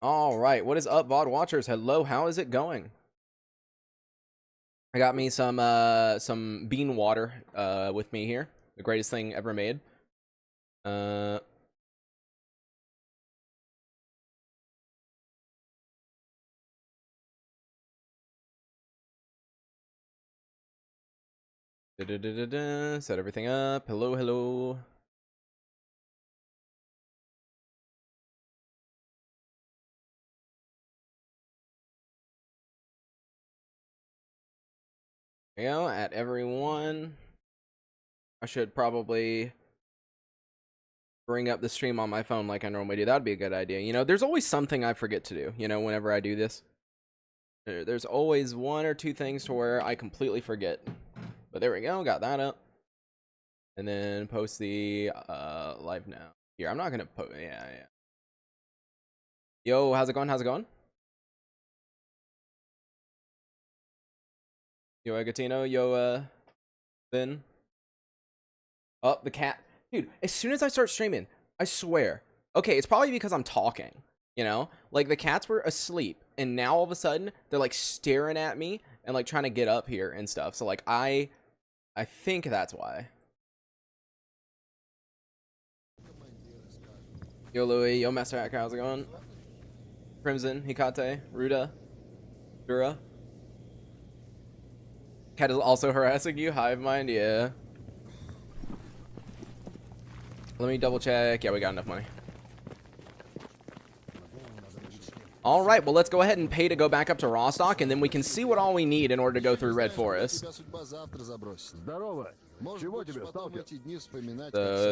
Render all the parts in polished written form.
All right, what is up, VOD watchers? Hello, how is it going? I got me some bean water with me here, the greatest thing ever made. Uh, Set everything up. Hello, hello. There you go, at everyone. I should probably bring up the stream on my phone like I normally do. That'd be a good idea. You know, there's always something I forget to do, you know, whenever I do this. There's always one or two things to where I completely forget. But there we go, got that up. And then post the live now. Here, I'm not gonna post. Yeah. Yo, how's it going? How's it going? Yo, Agatino. Yo, Ben. Oh, the cat. Dude, as soon as I start streaming, I swear. Okay, it's probably because I'm talking. You know, like the cats were asleep, and now all of a sudden they're like staring at me and like trying to get up here and stuff. So like I think that's why. Yo, Louis. Yo, Master Hacker. How's it going? Crimson, Hikate, Ruda, Dura. Cat is also harassing you. Hive mind, yeah. Let me double check. Yeah, we got enough money. All right, well, let's go ahead and pay to go back up to Rostock, and then we can see what all we need in order to go through Red Forest. So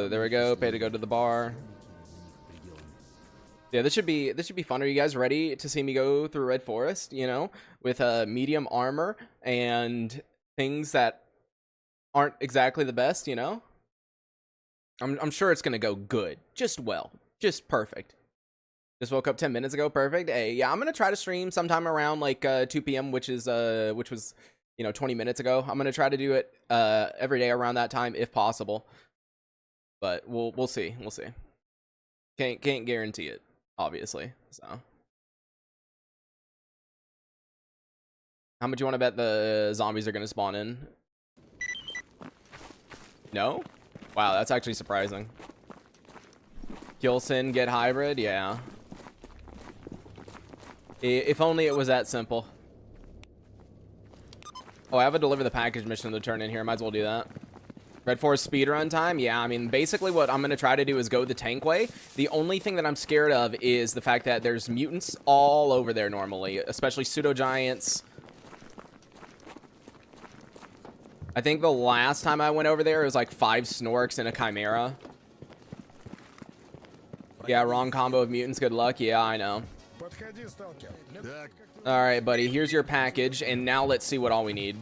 there we go. Pay to go to the bar. Yeah, this should be fun. Are you guys ready to see me go through Red Forest? You know, with medium armor and things that aren't exactly the best. You know, I'm sure it's gonna go good, just perfect. Just woke up 10 minutes ago. Perfect. Hey, yeah, I'm gonna try to stream sometime around like 2 p.m., which was 20 minutes ago. I'm gonna try to do it every day around that time if possible. But we'll see. We'll see. Can't guarantee it, obviously. So, how much you want to bet the zombies are gonna spawn in? No? Wow, that's actually surprising. Kilson, get hybrid, yeah. If only it was that simple. Oh, I have a deliver the package mission to turn in here. Might as well do that. Red Forest speedrun time? Yeah, I mean, basically what I'm going to try to do is go the tank way. The only thing that I'm scared of is the fact that there's mutants all over there normally, especially pseudo-giants. I think the last time I went over there, it was like 5 Snorks and a Chimera. Yeah, wrong combo of mutants. Good luck. Yeah, I know. All right, buddy. Here's your package, and now let's see what all we need.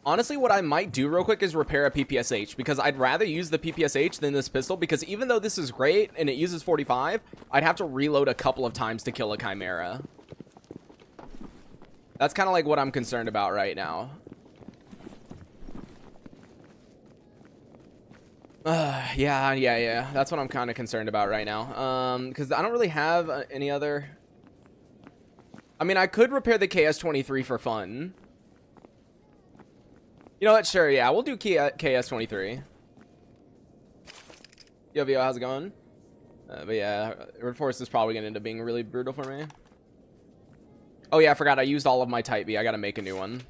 Honestly, what I might do real quick is repair a PPSH, because I'd rather use the PPSH than this pistol, because even though this is great and it uses 45, I'd have to reload a couple of times to kill a Chimera. That's kind of like what I'm concerned about right now. Yeah. That's what I'm kind of concerned about right now. Because I don't really have any other... I mean, I could repair the KS-23 for fun. You know what? Sure, yeah. We'll do KS-23. Yo, Vio, how's it going? But yeah, Red Forest is probably going to end up being really brutal for me. Oh, yeah, I forgot. I used all of my Type B. I got to make a new one.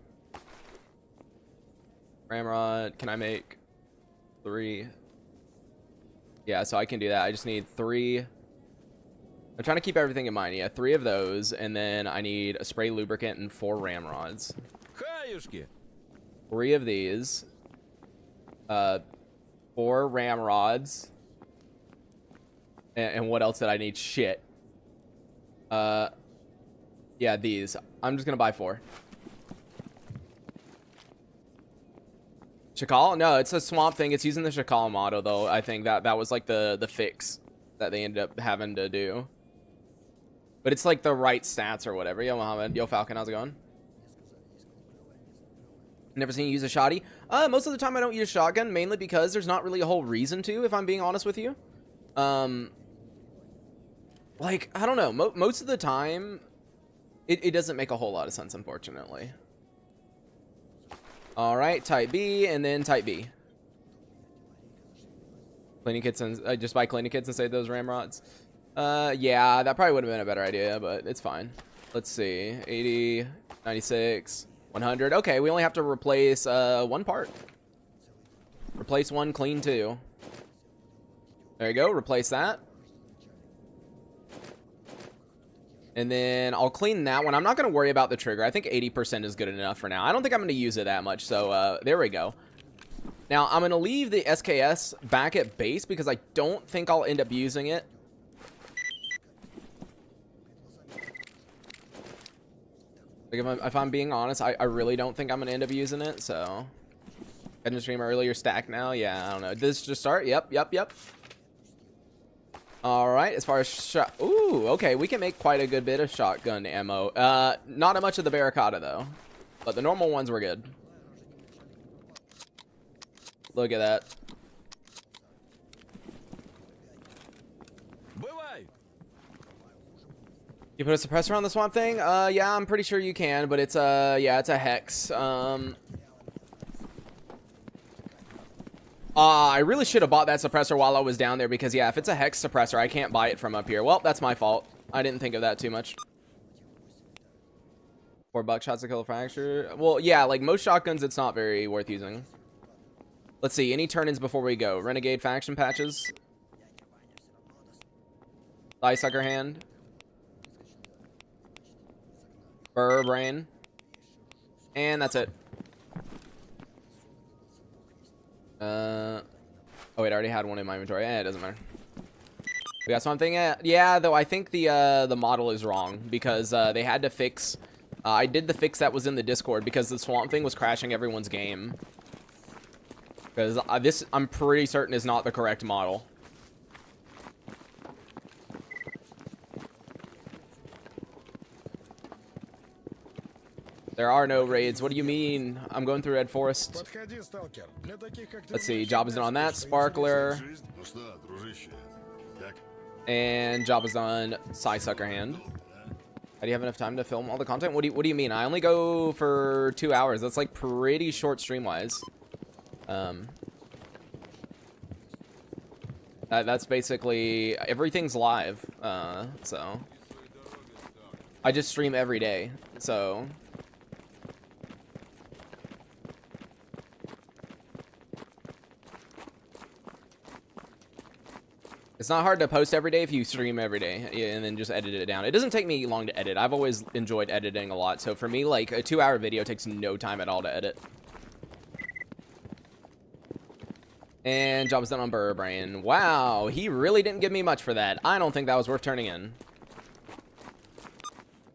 Ramrod. Can I make 3? Yeah, so I can do that. I just need 3. I'm trying to keep everything in mind. Yeah, 3 of those, and then I need a spray lubricant and 4 ramrods. 3 of these. 4 ramrods. And what else did I need? Shit. Yeah, these. I'm just gonna buy 4. Shakal? No, it's a swamp thing. It's using the Shakal motto, though. I think that was like the fix that they ended up having to do. But it's like the right stats or whatever. Yo, Mohammed. Yo, Falcon. How's it going? Never seen you use a shotty. Most of the time I don't use shotgun, mainly because there's not really a whole reason to, if I'm being honest with you. Like, I don't know. Most of the time, it doesn't make a whole lot of sense, unfortunately. All right, type B, and then type B. Cleaning kits and just buy cleaning kits and save those ramrods. Yeah, that probably would have been a better idea, but it's fine. Let's see, 80, 96, 100. Okay, we only have to replace one part. Replace one, clean two. There you go. Replace that. And then I'll clean that one. I'm not going to worry about the trigger. I think 80% is good enough for now. I don't think I'm going to use it that much. So there we go. Now I'm going to leave the SKS back at base because I don't think I'll end up using it. Like if I'm being honest, I really don't think I'm going to end up using it. So end stream earlier, stack now. Yeah, I don't know. Did this just start? Yep. All right, as far as shot, ooh, okay, we can make quite a good bit of shotgun ammo. Not much of the Barricada though, but the normal ones were good. Look at that. You put a suppressor on the swamp thing? Yeah, I'm pretty sure you can, but it's yeah, it's a hex. I really should have bought that suppressor while I was down there because, yeah, if it's a hex suppressor, I can't buy it from up here. Well, that's my fault. I didn't think of that too much. $4 shots to kill a fracture. Well, yeah, like most shotguns, it's not very worth using. Let's see. Any turn-ins before we go? Renegade faction patches. Thigh sucker hand. Burr brain. And that's it. Oh wait, I already had one in my inventory. It doesn't matter. We got something. Yeah, though I think the model is wrong because they had to fix. I did the fix that was in the Discord because the swamp thing was crashing everyone's game. Because this, I'm pretty certain, is not the correct model. There are no raids. What do you mean? I'm going through Red Forest. Let's see. Job is done on that. Sparkler. And job is done. Sai Sucker Hand. How do you have enough time to film all the content? What do you mean? I only go for 2 hours. That's like pretty short stream-wise. That's basically... Everything's live. So... I just stream every day. So... It's not hard to post every day if you stream every day and then just edit it down. It doesn't take me long to edit. I've always enjoyed editing a lot. So for me, like a 2-hour video takes no time at all to edit. And job is done on Burr Brain. Wow, he really didn't give me much for that. I don't think that was worth turning in.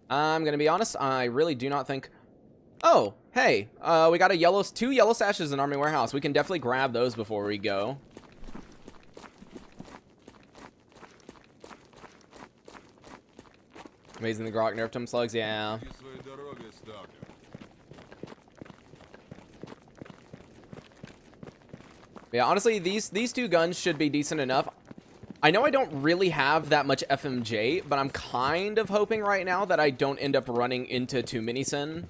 I'm going to be honest. I really do not think... Oh, hey, we got a 2 yellow stashes in Army Warehouse. We can definitely grab those before we go. Amazing the Grok nerfed him slugs, yeah. Yeah, honestly, these 2 guns should be decent enough. I know I don't really have that much FMJ, but I'm kind of hoping right now that I don't end up running into too many sin.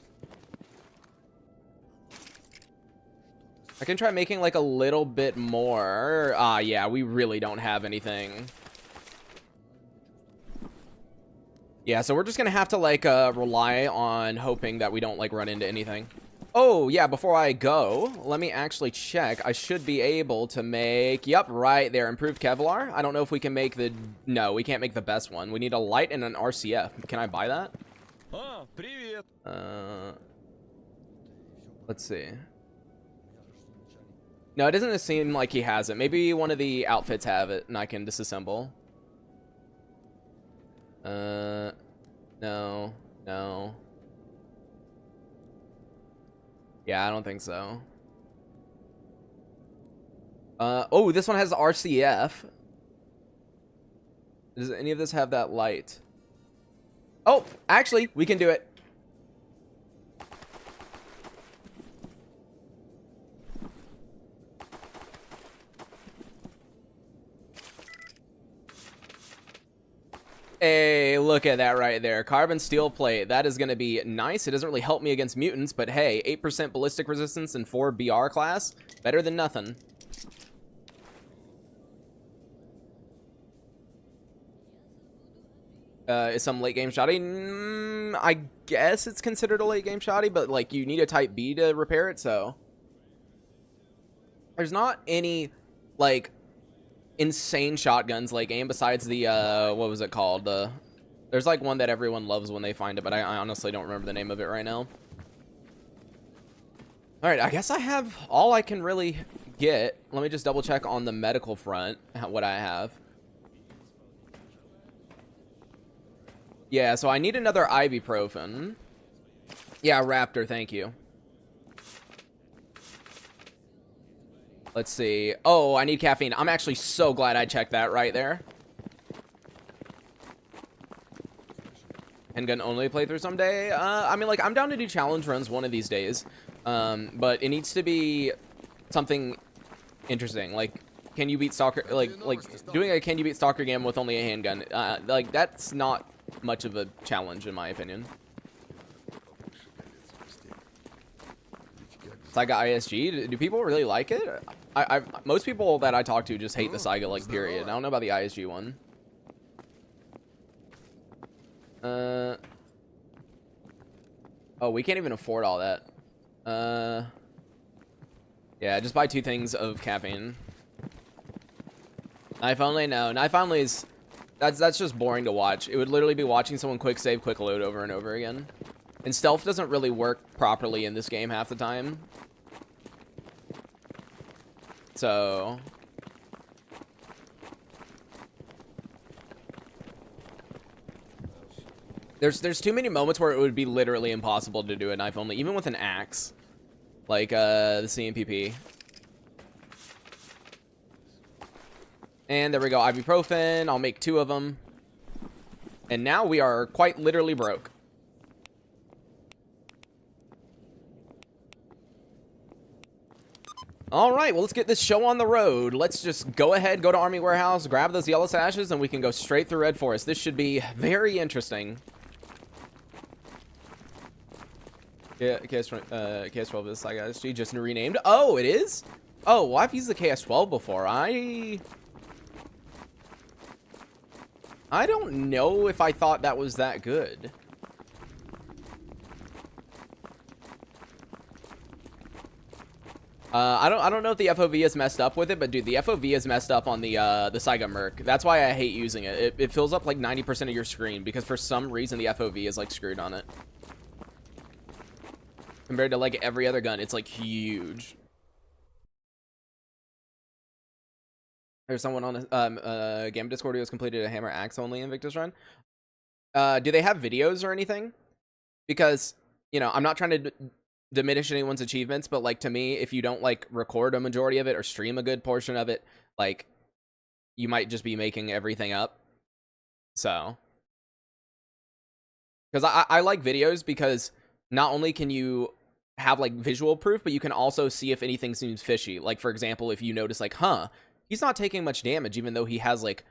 I can try making like a little bit more. Yeah, we really don't have anything. Yeah, so we're just gonna have to like rely on hoping that we don't like run into anything. Oh yeah, before I go, let me actually check. I should be able to make, yep, right there, improved Kevlar. I don't know if we can make the, no, we can't make the best one. We need a light and an RCF. Can I buy that? Let's see. No, it doesn't seem like he has it. Maybe one of the outfits have it and I can disassemble. No. Yeah, I don't think so. Oh, this one has the RCF. Does any of this have that light? Oh, actually, we can do it. Look at that right there. Carbon steel plate. That is going to be nice. It doesn't really help me against mutants, but hey, 8% ballistic resistance and 4 BR class. Better than nothing. Is some late game shoddy? I guess it's considered a late game shoddy, but like you need a type B to repair it, so there's not any like insane shotguns late game besides the what was it called? There's like one that everyone loves when they find it, but I honestly don't remember the name of it right now. All right, I guess I have all I can really get. Let me just double check on the medical front what I have. Yeah, so I need another ibuprofen. Yeah, Raptor, thank you. Let's see. Oh, I need caffeine. I'm actually so glad I checked that right there. Handgun only playthrough someday. I mean, like, I'm down to do challenge runs one of these days. But it needs to be something interesting. Like, can you beat Stalker? Like doing a can you beat Stalker game with only a handgun? Like, that's not much of a challenge in my opinion. Saiga ISG, do people really like it? Most people that I talk to just hate the Saiga, like, period. I don't know about the ISG one. Oh, we can't even afford all that. Yeah, just buy 2 things of caffeine. Knife only? No, knife only is... That's just boring to watch. It would literally be watching someone quick save, quick load over and over again. And stealth doesn't really work properly in this game half the time. So... There's too many moments where it would be literally impossible to do a knife only, even with an axe. Like, the CMPP. And there we go, ibuprofen. I'll make 2 of them. And now we are quite literally broke. All right, well, let's get this show on the road. Let's just go ahead, go to Army Warehouse, grab those yellow sashes, and we can go straight through Red Forest. This should be very interesting. Yeah, KS12 is like SG just renamed. Oh, it is? Oh, well, I've used the KS12 before. I don't know if I thought that was that good. I don't know if the FOV is messed up with it, but dude, the FOV is messed up on the Saiga Merc. That's why I hate using it. It fills up like 90% of your screen because for some reason the FOV is like screwed on it. Compared to like every other gun, it's like huge. There's someone on a game Discord who has completed a hammer axe only Invictus run. Do they have videos or anything? Because, you know, I'm not trying to diminish anyone's achievements, but like to me, if you don't like record a majority of it or stream a good portion of it, like you might just be making everything up. So, because I like videos because not only can you have like visual proof, but you can also see if anything seems fishy. Like, for example, if you notice like, he's not taking much damage even though he has like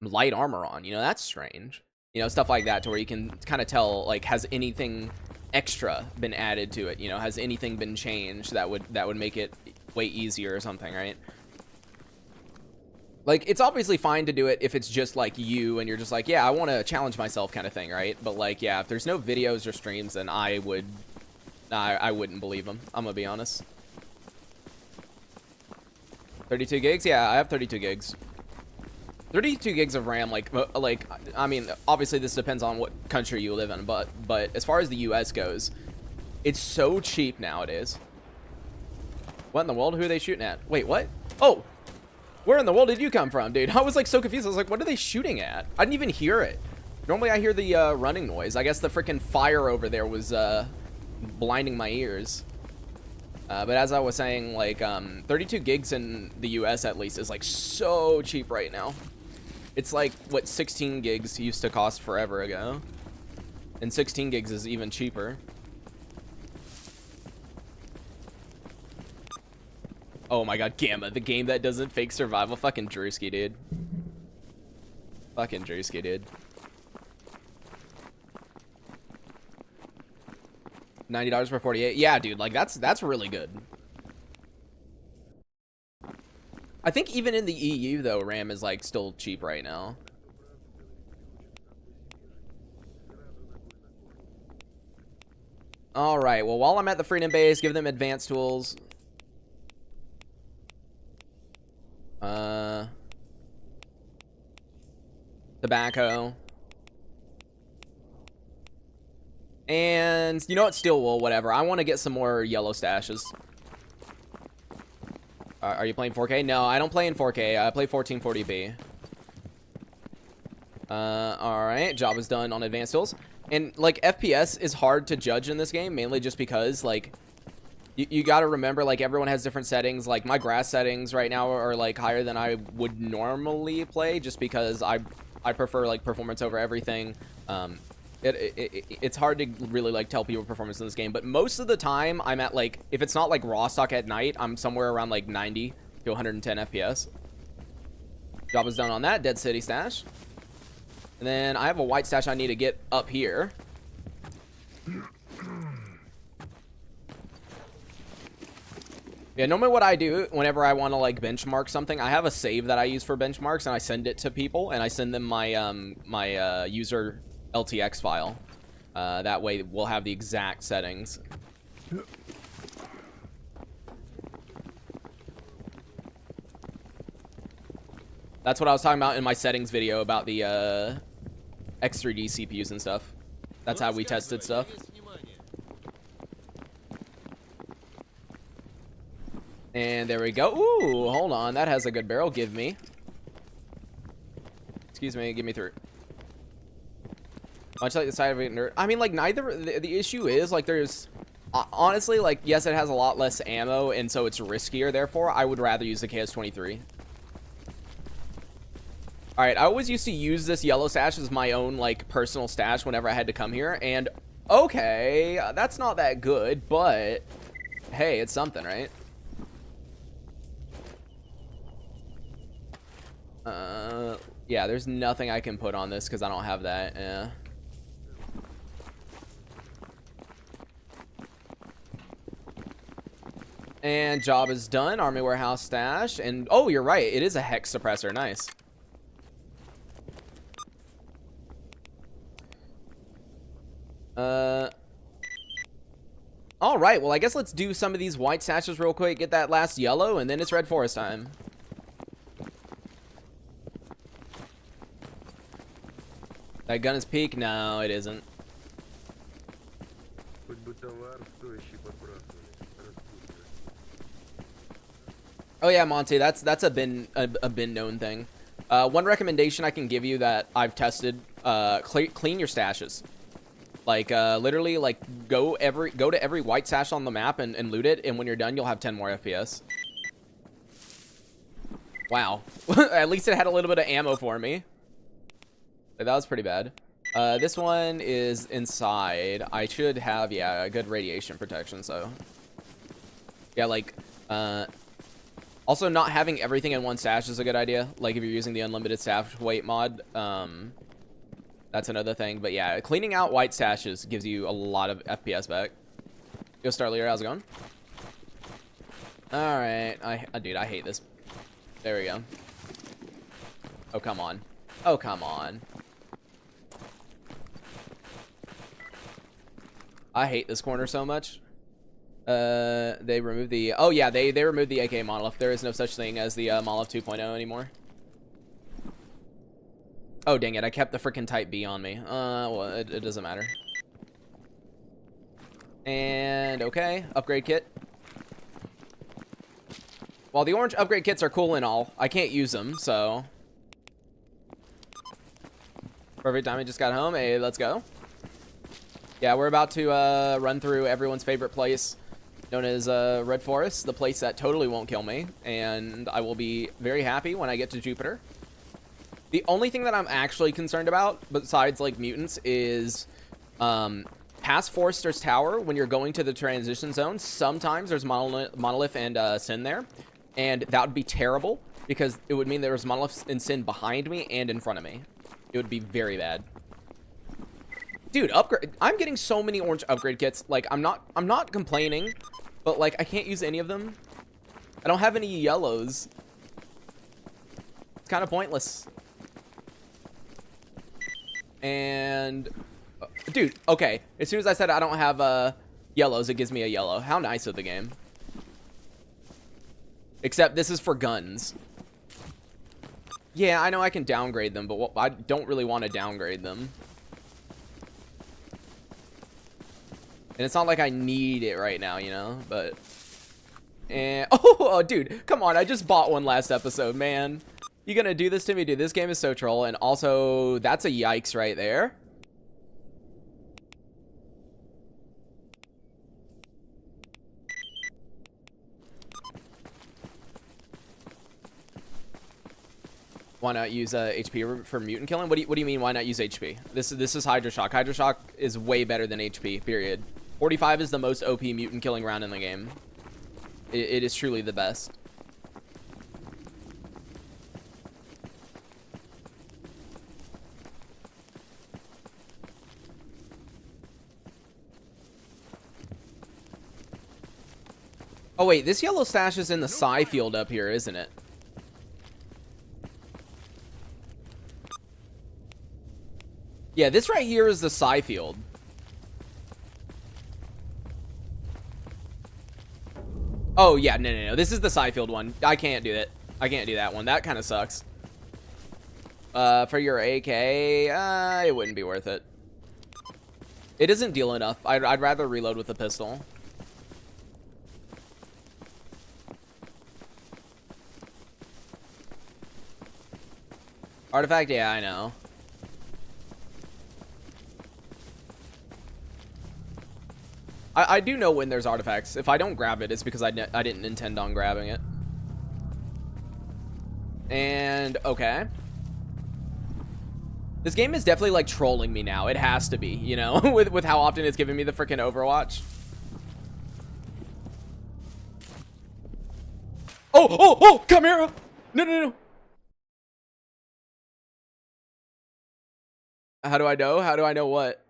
light armor on, you know, that's strange. You know, stuff like that, to where you can kind of tell, like, has anything extra been added to it? You know, has anything been changed that would make it way easier or something, right? Like, it's obviously fine to do it if it's just like you and you're just like, yeah, I want to challenge myself kind of thing, right? But like, yeah, if there's no videos or streams, then I wouldn't believe them. I'm gonna be honest. 32 gigs? Yeah, I have 32 gigs. 32 gigs of RAM, like, I mean, obviously this depends on what country you live in, but as far as the US goes, it's so cheap nowadays. What in the world? Who are they shooting at? Wait, what? Oh, where in the world did you come from, dude? I was like so confused. I was like, what are they shooting at? I didn't even hear it. Normally I hear the running noise. I guess the freaking fire over there was blinding my ears. But as I was saying, like, 32 gigs in the US at least is like so cheap right now. It's like what 16 gigs used to cost forever ago. And 16 gigs is even cheaper. Oh my god, Gamma, the game that doesn't fake survival. Fucking Drewski, dude. Fucking Drewski, dude. $90 for 48. Yeah, dude, like that's really good. I think even in the EU though, RAM is like still cheap right now. All right. Well, while I'm at the Freedom Base, give them advanced tools. Tobacco. And you know what? Steel wool, whatever. I want to get some more yellow stashes. Are you playing 4K? No, I don't play in 4K. I play 1440p. Alright. Job is done on advanced tools. And, like, FPS is hard to judge in this game, mainly just because, like, you gotta remember, like, everyone has different settings. Like, my grass settings right now are, like, higher than I would normally play, just because I prefer, like, performance over everything. It's hard to really, like, tell people performance in this game, but most of the time, I'm at, like, if it's not, like, raw stock at night, I'm somewhere around, like, 90 to 110 FPS. Job is done on that. Dead City stash. And then I have a white stash I need to get up here. Yeah, normally what I do whenever I want to, like, benchmark something, I have a save that I use for benchmarks, and I send it to people, and I send them my, my user LTX file. That way we'll have the exact settings. That's what I was talking about in my settings video about the X3D CPUs and stuff. That's how we tested stuff. And there we go. Ooh, hold on. That has a good barrel. Give me. Excuse me. Give me through. Much like the side of a nerd. I mean, like, neither. The issue is, like, there's... honestly, like, yes, it has a lot less ammo, and so it's riskier. Therefore, I would rather use the KS-23. Alright, I always used to use this yellow stash as my own, like, personal stash whenever I had to come here. And, okay, that's not that good, but... hey, it's something, right? Yeah, there's nothing I can put on this because I don't have that. Yeah. And job is done. Army warehouse stash. And, oh, you're right. It is a hex suppressor. Nice. All right. Well, I guess let's do some of these white stashes real quick. Get that last yellow, and then it's red forest time. That gun is peak? No, it isn't. Oh yeah, Monty, that's a been known thing. One recommendation I can give you that I've tested: clean your stashes. Like literally, like go to every white stash on the map and loot it, and when you're done, you'll have 10 more FPS. Wow, at least it had a little bit of ammo for me. That was pretty bad. This one is inside. I should have, yeah, a good radiation protection, so. Yeah, like, also not having everything in one stash is a good idea. Like, if you're using the unlimited stash weight mod, that's another thing. But yeah, cleaning out white stashes gives you a lot of FPS back. Yo, Starlier, how's it going? Alright, dude, I hate this. There we go. Oh, come on. Oh, come on. I hate this corner so much. They removed the... oh, yeah, they removed the AK monolith. There is no such thing as the monolith 2.0 anymore. Oh, dang it. I kept the freaking Type B on me. Well, it doesn't matter. And, okay. Upgrade kit. While the orange upgrade kits are cool and all, I can't use them, so... perfect time. I just got home. Hey, let's go. Yeah, we're about to run through everyone's favorite place, known as Red Forest, the place that totally won't kill me, and I will be very happy when I get to Jupiter. The only thing that I'm actually concerned about, besides, like, mutants, is past Forrester's Tower, when you're going to the transition zone, sometimes there's Monolith and Sin there, and that would be terrible, because it would mean there was Monolith and Sin behind me and in front of me. It would be very bad. Dude, upgrade. I'm getting so many orange upgrade kits. Like, I'm not complaining, but like I can't use any of them. I don't have any yellows. It's kind of pointless. And dude, okay. As soon as I said I don't have yellows, it gives me a yellow. How nice of the game. Except this is for guns. Yeah, I know I can downgrade them, but I don't really want to downgrade them. And it's not like I need it right now, you know, but... And, oh, dude, come on, I just bought one last episode, man. You gonna do this to me? Dude, this game is so troll, and also, that's a yikes right there. Why not use HP for mutant killing? What do you mean, why not use HP? This is Hydra Shock. Hydra Shock is way better than HP, period. 45 is the most OP mutant killing round in the game. It is truly the best. Oh wait, this yellow stash is in the psi field up here, isn't it? Yeah, this right here is the psi field. Oh, yeah, no. This is the psi field one. I can't do that. I can't do that one. That kind of sucks. For your AK, it wouldn't be worth it. It doesn't deal enough. I'd rather reload with a pistol. Artifact, yeah, I know. I do know when there's artifacts. If I don't grab it, it's because I didn't intend on grabbing it. And, okay. This game is definitely, like, trolling me now. It has to be, you know, with how often it's giving me the freaking Overwatch. Oh, Chimera! No. How do I know? How do I know what?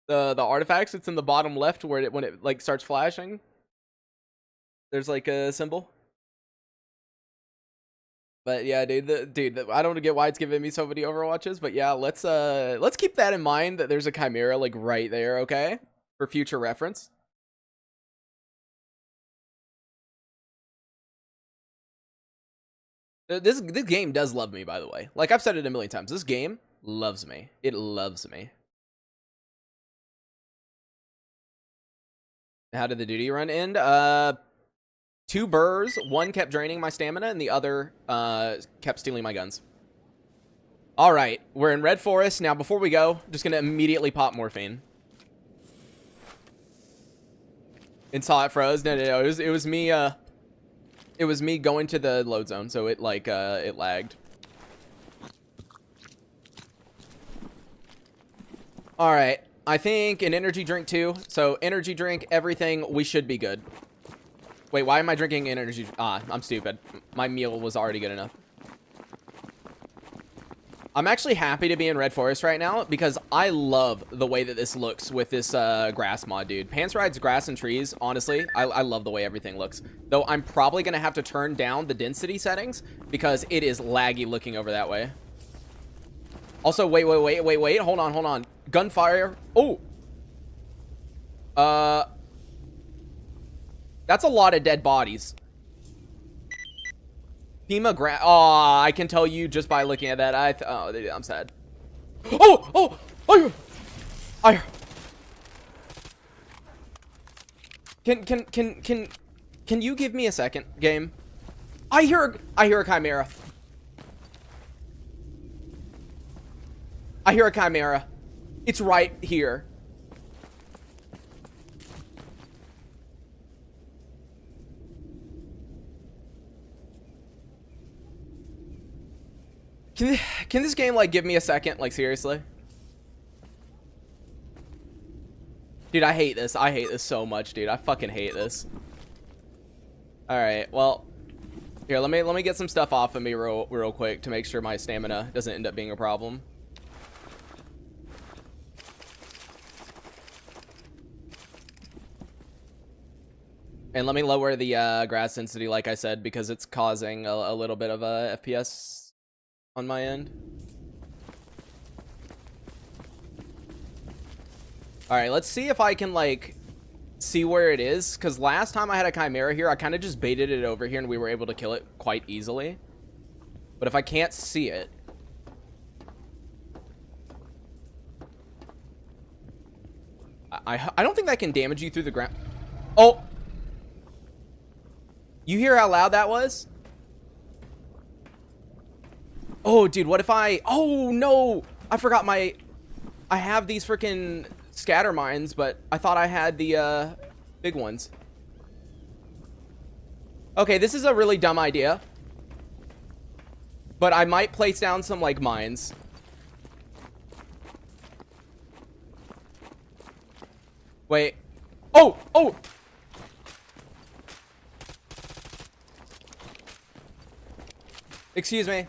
The artifacts, it's in the bottom left where when it like starts flashing. There's like a symbol. But yeah, dude, I don't get why it's giving me so many Overwatches, but yeah, let's keep that in mind that there's a Chimera like right there, okay? For future reference. This game does love me, by the way. Like I've said it a million times. This game loves me. It loves me. How did the duty run end? 2 burrs. One kept draining my stamina, and the other kept stealing my guns. All right, we're in Red Forest now. Before we go, just gonna immediately pop morphine. And saw it froze. No. It was me. It was me going to the load zone, so it like it lagged. All right. I think an energy drink too. So energy drink, everything, we should be good. Wait, why am I drinking energy? I'm stupid. My meal was already good enough. I'm actually happy to be in Red Forest right now because I love the way that this looks with this grass mod, dude. Pants rides grass and trees, honestly, I love the way everything looks. Though I'm probably going to have to turn down the density settings because it is laggy looking over that way. Also, wait. Hold on. Gunfire. Oh. That's a lot of dead bodies. FEMA grant. Oh, I can tell you just by looking at that. I'm sad. Oh. Can you give me a second, game? I hear a Chimera. I hear a Chimera. It's right here. Can this game, like, give me a second? Like, seriously? Dude, I hate this. I hate this so much, dude. I fucking hate this. Alright, well. Here, let me get some stuff off of me real quick to make sure my stamina doesn't end up being a problem. And let me lower the grass density, like I said, because it's causing a little bit of a FPS on my end. All right, let's see if I can like see where it is, because last time I had a chimera here, I kind of just baited it over here and we were able to kill it quite easily. But if I can't see it, I don't think that can damage you through the ground. Oh, you hear how loud that was? Oh, dude, what if oh no, I forgot I have these freaking scatter mines, but I thought I had the big ones. Okay, this is a really dumb idea, but I might place down some like mines. Wait. Oh. Excuse me.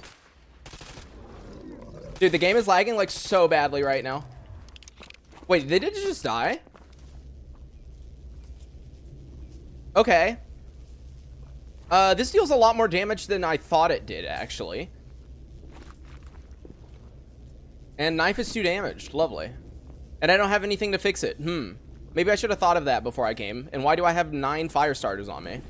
Dude, the game is lagging like so badly right now. Wait, did it just die? Okay. This deals a lot more damage than I thought it did, actually. And knife is 2 damaged. Lovely. And I don't have anything to fix it. Maybe I should have thought of that before I came. And why do I have 9 fire starters on me?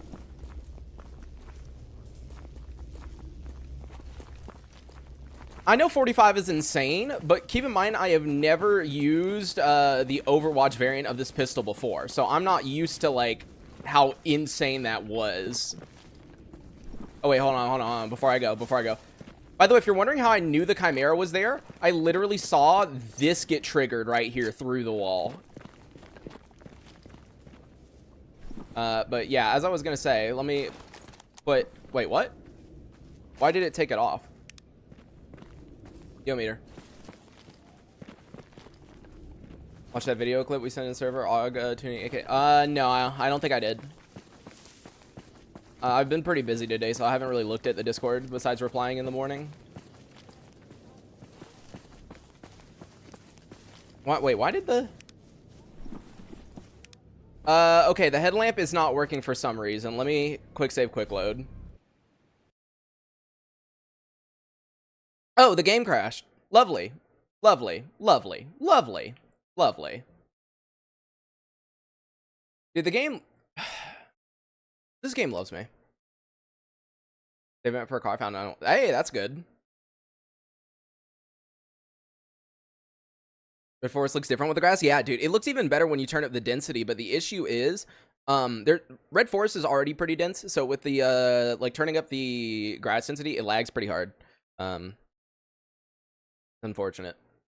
I know 45 is insane, but keep in mind I have never used the Overwatch variant of this pistol before, so I'm not used to like how insane that was. Oh wait, hold on, before I go. By the way, if you're wondering how I knew the Chimera was there, I literally saw this get triggered right here through the wall. But yeah, as I was gonna say, let me wait, what? Why did it take it off? Yo, meter. Watch that video clip we sent in the server. AUG tuning. Okay. No, I don't think I did. I've been pretty busy today, so I haven't really looked at the Discord besides replying in the morning. What? Wait, why did the... okay, the headlamp is not working for some reason. Let me quick save, quick load. Oh, the game crashed. Lovely. Lovely. Lovely. Lovely. Lovely. Dude, the game... This game loves me. They went for a car found. Hey, that's good. Red Forest looks different with the grass. Yeah, dude, it looks even better when you turn up the density. But the issue is, Red Forest is already pretty dense. So with the like turning up the grass density, it lags pretty hard. Unfortunate.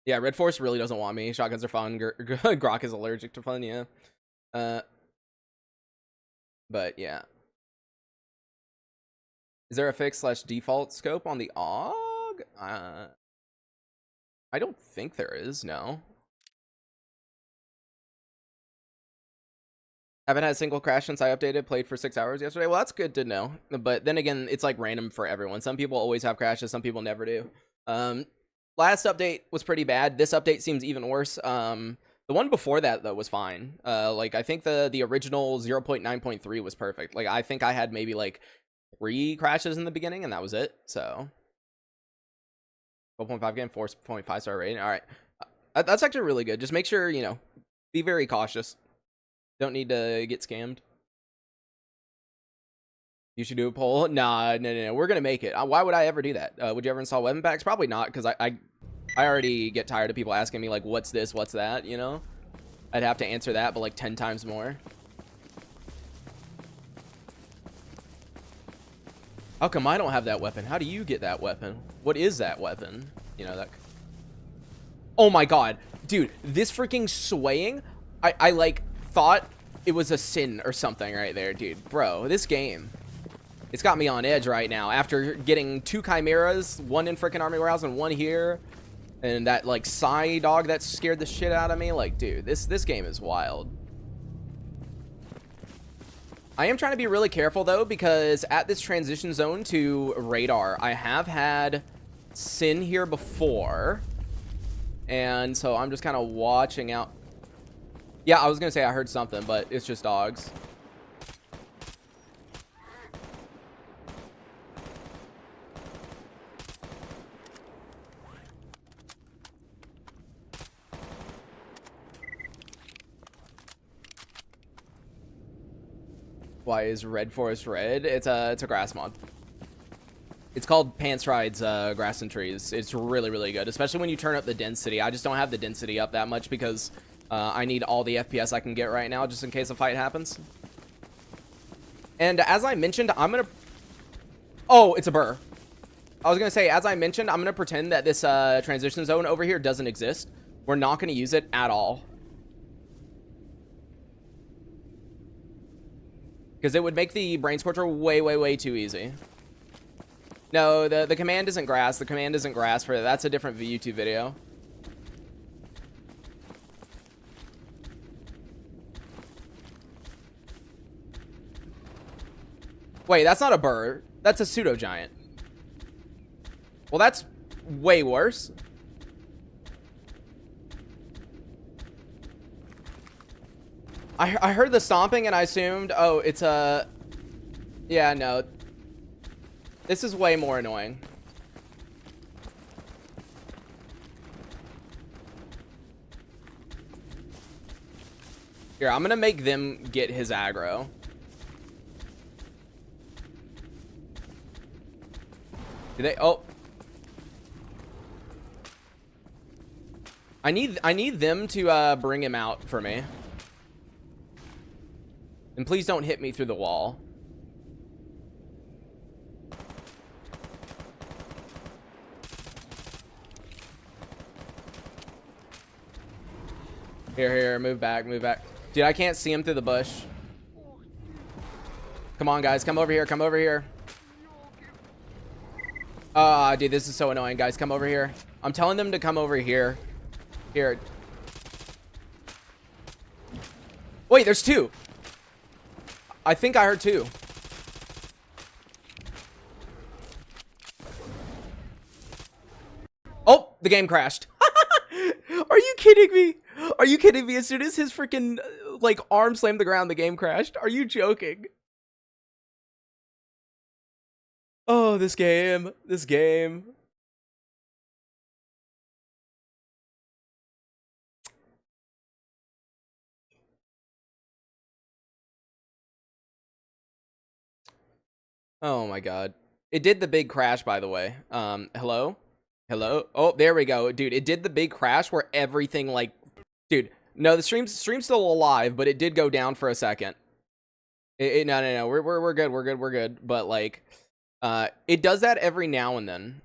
Yeah, Red Forest really doesn't want me. Shotguns are fun. Grok is allergic to fun. Yeah. But yeah. Is there a fixed / default scope on the AUG? I don't think there is, no. Haven't had a single crash since I updated. Played for 6 hours yesterday. Well, that's good to know. But then again, it's like random for everyone. Some people always have crashes. Some people never do. Last update was pretty bad. This update seems even worse. The one before that, though, was fine. Like, I think the original 0.9.3 was perfect. Like, I think I had maybe, like, 3 crashes in the beginning, and that was it. So, 12.5 game, 4.5 star rating. All right. That's actually really good. Just make sure, you know, be very cautious. Don't need to get scammed. You should do a poll. Nah, no. We're going to make it. Why would I ever do that? Would you ever install weapon packs? Probably not, because I already get tired of people asking me, like, what's this, what's that, you know? I'd have to answer that, but, like, 10 times more. How come I don't have that weapon? How do you get that weapon? What is that weapon? You know, that... Oh, my God. Dude, this freaking swaying, I like, thought it was a sin or something right there, dude. Bro, this game... It's got me on edge right now. After getting 2 chimeras, 1 in freaking Army Warehouse and 1 here, and that like Psy dog that scared the shit out of me. Like, dude, this game is wild. I am trying to be really careful though, because at this transition zone to radar, I have had Sin here before, and so I'm just kind of watching out. Yeah, I was gonna say I heard something, but it's just dogs. Why is Red Forest red? It's a grass mod. It's called Pants Rides Grass and Trees. It's really, really good, especially when you turn up the density. I just don't have the density up that much because I need all the FPS I can get right now just in case a fight happens. And as I mentioned, I'm gonna... Oh, it's a burr. I was gonna say, as I mentioned, I'm gonna pretend that this transition zone over here doesn't exist. We're not gonna use it at all. Because it would make the Brain Scorcher way, way, way too easy. No, the command isn't grass. The command isn't grass for that. That's a different YouTube video. Wait, that's not a burr. That's a pseudo giant. Well, that's way worse. I heard the stomping and I assumed, oh, it's a... Yeah, no. This is way more annoying. Here, I'm gonna make them get his aggro. Do they? Oh. I need them to bring him out for me. And please don't hit me through the wall. Here, move back, move back. Dude, I can't see him through the bush. Come on, guys, come over here, come over here. Ah, dude, this is so annoying, guys. Come over here. I'm telling them to come over here. Here. Wait, there's two. I think I heard two. Oh, the game crashed. Are you kidding me? Are you kidding me? As soon as his freaking, like, arm slammed the ground, the game crashed. Are you joking? Oh, this game. This game. Oh my god. It did the big crash, by the way. Hello? Hello? Oh, there we go. Dude, it did the big crash where everything, like... Dude, no, the stream's still alive, but it did go down for a second. No. We're good. But, like, it does that every now and then.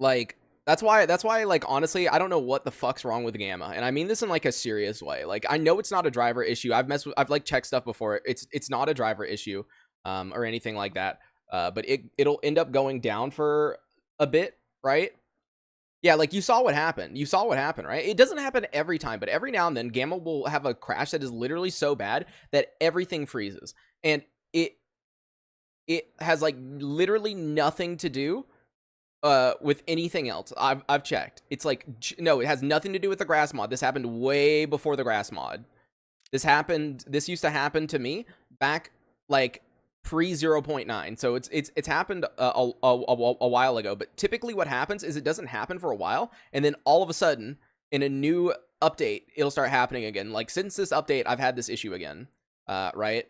Like, that's why, like, honestly, I don't know what the fuck's wrong with Gamma. And I mean this in, like, a serious way. Like, I know it's not a driver issue. I've like, checked stuff before. It's not a driver issue. Or anything like that. But it'll end up going down for a bit, right? Yeah, like you saw what happened. You saw what happened, right? It doesn't happen every time, but every now and then Gamma will have a crash that is literally so bad that everything freezes. And it has like literally nothing to do with anything else. I've checked. It's like no, it has nothing to do with the grass mod. This happened way before the grass mod. This used to happen to me back like pre 0.9, so it's happened a while ago. But typically what happens is it doesn't happen for a while, and then all of a sudden in a new update it'll start happening again. Like since this update I've had this issue again, right?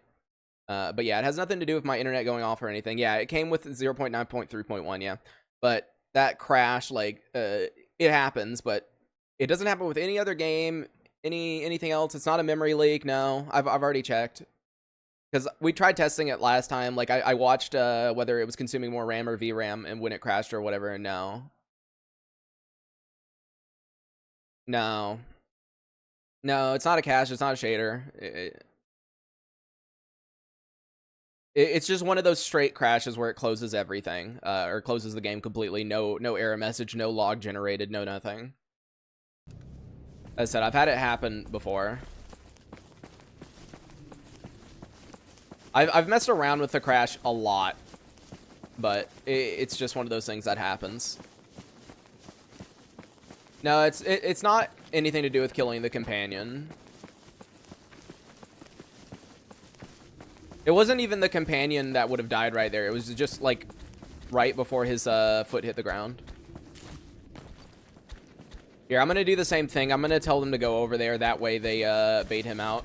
But yeah, it has nothing to do with my internet going off or anything. Yeah, it came with 0.9.3.1. Yeah, but that crash, like it happens, but it doesn't happen with any other game, anything else. It's not a memory leak. No, I've already checked. Because we tried testing it last time. Like, I watched whether it was consuming more RAM or VRAM and when it crashed or whatever, and no. No. No, it's not a cache. It's not a shader. It's just one of those straight crashes where it closes everything. Or closes the game completely. No error message, no log generated, no nothing. As I said, I've had it happen before. I've messed around with the crash a lot, but it's just one of those things that happens. No, it's not anything to do with killing the companion. It wasn't even the companion that would have died right there. It was just like right before his foot hit the ground. Here, I'm gonna do the same thing. I'm gonna tell them to go over there. That way they bait him out.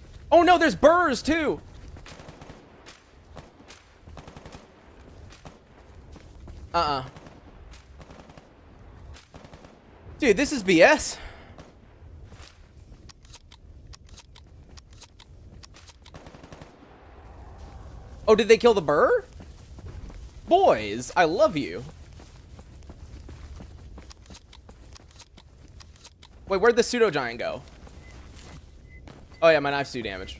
Oh no, there's burrs too. Dude, this is BS. Oh, did they kill the burr? Boys, I love you. Wait, where'd the pseudo giant go? Oh yeah, my knife's too damaged.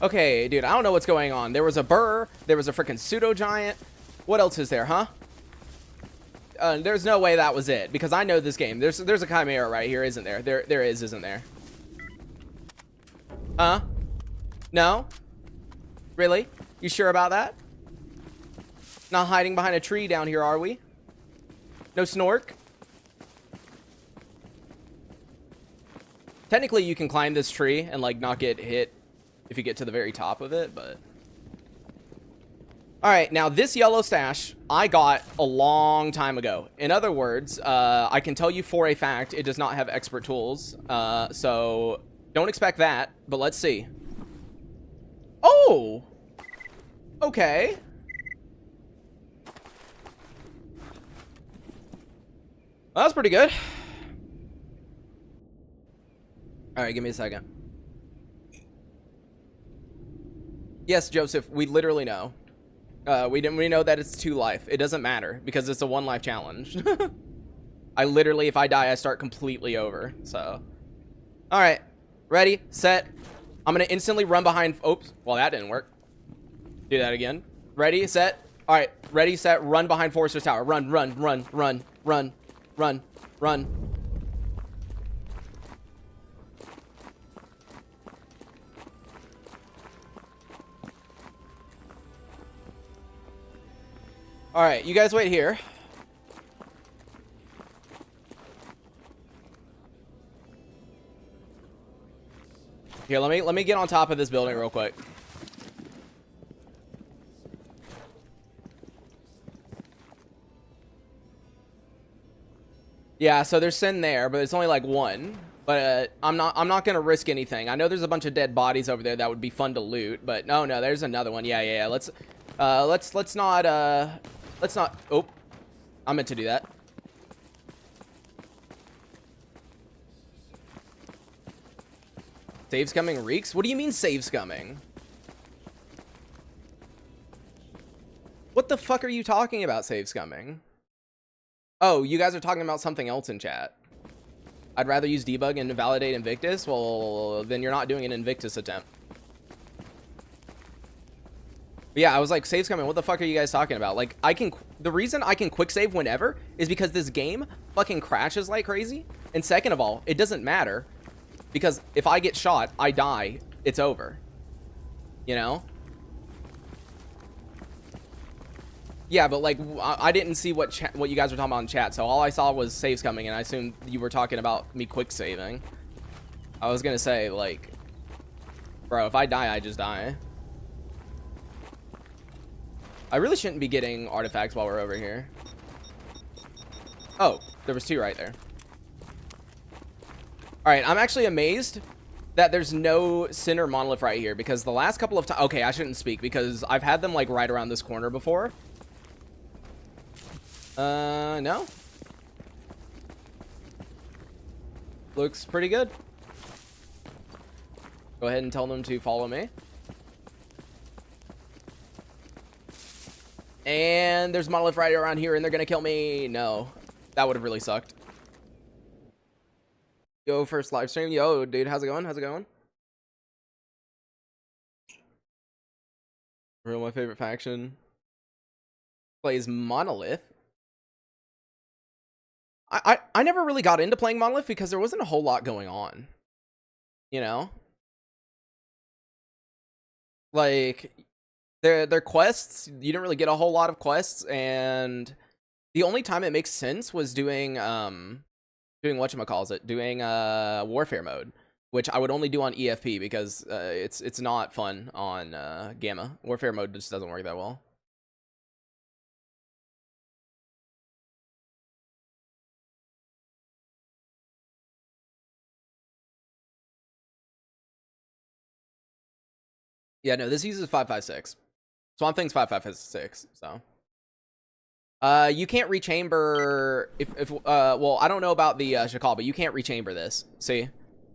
Okay, dude, I don't know what's going on. There was a burr. There was a freaking pseudo giant. What else is there, huh? There's no way that was it, because I know this game. There's a chimera right here, isn't there? There is, isn't there? Huh? No? Really? You sure about that? Not hiding behind a tree down here, are we? No snork? Technically, you can climb this tree and, like, not get hit if you get to the very top of it, but... Alright, now this yellow stash I got a long time ago. In other words, I can tell you for a fact it does not have expert tools. So don't expect that, but let's see. Oh! Okay. Well, that's pretty good. Alright, give me a second. Yes, Joseph, we literally know. We know that it's 2 life. It doesn't matter because it's a 1 life challenge. I literally, if I die, I start completely over. So, all right, ready, set. I'm gonna instantly run behind. Oops, well that didn't work. Do that again. Ready, set. All right, ready, set. Run behind Forrester's tower. Run, run, run, run, run, run, run. All right, you guys wait here. Here, let me get on top of this building real quick. Yeah, so there's sin there, but it's only like 1. But I'm not gonna risk anything. I know there's a bunch of dead bodies over there that would be fun to loot, but no, there's another one. Yeah. Let's not. Oh, I meant to do that. Saves coming reeks? What do you mean saves coming? What the fuck are you talking about, saves coming? Oh, you guys are talking about something else in chat. I'd rather use debug and validate Invictus? Well, then you're not doing an Invictus attempt. But yeah, I was like, saves coming. What the fuck are you guys talking about? Like, the reason I can quick save whenever is because this game fucking crashes like crazy. And second of all, it doesn't matter because if I get shot, I die. It's over. You know? Yeah, but like, I didn't see what you guys were talking about in chat, so all I saw was saves coming, and I assumed you were talking about me quick saving. I was gonna say, like, bro, if I die, I just die. I really shouldn't be getting artifacts while we're over here. Oh, there was 2 right there. All right, I'm actually amazed that there's no center monolith right here because the last couple of times... Okay, I shouldn't speak because I've had them, like, right around this corner before. No. Looks pretty good. Go ahead and tell them to follow me. And there's monolith right around here, and they're gonna kill me. No, that would have really sucked. Yo, first live stream. Yo, dude, how's it going? How's it going? Real, my favorite faction plays monolith. I never really got into playing monolith because there wasn't a whole lot going on. You know, like their quests, you didn't really get a whole lot of quests, and the only time it makes sense was doing whatchamacallit, doing warfare mode, which I would only do on EFP because it's not fun on Gamma. Warfare mode just doesn't work that well. Yeah, no, this uses 556. Swamp Thing's 556, so. You can't rechamber if well, I don't know about the Shakal, but you can't rechamber this. See?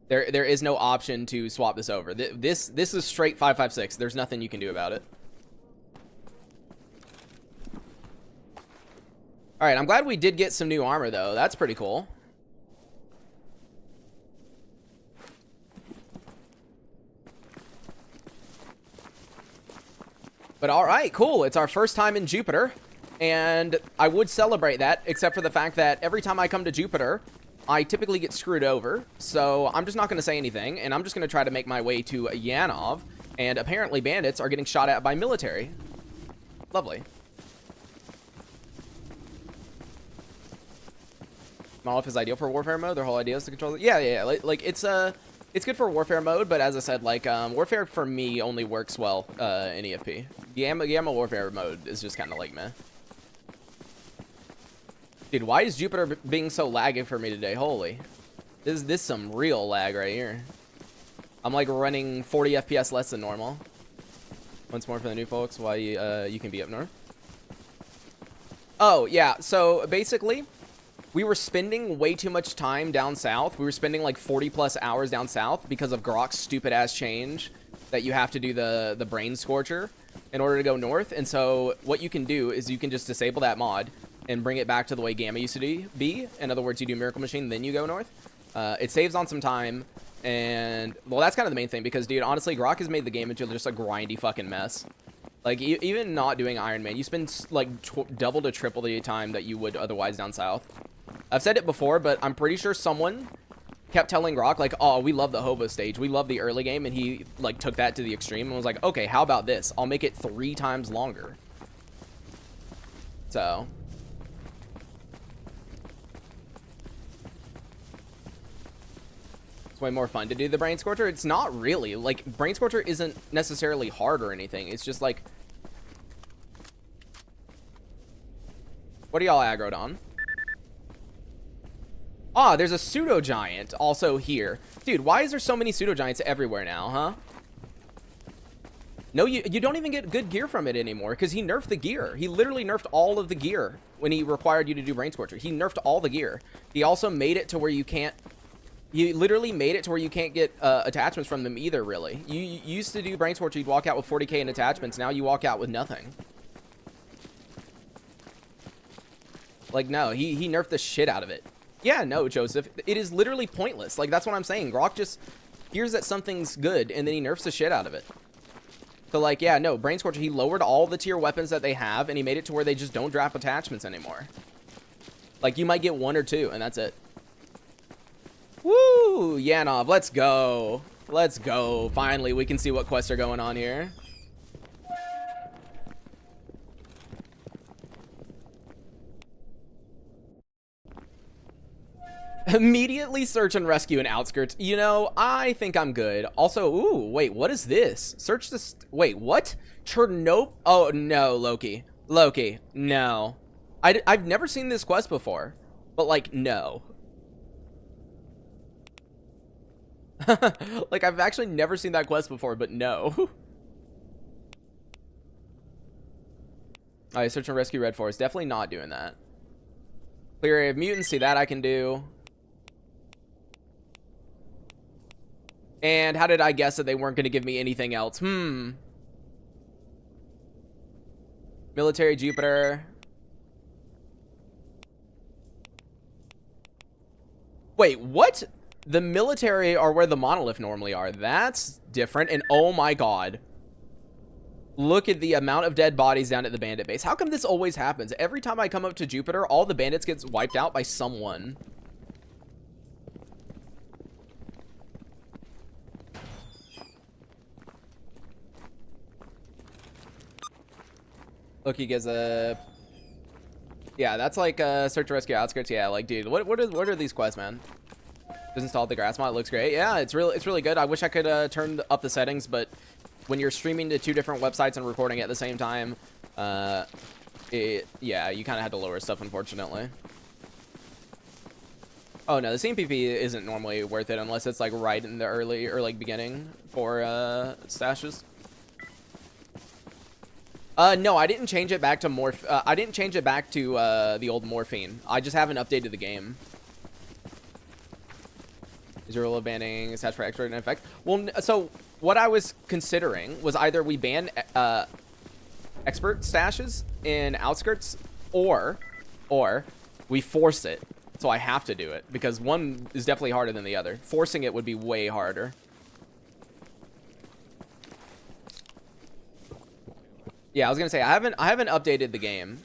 There is no option to swap this over. This is straight 556. There's nothing you can do about it. All right, I'm glad we did get some new armor though. That's pretty cool. But all right, cool. It's our first time in Jupiter, and I would celebrate that, except for the fact that every time I come to Jupiter, I typically get screwed over. So I'm just not going to say anything, and I'm just going to try to make my way to Yanov. And apparently bandits are getting shot at by military. Lovely. Monolith is ideal for warfare mode. Their whole idea is to control it. Yeah. Like it's good for warfare mode, but as I said, like warfare for me only works well in EFP. Gamma warfare mode is just kind of like meh. Dude, why is Jupiter being so laggy for me today? Holy, this some real lag right here. I'm like running 40 FPS less than normal. Once more for the new folks, why you can be up north. Oh yeah, so basically, we were spending way too much time down south. We were spending like 40 plus hours down south because of Grok's stupid ass change that you have to do the brain scorcher in order to go north. And so what you can do is you can just disable that mod and bring it back to the way Gamma used to be. In other words, you do Miracle Machine, then you go north. It saves on some time. And well, that's kind of the main thing because, dude, honestly, Grok has made the game into just a grindy fucking mess. Like, even not doing Iron Man, you spend like double to triple the time that you would otherwise down south. I've said it before, but I'm pretty sure someone kept telling Grok, like, oh, we love the hobo stage. We love the early game. And he, like, took that to the extreme and was like, okay, how about this? I'll make it 3 times longer. So. It's way more fun to do the Brain Scorcher. It's not really. Like, Brain Scorcher isn't necessarily hard or anything. It's just, like... What are y'all aggroed on? Ah, there's a pseudo giant also here. Dude, why is there so many pseudo giants everywhere now, huh? No, you don't even get good gear from it anymore because he nerfed the gear. He literally nerfed all of the gear when he required you to do Brain Scorcher. He nerfed all the gear. He also made it to where you can't... You literally made it to where you can't get attachments from them either, really. You used to do Brain Scorcher, you'd walk out with 40k in attachments. Now you walk out with nothing. Like, no, he nerfed the shit out of it. Yeah, no, Joseph. It is literally pointless. Like, that's what I'm saying. Grok just hears that something's good, and then he nerfs the shit out of it. So, like, yeah, no, Brain Scorcher, he lowered all the tier weapons that they have, and he made it to where they just don't drop attachments anymore. Like, you might get 1 or 2, and that's it. Woo! Yanov, let's go. Let's go. Finally, we can see what quests are going on here. Immediately search and rescue in outskirts. You know, I think I'm good. Also, ooh, wait, what is this? Search this. Wait, what? Chernobyl? Oh, no, Loki. Loki, no. I've never seen this quest before, but, like, no. Like, I've actually never seen that quest before, but no. Alright, search and rescue Red Forest. Definitely not doing that. Clear area of mutants. See, that I can do. And how did I guess that they weren't going to give me anything else? Military Jupiter. Wait, what? The military are where the monolith normally are. That's different. And oh my god. Look at the amount of dead bodies down at the bandit base. How come this always happens? Every time I come up to Jupiter, all the bandits gets wiped out by someone. Look, he gives a... Yeah, that's like search, rescue, outskirts. Yeah, like, dude, what are these quests, man? Just installed the grass mod. It looks great. Yeah, it's really good. I wish I could turn up the settings, but when you're streaming to 2 different websites and recording at the same time, yeah, you kind of had to lower stuff, unfortunately. Oh no, the CMPP isn't normally worth it unless it's like right in the early or like beginning for stashes. No, I didn't change it back to I didn't change it back to the old morphine. I just haven't updated the game. Zero banning stats for expert in effect. Well, so what I was considering was either we ban expert stashes in outskirts, or we force it. So I have to do it because one is definitely harder than the other. Forcing it would be way harder. Yeah, I was gonna say I haven't updated the game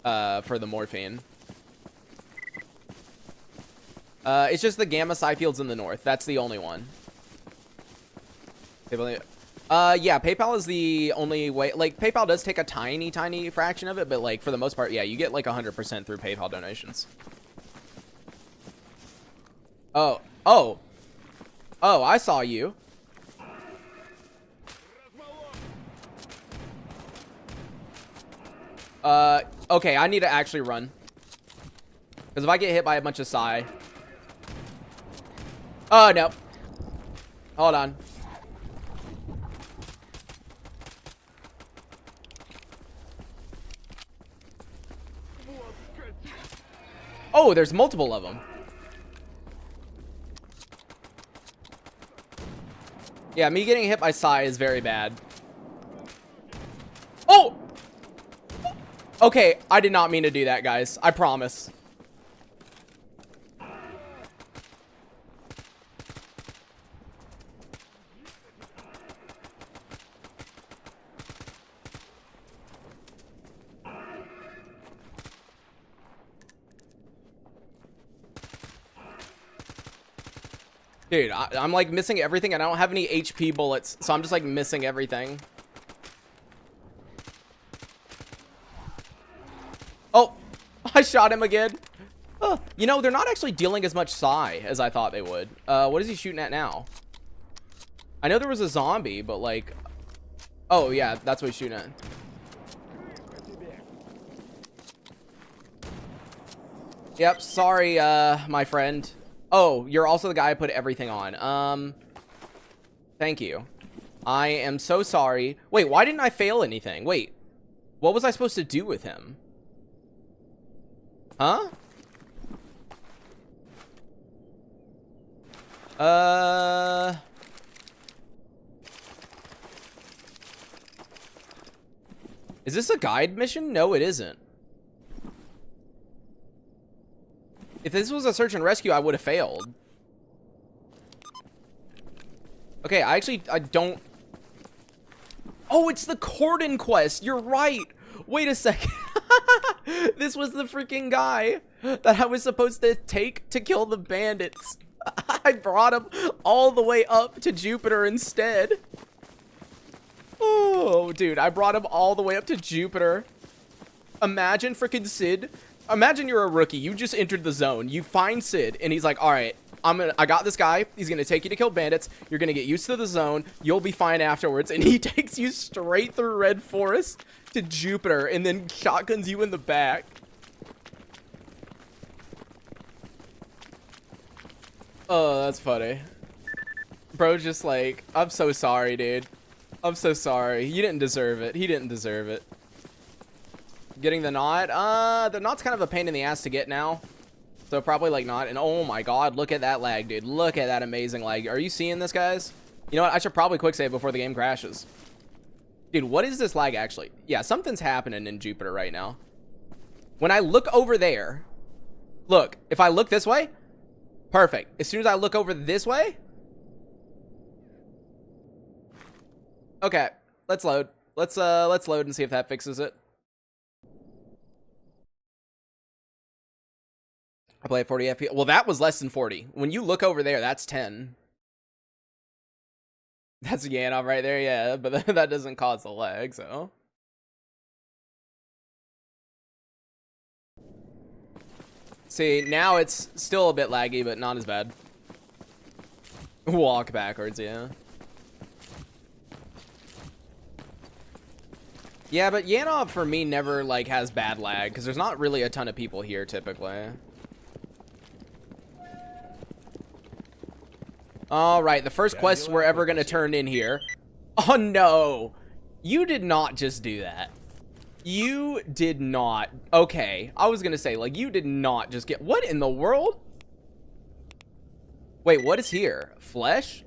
for the morphine. It's just the gamma psi fields in the north. That's the only one. Yeah, PayPal is the only way. Like, PayPal does take a tiny fraction of it, but like for the most part, yeah, you get like 100% through PayPal donations. Oh, I saw you. Okay, I need to actually run. Because if I get hit by a bunch of psi. Oh, no. Hold on. Oh, there's multiple of them. Yeah, me getting hit by psi is very bad. Oh! Okay, I did not mean to do that, guys. I promise. Dude, I'm like missing everything, and I don't have any HP bullets, so I'm just like missing everything. Oh, I shot him again. Oh, you know, they're not actually dealing as much psi as I thought they would. What is he shooting at now? I know there was a zombie, but like... Oh, yeah, that's what he's shooting at. Yep, sorry, my friend. Oh, you're also the guy I put everything on. Thank you. I am so sorry. Wait, why didn't I fail anything? Wait, what was I supposed to do with him? Huh? Is this a guide mission? No, it isn't. If this was a search and rescue, I would have failed. Okay, I don't... Oh, it's the cordon quest. You're right. Wait a second. This was the freaking guy that I was supposed to take to kill the bandits. I brought him all the way up to Jupiter instead. Oh, dude, I brought him all the way up to Jupiter. Imagine freaking Sid. Imagine you're a rookie. You just entered the zone. You find Sid, and he's like, all right, I got this guy. He's going to take you to kill bandits. You're going to get used to the zone. You'll be fine afterwards. And he takes you straight through Red Forest to Jupiter and then shotguns you in the back. Oh, that's funny. Bro's just like, I'm so sorry, dude. I'm so sorry. You didn't deserve it. He didn't deserve it. Getting the knot? The knot's kind of a pain in the ass to get now. So probably like not. And oh my god, look at that lag, dude. Look at that amazing lag. Are you seeing this, guys? You know what? I should probably quick save before the game crashes. Dude, what is this lag actually? Yeah, something's happening in Jupiter right now. When I look over there, look, if I look this way, perfect. As soon as I look over this way, okay, let's load. Let's load and see if that fixes it. I play at 40 FPS. Well, that was less than 40. When you look over there, that's 10. That's Yanov right there, yeah, but that doesn't cause the lag, so. See, now it's still a bit laggy, but not as bad. Walk backwards, yeah. Yeah, but Yanov for me never like has bad lag because there's not really a ton of people here typically. All right, the first quest we're ever gonna turn in here. Oh no, you did not just do that. You did not. Okay, I was gonna say, like, you did not just get... What in the world? Wait, what is here? Flesh?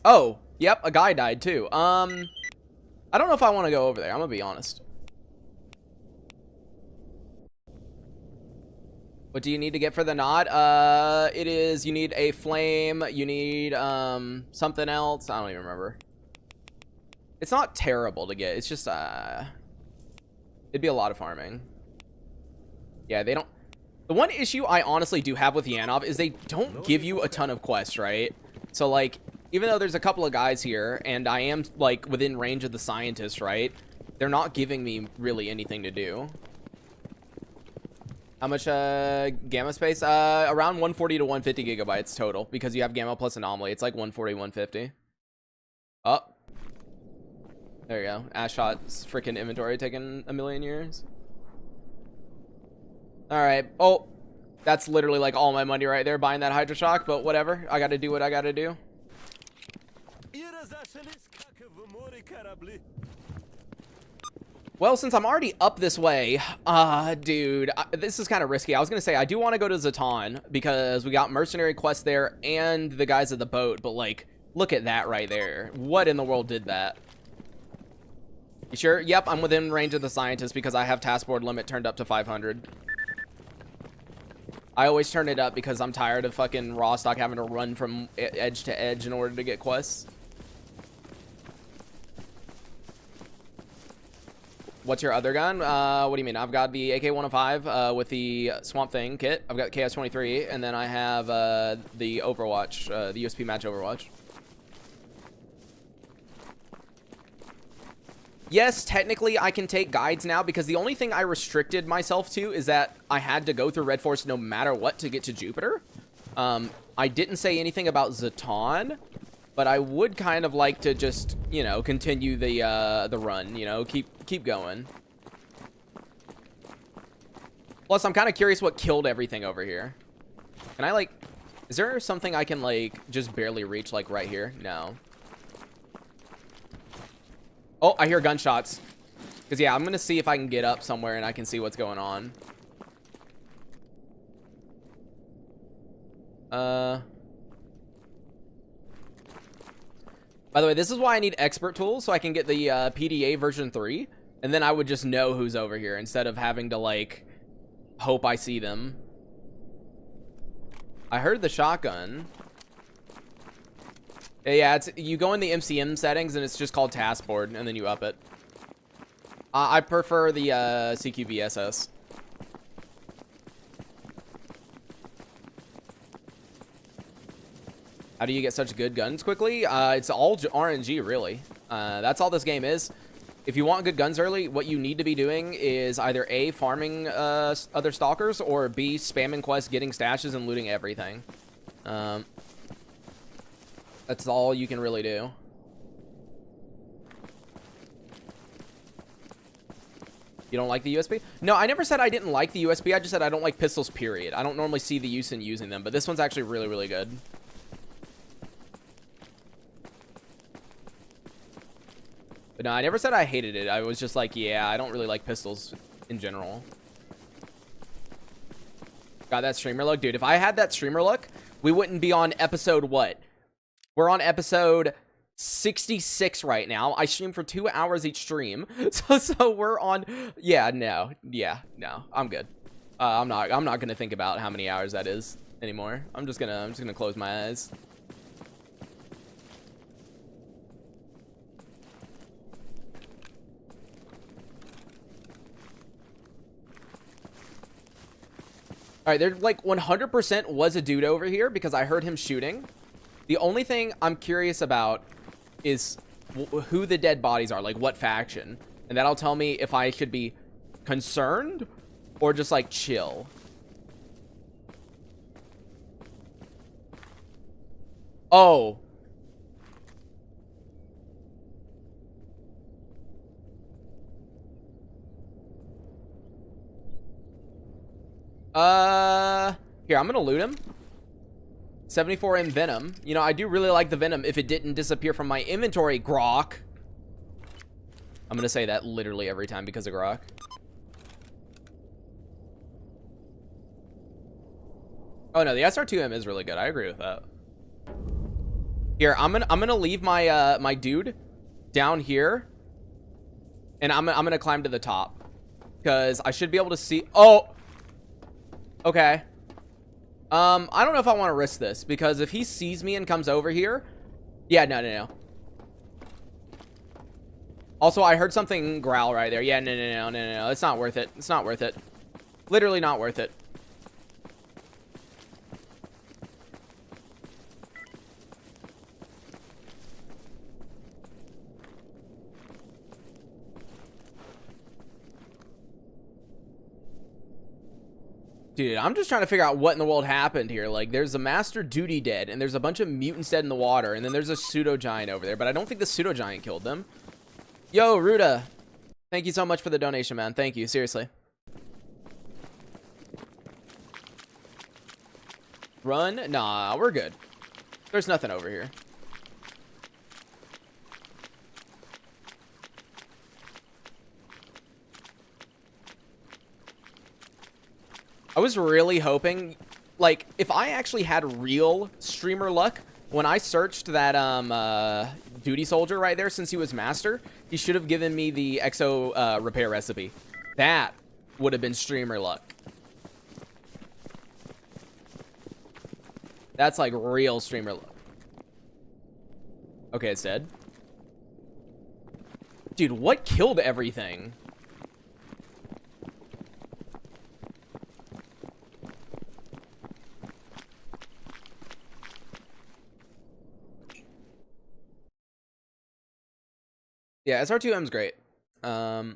Oh, yep, a guy died too. I don't know if I want to go over there. I'm gonna be honest. What do you need to get for the nod? It is, you need a flame, you need, something else. I don't even remember. It's not terrible to get. It's just, it'd be a lot of farming. Yeah, they don't... The one issue I honestly do have with Yanov is they don't give you a ton of quests, right? So, like, even though there's a couple of guys here, and I am, like, within range of the scientists, right? They're not giving me really anything to do. How much, gamma space? Around 140 to 150 gigabytes total, because you have gamma plus anomaly. It's like 140, 150. Oh. There you go. Ashot's freaking inventory taking a million years. Alright. Oh. That's literally like all my money right there buying that Hydra Shock, but whatever. I gotta do what I gotta do. Well, since I'm already up this way, dude, this is kind of risky. I was gonna say, I do want to go to s.t.a.l.k.e.r because we got mercenary quests there and the guys at the boat, but like, look at that right there. What in the world did that? You sure? Yep, I'm within range of the scientists because I have task board limit turned up to 500. I always turn it up because I'm tired of fucking raw stock having to run from edge to edge in order to get quests. What's your other gun? What do you mean? I've got the AK-105 with the Swamp Thing kit. I've got KS-23, and then I have the Overwatch, the USP match Overwatch. Yes, technically I can take guides now because the only thing I restricted myself to is that I had to go through Red Forest no matter what to get to Jupiter. I didn't say anything about Zaton, but I would kind of like to just, you know, continue the run, you know, keep going. Plus, I'm kind of curious what killed everything over here. Can I, like, is there something I can, like, just barely reach, like, right here? No. Oh, I hear gunshots. Because, yeah, I'm going to see if I can get up somewhere and I can see what's going on. By the way, this is why I need expert tools, so I can get the PDA version 3. And then I would just know who's over here instead of having to, like, hope I see them. I heard the shotgun. Yeah, it's, you go in the MCM settings and it's just called task board, and then you up it. I prefer the CQB-SS. How do you get such good guns quickly? It's all RNG, really. That's all this game is. If you want good guns early, what you need to be doing is either A, farming other stalkers, or B, spamming quests, getting stashes, and looting everything. That's all you can really do. You don't like the USB? No, I never said I didn't like the USB. I just said I don't like pistols, period. I don't normally see the use in using them, but this one's actually really, really good. But no, I never said I hated it. I was just like, yeah, I don't really like pistols in general. Got that streamer look? Dude, if I had that streamer look, we wouldn't be on episode what? We're on episode 66 right now. I stream for 2 hours each stream. So we're on, yeah, no, I'm good. I'm not gonna think about how many hours that is anymore. I'm just gonna close my eyes. All right, there like 100% was a dude over here because I heard him shooting. The only thing I'm curious about is who the dead bodies are, like what faction. And that'll tell me if I should be concerned or just like chill. Oh. Here, I'm gonna loot him. 74M Venom. You know, I do really like the Venom if it didn't disappear from my inventory, Grok. I'm gonna say that literally every time because of Grok. Oh no, the SR2M is really good. I agree with that. Here, I'm gonna leave my my dude down here, and I'm gonna climb to the top because I should be able to see. Oh, okay. I don't know if I want to risk this because if he sees me and comes over here, yeah, no. Also, I heard something growl right there. Yeah, no. It's not worth it. It's not worth it. Literally not worth it. Dude, I'm just trying to figure out what in the world happened here. Like, there's a Master Duty dead, and there's a bunch of mutants dead in the water, and then there's a pseudo-giant over there, but I don't think the pseudo-giant killed them. Yo, Ruda. Thank you so much for the donation, man. Thank you, seriously. Run? Nah, we're good. There's nothing over here. I was really hoping, like, if I actually had real streamer luck, when I searched that duty soldier right there, since he was master, he should have given me the exo repair recipe. That would have been streamer luck. That's like real streamer luck. Okay, it's dead. Dude, what killed everything? Yeah, SR2M's great. I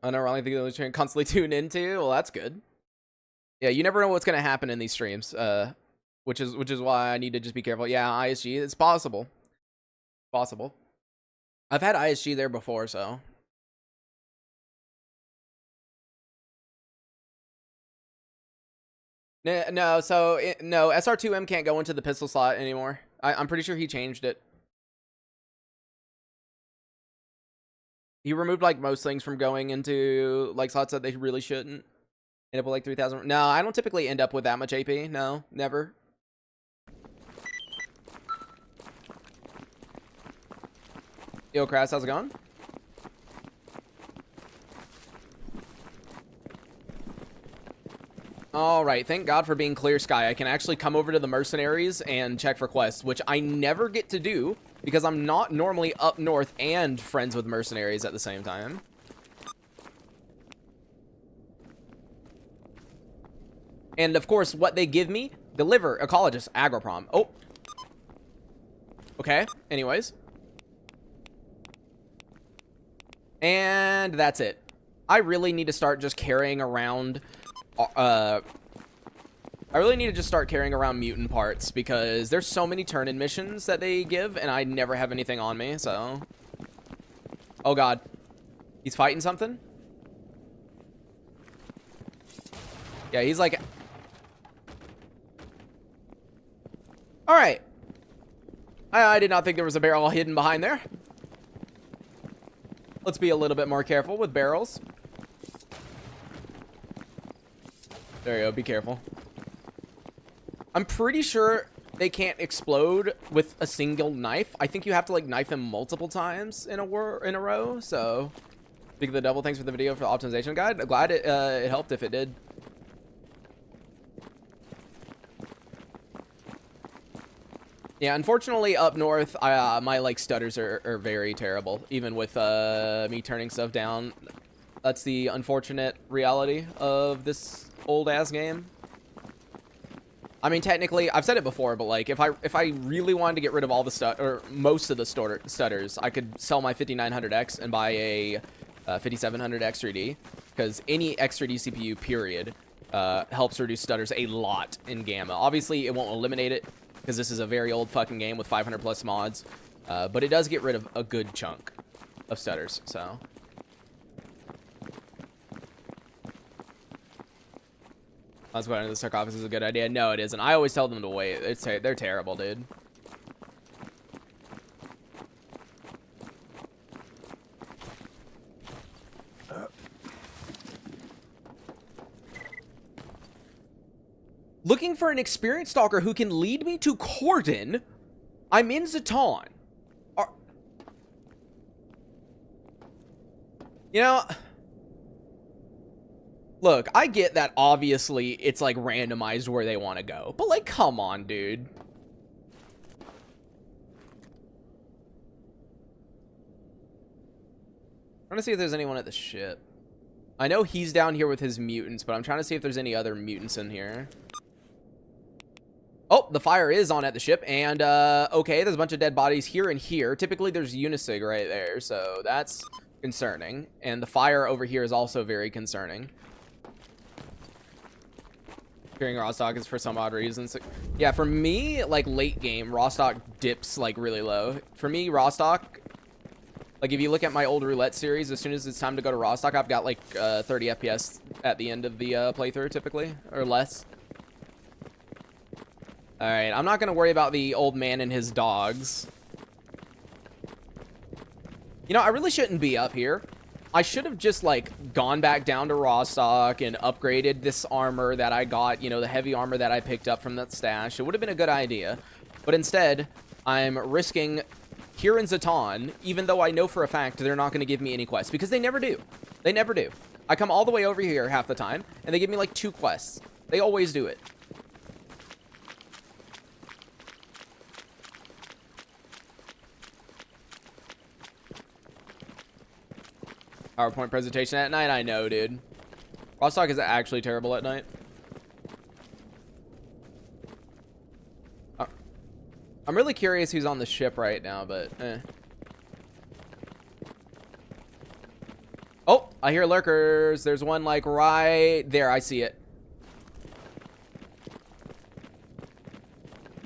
know Ronnie think the stream constantly tune into. Well, that's good. Yeah, you never know what's gonna happen in these streams. Which is why I need to just be careful. Yeah, ISG, it's possible. Possible. I've had ISG there before, so. No, so no, SR2M can't go into the pistol slot anymore. I'm pretty sure he changed it. He removed like most things from going into like slots that they really shouldn't. End up with like 3,000. No, I don't typically end up with that much AP. No, never. Yo, Kras, how's it going? All right, thank God for being clear sky. I can actually come over to the mercenaries and check for quests, which I never get to do because I'm not normally up north and friends with mercenaries at the same time. And of course, what they give me, deliver, ecologist, agroprom. Oh. Okay, anyways. And that's it. I really need to start just carrying around... I really need to just start carrying around mutant parts because there's so many turn-in missions that they give, and I never have anything on me, so... Oh, God. He's fighting something? Yeah, he's like... Alright. I did not think there was a barrel hidden behind there. Let's be a little bit more careful with barrels. There you go, be careful. I'm pretty sure they can't explode with a single knife. I think you have to like knife them multiple times in a row. So, speak of the devil, thanks for the video for the optimization guide. I'm glad it helped if it did. Yeah, unfortunately up north, my like stutters are very terrible, even with me turning stuff down. That's the unfortunate reality of this old ass game. I mean, technically, I've said it before, but like if I really wanted to get rid of all the or most of the stutters, I could sell my 5900X and buy a 5700 X3D, because any X3D CPU period helps reduce stutters a lot in Gamma. Obviously, it won't eliminate it because this is a very old fucking game with 500 plus mods, but it does get rid of a good chunk of stutters. So. . Let's go into the sarcophagus is a good idea. No, it isn't. I always tell them to wait. They're terrible, dude. Looking for an experienced stalker who can lead me to Corden. I'm in s.t.a.l.k.e.r. You know, look, I get that obviously it's like randomized where they want to go, but like, come on, dude. I'm trying to see if there's anyone at the ship. I know he's down here with his mutants, but I'm trying to see if there's any other mutants in here. Oh, the fire is on at the ship, and, okay, there's a bunch of dead bodies here and here. Typically, there's Unisig right there, so that's concerning. And the fire over here is also very concerning. Fearing Rostock is for some odd reasons. Yeah, for me, like, late game, Rostock dips, like, really low. For me, Rostock, like, if you look at my old roulette series, as soon as it's time to go to Rostock, I've got, like, 30 FPS at the end of the playthrough, typically, or less. Alright, I'm not going to worry about the old man and his dogs. You know, I really shouldn't be up here. I should have just, like, gone back down to Rostock and upgraded this armor that I got, you know, the heavy armor that I picked up from that stash. It would have been a good idea. But instead, I'm risking Kieran Zatan, even though I know for a fact they're not going to give me any quests. Because they never do. They never do. I come all the way over here half the time, and they give me, like, 2 quests. They always do it. PowerPoint presentation at night? I know, dude. Rostock is actually terrible at night. I'm really curious who's on the ship right now, but Oh, I hear lurkers. There's one, like, right there. I see it.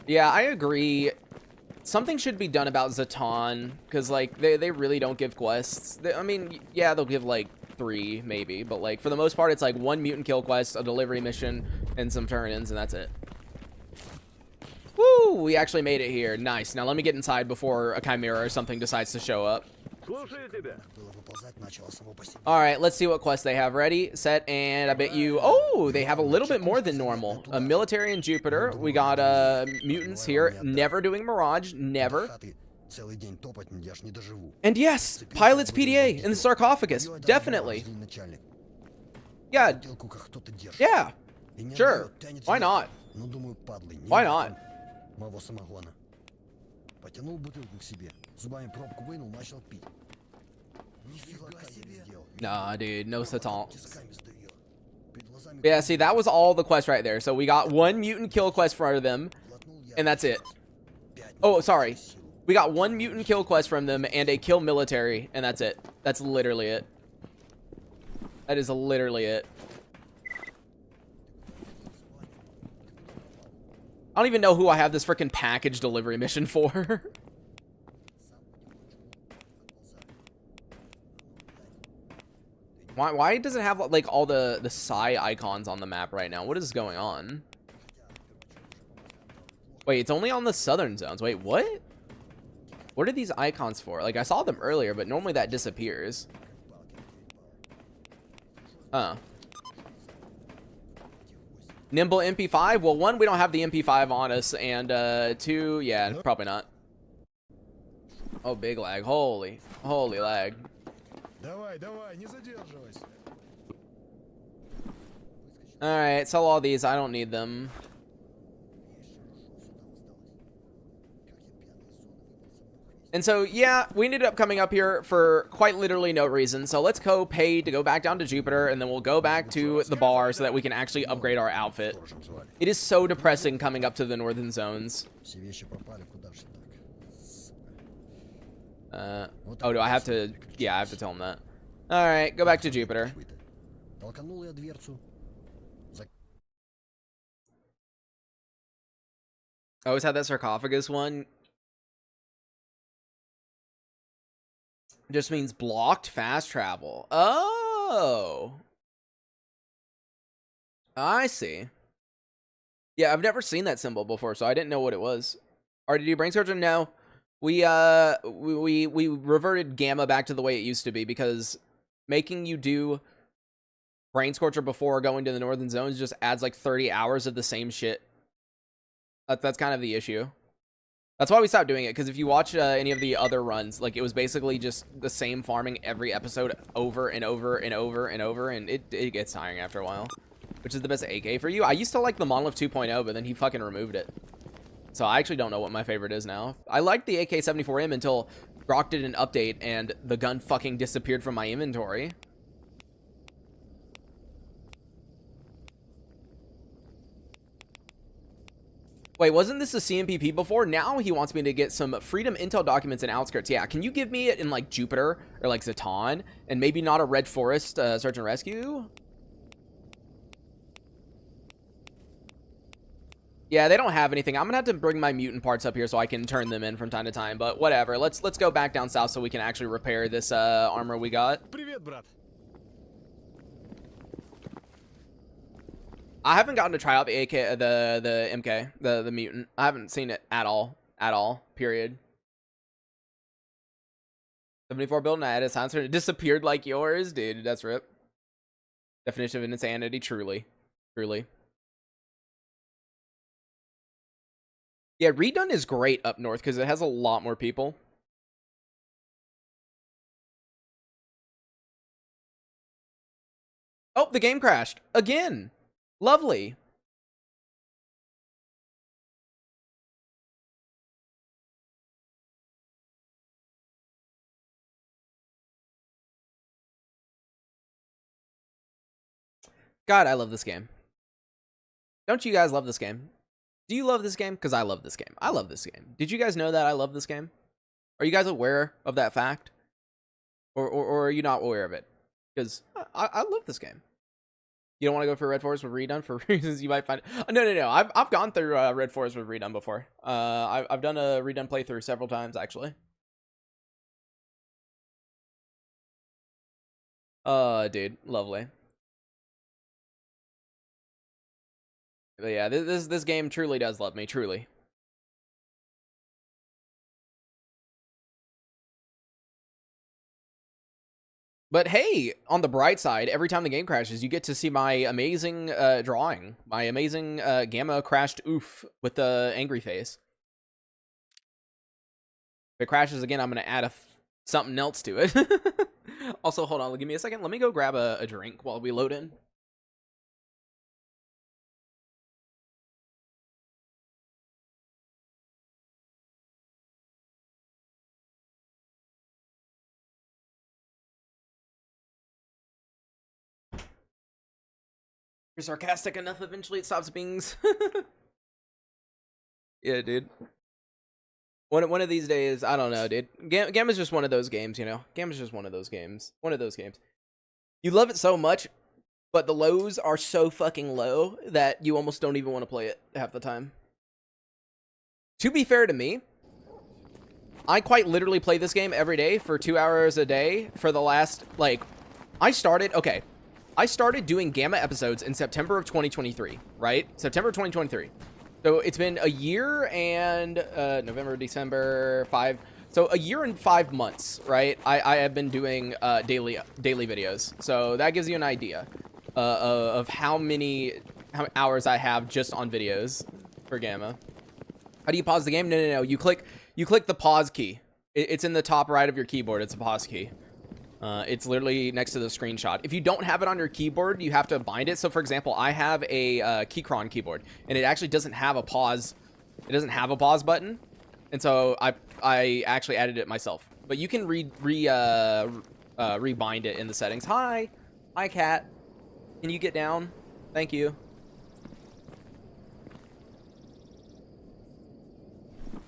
Yeah, I agree. Something should be done about Zatan, because, like, they really don't give quests. I mean, yeah, they'll give, like, 3, maybe, but, like, for the most part, it's, like, 1 mutant kill quest, a delivery mission, and some turn-ins, and that's it. Woo! We actually made it here. Nice. Now let me get inside before a chimera or something decides to show up. Alright, let's see what quests they have. Ready, set, and I bet you... Oh, they have a little bit more than normal. A military in Jupiter. We got mutants here. Never doing Mirage. Never. And yes, Pilot's PDA in the sarcophagus. Definitely. Yeah. Yeah. Sure. Why not? Why not? Nah, dude, no s.t.a.l.k.e.r. Yeah, see, that was all the quest right there. So we got 1 mutant kill quest for them, and that's it. Oh, sorry. We got 1 mutant kill quest from them and a kill military, and that's it. That's literally it. That is literally it. I don't even know who I have this freaking package delivery mission for. Why does it have, like, all the psi icons on the map right now? What is going on? Wait, it's only on the southern zones. Wait, what? What are these icons for? Like, I saw them earlier, but normally that disappears. Huh. Nimble MP5? Well, 1, we don't have the MP5 on us, and 2, yeah, probably not. Oh, big lag. Holy lag. Alright, sell all these. I don't need them. And so, yeah, we ended up coming up here for quite literally no reason. So let's go pay to go back down to Jupiter, and then we'll go back to the bar so that we can actually upgrade our outfit. It is so depressing coming up to the northern zones. Oh, do I have to... Yeah, I have to tell him that. Alright, go back to Jupiter. I always had that sarcophagus one. Just means blocked fast travel. Oh. I see. Yeah, I've never seen that symbol before, so I didn't know what it was. RDD Brain Surgeon? No. We reverted Gamma back to the way it used to be, because making you do Brain Scorcher before going to the Northern Zones just adds like 30 hours of the same shit. That's kind of the issue. That's why we stopped doing it, because if you watch any of the other runs, like, it was basically just the same farming every episode over and over and over and over, and it gets tiring after a while. Which is the best AK for you? I used to like the Monolith 2.0, but then he fucking removed it. So I actually don't know what my favorite is now. I liked the AK-74M until Grok did an update and the gun fucking disappeared from my inventory. Wait, wasn't this a CMPP before? Now he wants me to get some Freedom Intel documents in Outskirts. Yeah, can you give me it in, like, Jupiter or, like, Zaton? And maybe not a Red Forest Search and Rescue? Yeah, they don't have anything. I'm gonna have to bring my mutant parts up here so I can turn them in from time to time. But whatever. Let's go back down south so we can actually repair this armor we got. Привет, брат. I haven't gotten to try out the AK, the MK, the mutant. I haven't seen it at all. Period. 74 build and I had a silencer and it disappeared like yours, dude. That's rip. Definition of insanity, truly. Yeah, Redone is great up north because it has a lot more people. Oh, the game crashed again. Lovely. God, I love this game. Don't you guys love this game? Do you love this game? Because I love this game. I love this game. Did you guys know that I love this game? Are you guys aware of that fact? Or are you not aware of it? Because I love this game. You don't want to go for Red Forest with Redone for reasons you might find. No. I've gone through Red Forest with Redone before. I've done a Redone playthrough several times actually. Dude, lovely. But yeah, this game truly does love me, truly. But hey, on the bright side, every time the game crashes, you get to see my amazing drawing. My amazing Gamma crashed oof with the angry face. If it crashes again, I'm going to add something else to it. Also, hold on, give me a second. Let me go grab a drink while we load in. You're sarcastic enough, eventually it stops being. Yeah, dude. One of these days, I don't know, dude. Gamma's just one of those games, you know? Gamma's just one of those games. One of those games. You love it so much, but the lows are so fucking low that you almost don't even want to play it half the time. To be fair to me, I quite literally play this game every day for 2 hours a day for the last, like, I started doing Gamma episodes in September of 2023, right? September 2023. So it's been a year and November, December, 5. So a year and 5 months, right? I have been doing daily videos. So that gives you an idea of how many hours I have just on videos for Gamma. How do you pause the game? No. You click the pause key. It's in the top right of your keyboard. It's a pause key. It's literally next to the screenshot. If you don't have it on your keyboard, you have to bind it. So for example, I have a Keychron keyboard and it actually doesn't have a pause. It doesn't have a pause button. And so I actually added it myself, but you can rebind it in the settings. Hi cat. Can you get down? Thank you.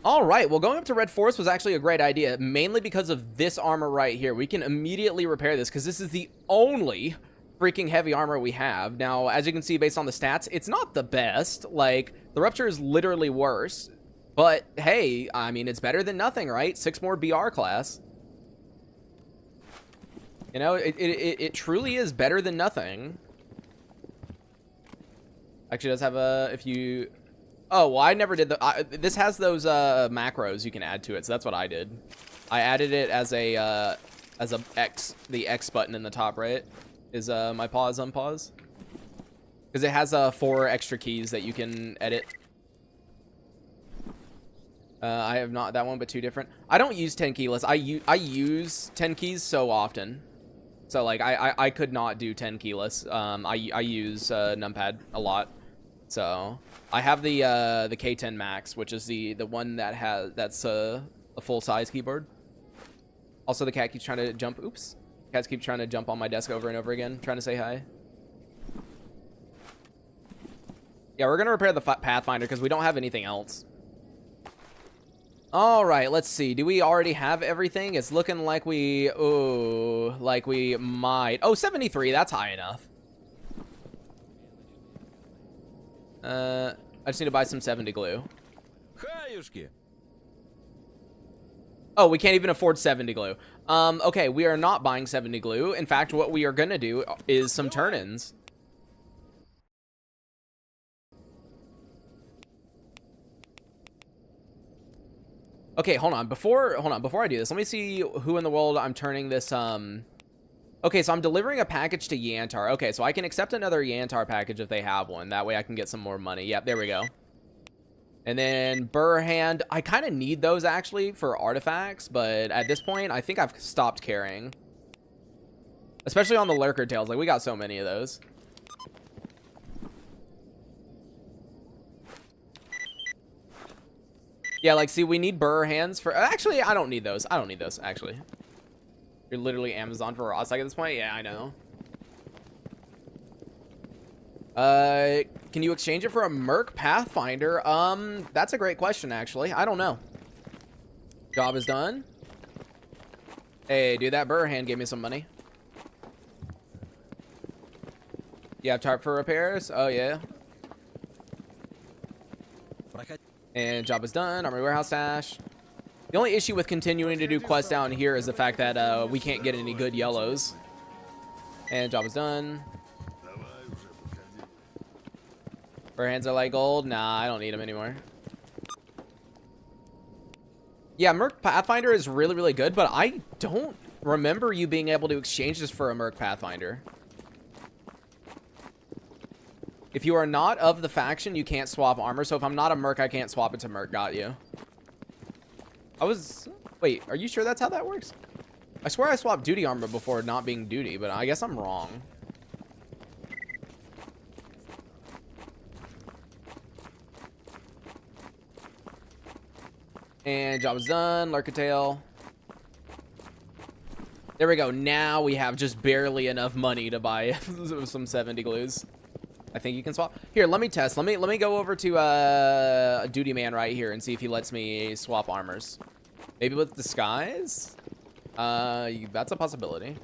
All right, well, going up to Red Forest was actually a great idea, mainly because of this armor right here. We can immediately repair this because this is the only freaking heavy armor we have. Now, as you can see, based on the stats, it's not the best. Like, the Rupture is literally worse. But, hey, I mean, it's better than nothing, right? 6 more BR class. You know, it truly is better than nothing. Actually, it does have a, if you, oh, well, I never did the, this has those macros you can add to it, so that's what I did. I added it as a X, the X button in the top right is my pause, unpause. Because it has 4 extra keys that you can edit. I have not that one, but 2 different. I don't use 10 keyless. I use 10 keys so often. So like I could not do 10 keyless. I use numpad a lot. So I have the K10 Max, which is the one that's a full size keyboard. Also, the cat keeps trying to jump. Oops, cats keep trying to jump on my desk over and over again, trying to say hi. Yeah, we're gonna repair the Pathfinder because we don't have anything else. All right, let's see. Do we already have everything? It's looking like we, like we might. Oh, 73. That's high enough. I just need to buy some 70 glue. Oh, we can't even afford 70 glue. Okay, we are not buying 70 glue. In fact, what we are gonna do is some turn-ins. Okay, hold on. Before I do this, let me see who in the world I'm turning this, okay, so I'm delivering a package to Yantar. Okay, so I can accept another Yantar package if they have one. That way I can get some more money. Yep, there we go. And then Burhand, I kind of need those actually for artifacts, but at this point, I think I've stopped caring. Especially on the lurker tails, like we got so many of those. Yeah, like, see, we need burr hands for... Actually, I don't need those. I don't need those, actually. You're literally Amazon for Ross like at this point? Yeah, I know. Can you exchange it for a Merc Pathfinder? That's a great question, actually. I don't know. Job is done. Hey, dude, that burr hand gave me some money. You have tarp for repairs? Oh, yeah. And job is done. Armory warehouse stash. The only issue with continuing to do quests down here is the fact that we can't get any good yellows. And job is done. Our hands are like gold. Nah, I don't need them anymore. Yeah, Merc Pathfinder is really, really good, but I don't remember you being able to exchange this for a Merc Pathfinder. If you are not of the faction, you can't swap armor. So if I'm not a Merc, I can't swap it to Merc. Got you. Wait, are you sure that's how that works? I swear I swapped duty armor before not being duty, but I guess I'm wrong. And job is done. Lurker tail. There we go. Now we have just barely enough money to buy some 70 glues. I think you can swap. Here, let me test. Let me go over to a duty man right here and see if he lets me swap armors. Maybe with disguise? That's a possibility.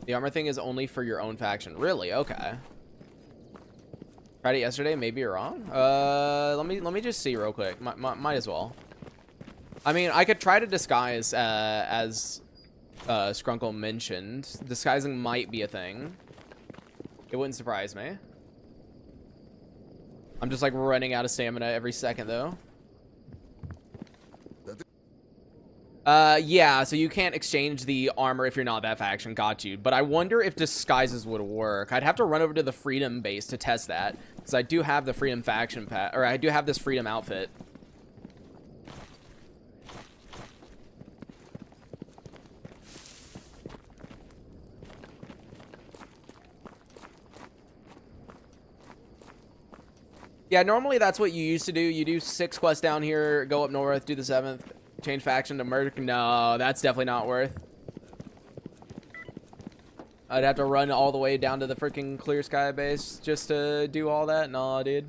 The armor thing is only for your own faction. Really? Okay. Tried it yesterday. Maybe you're wrong. Let me just see real quick. Might as well. I mean, I could try to disguise as Skrunkle mentioned. Disguising might be a thing. It wouldn't surprise me. I'm just like running out of stamina every second though. Yeah, so you can't exchange the armor if you're not that faction. Got you. But I wonder if disguises would work. I'd have to run over to the Freedom base to test that, because I do have the Freedom faction or I do have this Freedom outfit. Yeah, normally that's what you used to do. You do 6 quests down here, go up north, do the 7th, change faction to Merc. No, that's definitely not worth. I'd have to run all the way down to the freaking Clear Sky base just to do all that. No, dude.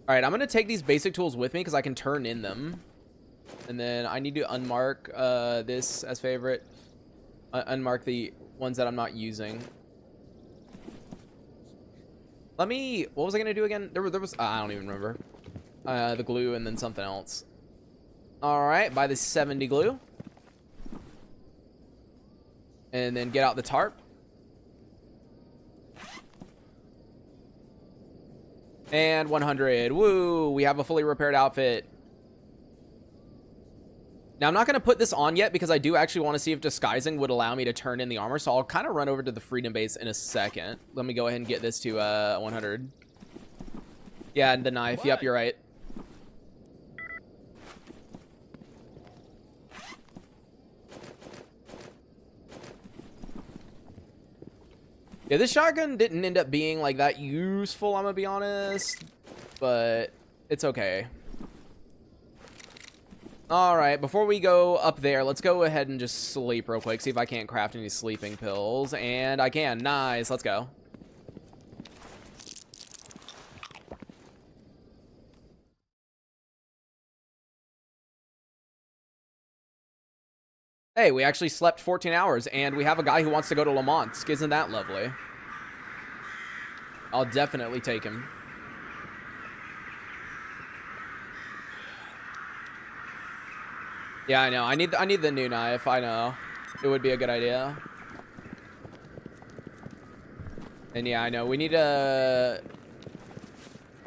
All right, I'm going to take these basic tools with me because I can turn in them. And then I need to unmark this as favorite. Unmark the ones that I'm not using. What was I gonna do again? There was I don't even remember. The glue and then something else. All right, buy the 70 glue. And then get out the tarp. And 100. Woo! We have a fully repaired outfit. Now, I'm not going to put this on yet because I do actually want to see if disguising would allow me to turn in the armor. So I'll kind of run over to the Freedom Base in a second. Let me go ahead and get this to 100. Yeah, and the knife. Yep, you're right. Yeah, this shotgun didn't end up being like that useful, I'm gonna be honest, but it's okay. All right, before we go up there, let's go ahead and just sleep real quick, see if I can't craft any sleeping pills, and I can. Nice, let's go. Hey, we actually slept 14 hours, and we have a guy who wants to go to Le Mans. Isn't that lovely? I'll definitely take him. Yeah, I know. I need the new knife. I know. It would be a good idea. And yeah, I know. We need to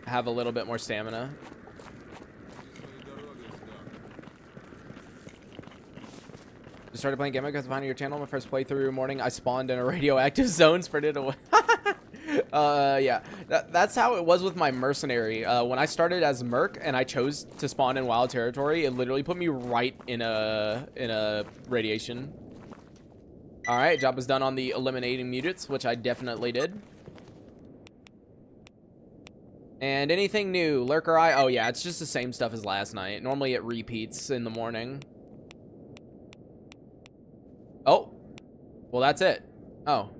have a little bit more stamina. Just started playing Game because I found your channel. My first playthrough morning, I spawned in a radioactive zone, spread it away. Yeah, that's how it was with my mercenary. When I started as Merc and I chose to spawn in wild territory, it literally put me right in a radiation. All right, job was done on the eliminating mutants, which I definitely did. And anything new? Lurker Eye? Oh yeah, it's just the same stuff as last night. Normally it repeats in the morning. Oh, well that's it. Oh,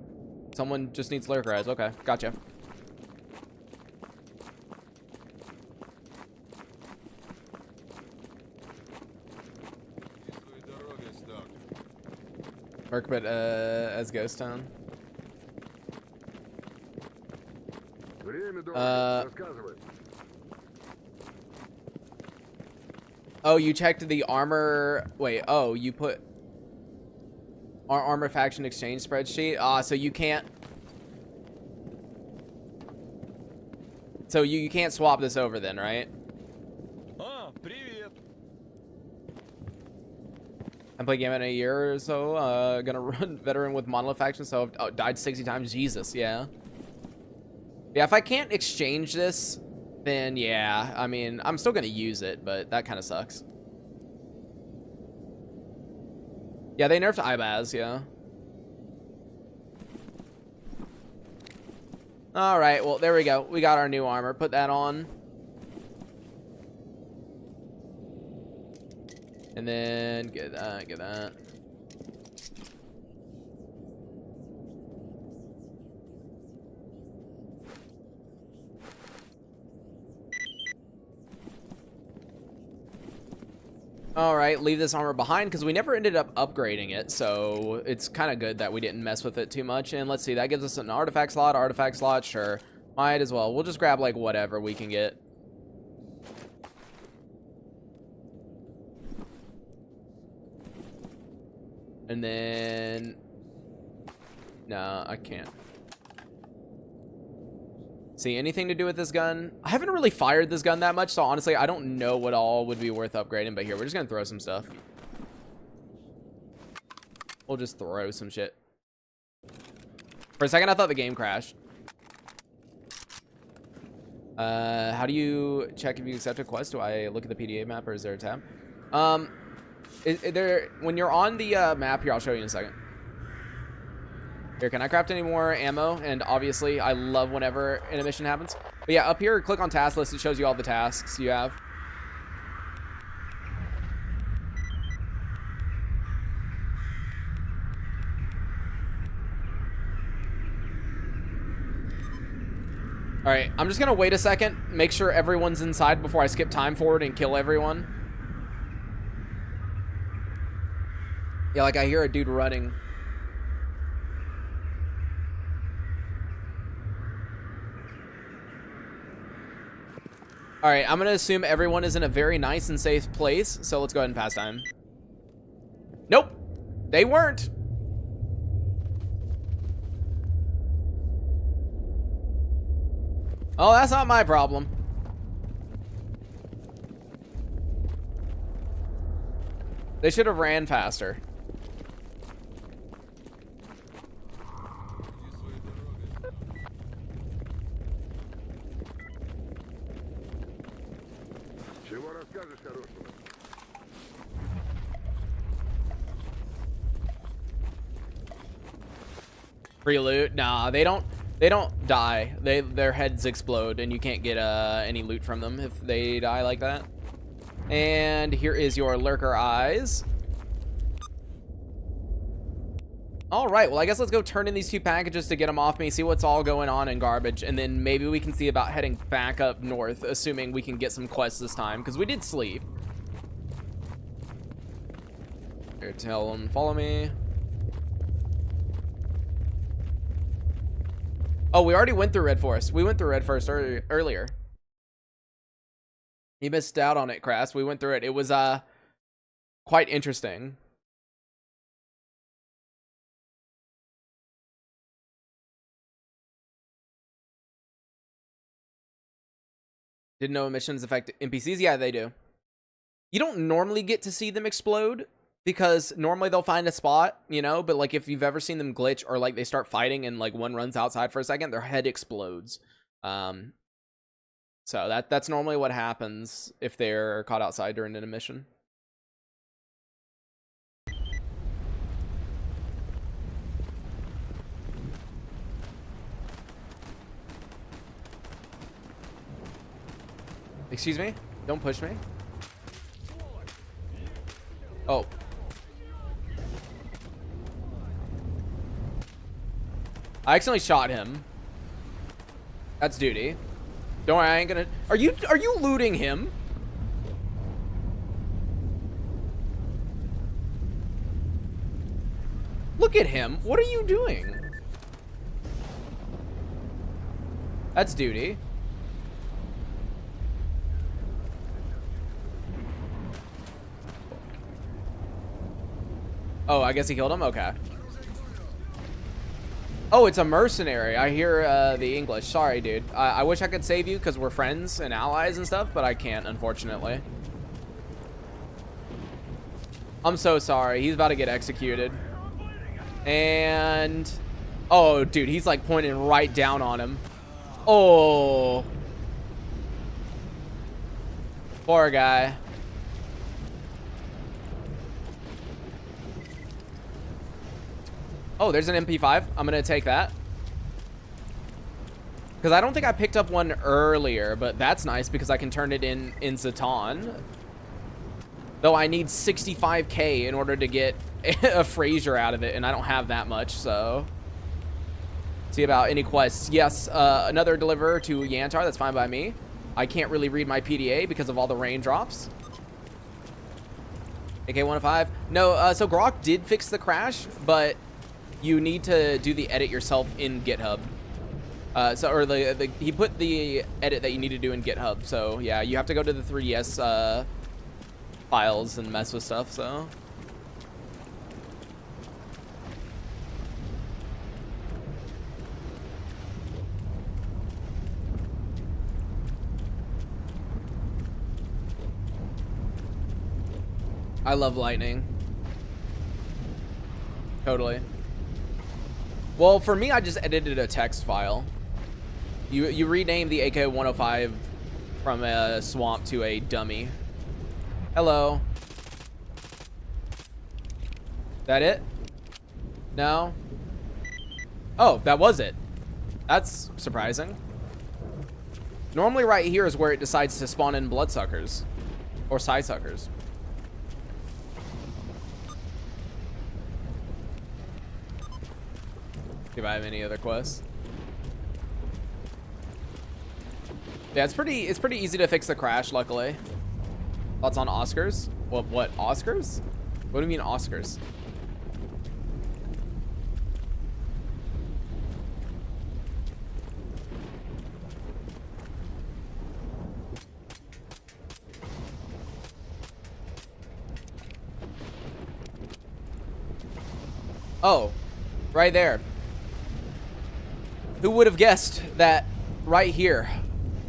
someone just needs Lurker Eyes. Okay, gotcha. Merc, but as Ghost Town. Oh, you checked the armor. Wait, oh, you put our armor faction exchange spreadsheet. So you can't. So you can't swap this over then, right? I played game in a year or so. Gonna run veteran with monolith faction, so I've died 60 times. Jesus, yeah. Yeah, if I can't exchange this, then yeah, I mean, I'm still gonna use it, but that kind of sucks. Yeah, they nerfed Ibaz, yeah. All right, well, there we go. We got our new armor. Put that on. And then get that, get that. All right, leave this armor behind because we never ended up upgrading it, so it's kind of good that we didn't mess with it too much. And let's see, that gives us an artifact slot, sure. Might as well. We'll just grab like whatever we can get. And then no, I can't. See, anything to do with this gun? I haven't really fired this gun that much, so honestly, I don't know what all would be worth upgrading, but here, we're just gonna throw some stuff. We'll just throw some shit. For a second, I thought the game crashed. How do you check if you accept a quest? Do I look at the PDA map, or is there a tab? When you're on the map here, I'll show you in a second. Here, can I craft any more ammo? And obviously, I love whenever an mission happens. But yeah, up here, click on task list. It shows you all the tasks you have. All right, I'm just gonna wait a second, make sure everyone's inside before I skip time forward and kill everyone. Yeah, like I hear a dude running. All right, I'm gonna assume everyone is in a very nice and safe place, so let's go ahead and pass time. Nope, they weren't. All Oh, that's not my problem. They should have ran faster. Free loot? Nah, they don't die. Their heads explode and you can't get any loot from them if they die like that. And here is your lurker eyes. All right, well, I guess let's go turn in these 2 packages to get them off me, see what's all going on in garbage, and then maybe we can see about heading back up north, assuming we can get some quests this time, because we did sleep. Here, tell them, follow me. Oh, we already went through Red Forest. We went through Red Forest earlier. You missed out on it, Crass. We went through it. It was quite interesting. Didn't know emissions affect NPCs? Yeah, they do. You don't normally get to see them explode because normally they'll find a spot, you know, but like if you've ever seen them glitch or like they start fighting and like one runs outside for a second, their head explodes. So that's normally what happens if they're caught outside during an emission. Excuse me? Don't push me. Oh. I accidentally shot him. That's duty. Don't worry, I ain't gonna... Are you looting him? Look at him. What are you doing? That's duty. Oh, I guess he killed him? Okay. Oh, it's a mercenary. I hear the English. Sorry, dude. I wish I could save you because we're friends and allies and stuff, but I can't, unfortunately. I'm so sorry. He's about to get executed. And... Oh, dude, he's like pointing right down on him. Oh. Poor guy. Oh, there's an MP5. I'm gonna take that. Because I don't think I picked up one earlier, but that's nice because I can turn it in Zatan. Though I need 65k in order to get a Fraser out of it, and I don't have that much, so... See about any quests. Yes, another deliverer to Yantar. That's fine by me. I can't really read my PDA because of all the raindrops. AK-105. No, so Grok did fix the crash, but you need to do the edit yourself in GitHub. He put the edit that you need to do in GitHub. So yeah, you have to go to the 3DS files and mess with stuff. So. I love lightning. Totally. Well, for me, I just edited a text file. You rename the AK-105 from a swamp to a dummy. Hello. That it? No? Oh, that was it. That's surprising. Normally right here is where it decides to spawn in bloodsuckers. Or sidesuckers. If I have any other quests. Yeah, it's pretty easy to fix the crash, luckily. Thoughts on Oscars? What Oscars? What do you mean Oscars? Oh, right there. Who would have guessed that right here,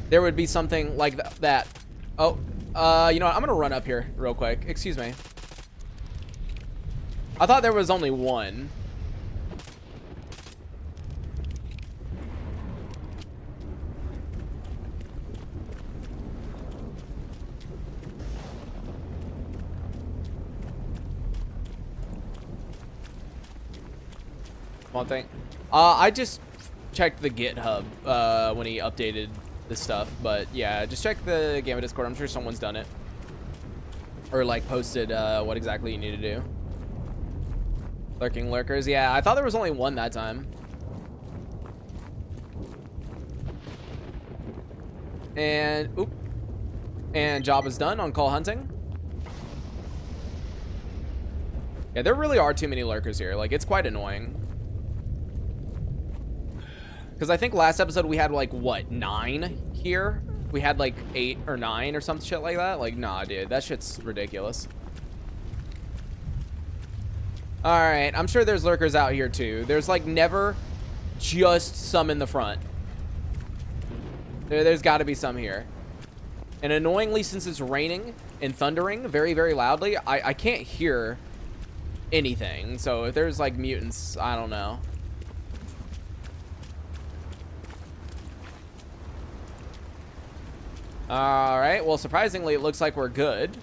there would be something like that. Oh, you know what? I'm gonna run up here real quick. Excuse me. I thought there was only one. One thing. I just checked the GitHub when he updated this stuff, but yeah, just check the Gamma Discord. I'm sure someone's done it. Or like posted what exactly you need to do. Lurking lurkers. Yeah, I thought there was only one that time. And oop. And job is done on call hunting. Yeah, there really are too many lurkers here. Like, it's quite annoying. Because I think last episode we had like what, 9 here? We had like 8 or 9 or some shit like that. Like, nah, dude, that shit's ridiculous. All right, I'm sure there's lurkers out here too. There's like never just some in the front. There's got to be some here. And annoyingly, since it's raining and thundering very, very loudly, I can't hear anything. So if there's like mutants, I don't know. All right, well, surprisingly, it looks like we're good.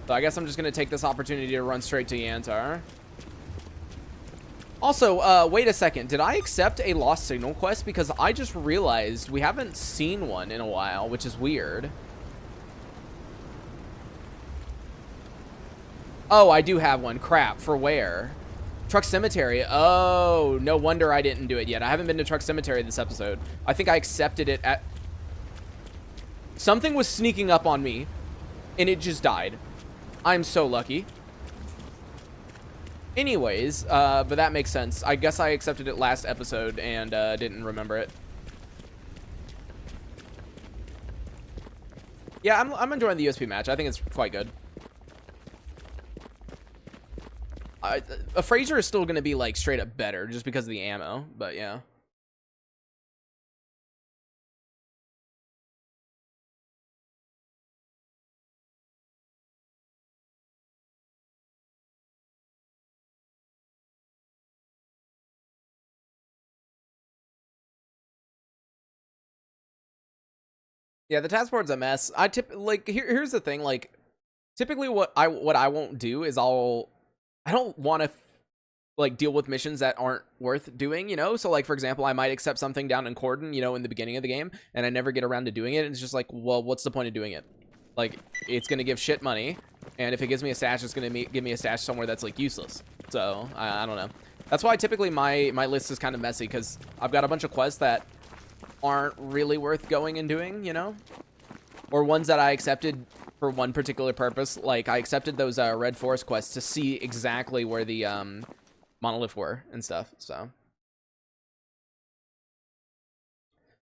So I guess I'm just going to take this opportunity to run straight to Yantar. Also, wait a second. Did I accept a lost signal quest? Because I just realized we haven't seen one in a while, which is weird. Oh, I do have one. Crap. For where? Truck Cemetery. Oh, no wonder I didn't do it yet. I haven't been to Truck Cemetery this episode. I think I accepted it at... Something was sneaking up on me, and it just died. I'm so lucky. Anyways, but that makes sense. I guess I accepted it last episode and didn't remember it. Yeah, I'm enjoying the USP match. I think it's quite good. A Fraser is still going to be like straight up better just because of the ammo, but yeah. Yeah, the task board's a mess. Here's the thing, like typically what I won't do is I don't want to like deal with missions that aren't worth doing, you know? So like for example, I might accept something down in Corden, you know, in the beginning of the game, and I never get around to doing it. And it's just like, well, what's the point of doing it? Like, it's gonna give shit money, and if it gives me a stash, it's gonna give me a stash somewhere that's like useless. So I don't know. That's why typically my list is kind of messy, because I've got a bunch of quests that aren't really worth going and doing, you know, or ones that I accepted for one particular purpose. Like I accepted those Red Forest quests to see exactly where the monolith were and stuff. So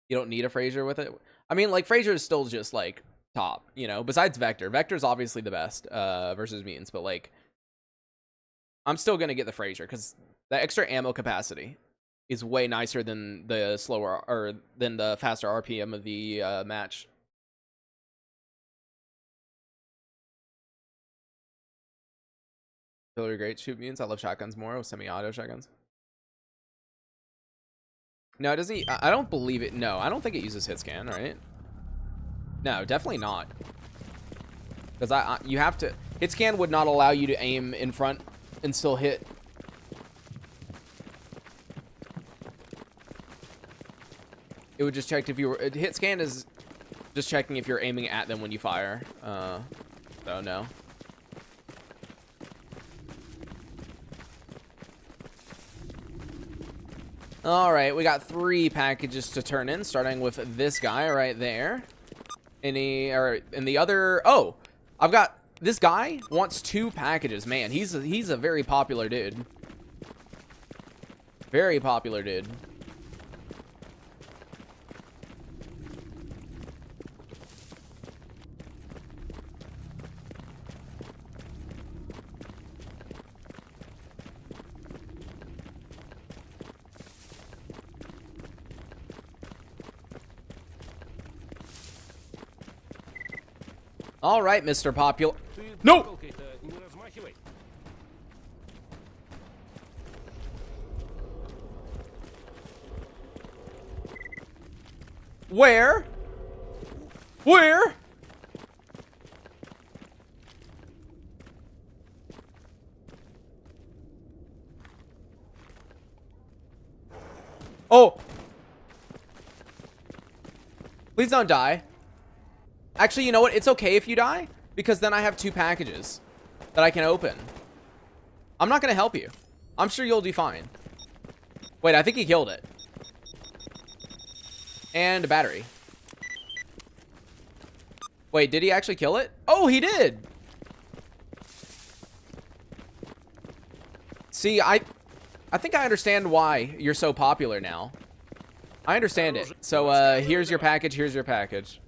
you don't need a Fraser with it. I mean, like Fraser is still just like top, you know, besides Vector's obviously the best versus mutants, but like I'm still gonna get the Fraser because the extra ammo capacity is way nicer than the slower or than the faster RPM of the match. Really great shoot mutants. I love shotguns more with semi-auto shotguns. No, it doesn't. I don't believe it. No, I don't think it uses hit scan, right? No, definitely not. Because you have to. Hit scan would not allow you to aim in front and still hit. It would just check if you were. Hit scan is just checking if you're aiming at them when you fire. So no. All right, we got 3 packages to turn in, starting with this guy right there. And the other. Oh, I've got this guy wants 2 packages. Man, he's a very popular dude. Very popular dude. All right, Mr. Popular. No! Where? Where? Oh! Please don't die. Actually, you know what? It's okay if you die, because then I have 2 packages that I can open. I'm not going to help you. I'm sure you'll do fine. Wait, I think he killed it. And a battery. Wait, did he actually kill it? Oh, he did! See, I think I understand why you're so popular now. I understand it. So, here's your package, here's your package.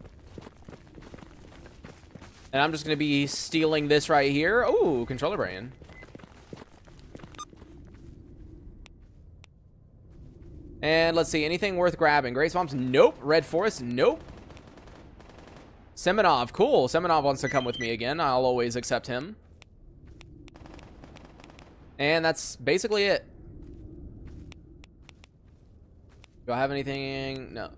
And I'm just going to be stealing this right here. Oh, controller brain. And let's see, anything worth grabbing? Great Swamps? Nope. Red Forest? Nope. Semenov, cool. Semenov wants to come with me again. I'll always accept him. And that's basically it. Do I have anything? No.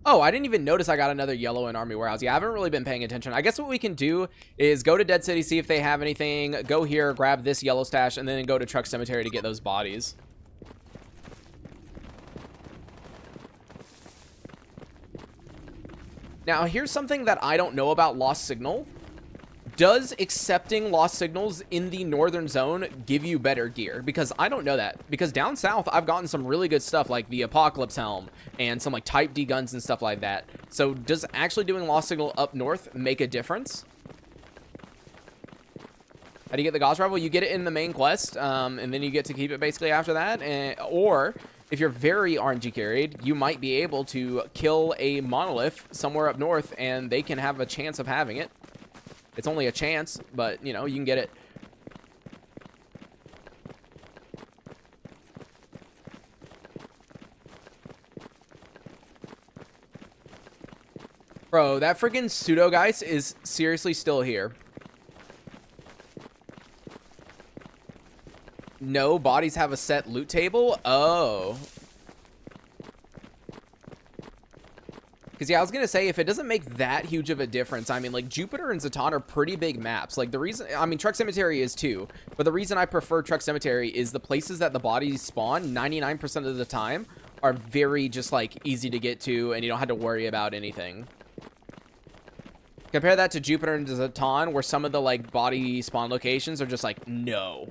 Oh, I didn't even notice I got another yellow in Army Warehouse. Yeah, I haven't really been paying attention. I guess what we can do is go to Dead City, see if they have anything. Go here, grab this yellow stash, and then go to Truck Cemetery to get those bodies. Now, here's something that I don't know about Lost Signal. Does accepting lost signals in the northern zone give you better gear? Because I don't know that. Because down south, I've gotten some really good stuff like the Apocalypse Helm and some like Type D guns and stuff like that. So does actually doing lost signal up north make a difference? How do you get the Gauss Rifle? You get it in the main quest, and then you get to keep it basically after that. Or if you're very RNG carried, you might be able to kill a monolith somewhere up north, and they can have a chance of having it. It's only a chance, but, you know, you can get it. Bro, that freaking pseudo-geist is seriously still here. No, bodies have a set loot table? Oh. Because, yeah, I was going to say, if it doesn't make that huge of a difference, I mean, like, Jupiter and Zatan are pretty big maps. Like, the reason, I mean, Truck Cemetery is too, but the reason I prefer Truck Cemetery is the places that the bodies spawn, 99% of the time, are very just, like, easy to get to, and you don't have to worry about anything. Compare that to Jupiter and Zatan, where some of the, like, body spawn locations are just like, no.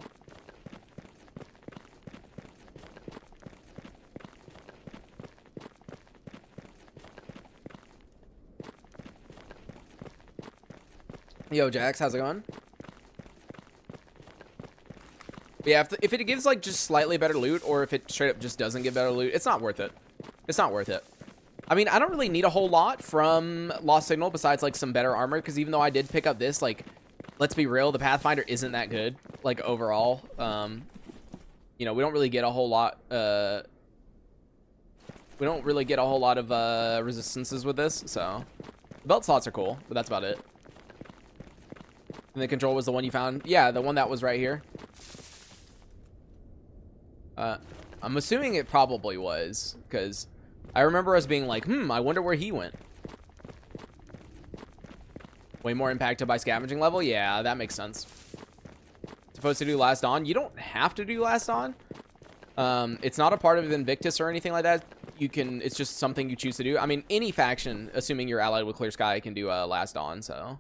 Yo, Jax, how's it going? Yeah, if it gives, like, just slightly better loot, or if it straight up just doesn't give better loot, it's not worth it. It's not worth it. I mean, I don't really need a whole lot from Lost Signal besides, like, some better armor, because even though I did pick up this, like, let's be real, the Pathfinder isn't that good, like, overall. You know, we don't really get a whole lot, we don't really get a whole lot of, resistances with this, so. The belt slots are cool, but that's about it. And the control was the one you found? Yeah, the one that was right here. I'm assuming it probably was, because I remember us being like, I wonder where he went. Way more impacted by scavenging level? Yeah, that makes sense. Supposed to do Last Dawn? You don't have to do Last Dawn. It's not a part of Invictus or anything like that. You can, it's just something you choose to do. I mean, any faction, assuming you're allied with Clear Sky, can do Last Dawn, so.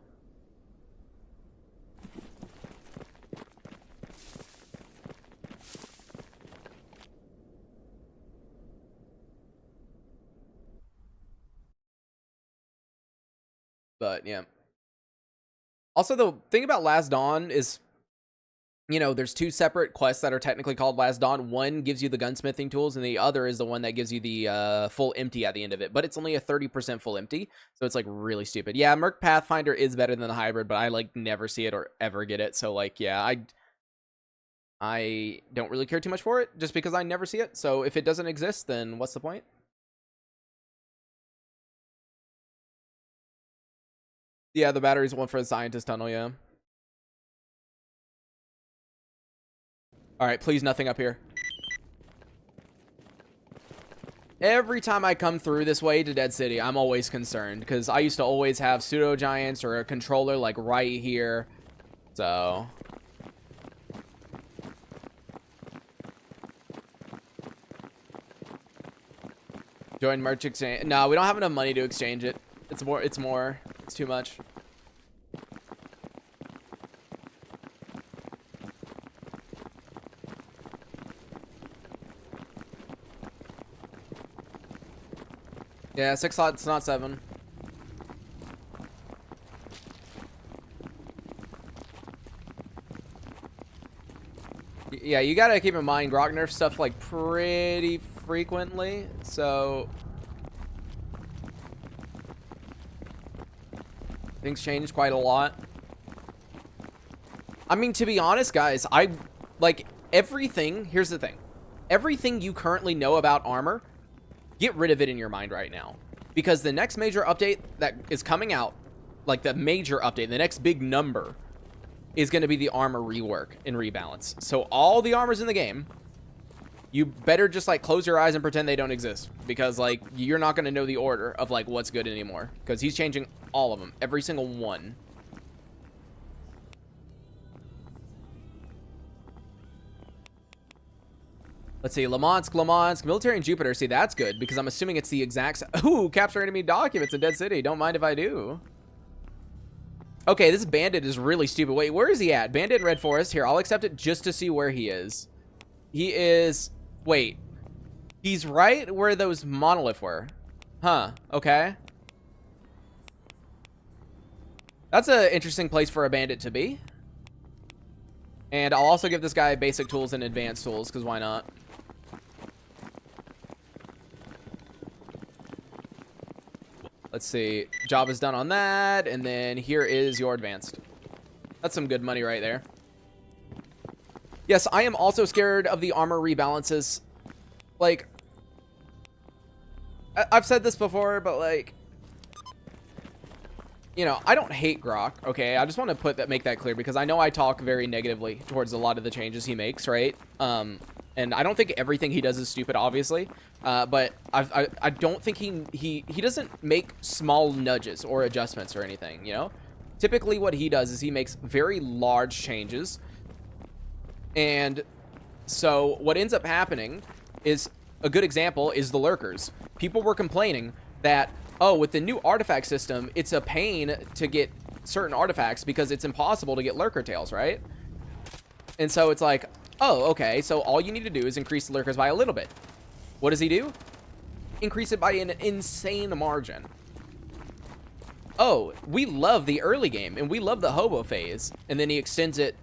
But, yeah. Also, the thing about Last Dawn is, you know, there's 2 separate quests that are technically called Last Dawn. One gives you the gunsmithing tools, and the other is the one that gives you the full empty at the end of it. But it's only a 30% full empty, so it's, like, really stupid. Yeah, Merc Pathfinder is better than the hybrid, but I, like, never see it or ever get it. So, like, yeah, I don't really care too much for it, just because I never see it. So if it doesn't exist, then what's the point? Yeah, the battery's one for the scientist tunnel, yeah. Alright, please nothing up here. Every time I come through this way to Dead City, I'm always concerned, because I used to always have pseudo giants or a controller like right here. So join merch exchange. No, we don't have enough money to exchange it. It's too much. Yeah, 6 slots, not 7. Yeah, you gotta keep in mind, Grok nerfs stuff like pretty frequently, so things change quite a lot. I mean, to be honest, guys, I like everything. Here's the thing. Everything you currently know about armor, get rid of it in your mind right now. Because the next major update that is coming out, like the major update, the next big number, is going to be the armor rework and rebalance. So all the armors in the game, you better just like close your eyes and pretend they don't exist. Because like you're not going to know the order of like what's good anymore. Because he's changing all of them. Every single one. Let's see, Lamontsk, Military and Jupiter. See, that's good, because I'm assuming it's the exact... Ooh, capture enemy documents in Dead City. Don't mind if I do. Okay, this bandit is really stupid. Wait, where is he at? Bandit in Red Forest. Here, I'll accept it just to see where he is. He is... Wait. He's right where those monolith were. Huh, okay. That's an interesting place for a bandit to be. And I'll also give this guy basic tools and advanced tools, because why not? Let's see. Job is done on that. And then here is your advanced. That's some good money right there. Yes, I am also scared of the armor rebalances. Like, I've said this before, but like, you know, I don't hate Grok, okay? I just want to make that clear, because I know I talk very negatively towards a lot of the changes he makes, right? And I don't think everything he does is stupid, obviously. But I don't think he doesn't make small nudges or adjustments or anything, you know? Typically what he does is he makes very large changes. And so what ends up happening is, a good example is the lurkers. People were complaining that, oh, with the new artifact system, it's a pain to get certain artifacts because it's impossible to get lurker tails, right? And so it's like, oh, okay, so all you need to do is increase the lurkers by a little bit. What does he do? Increase it by an insane margin. Oh, we love the early game, and we love the hobo phase, and then he extends it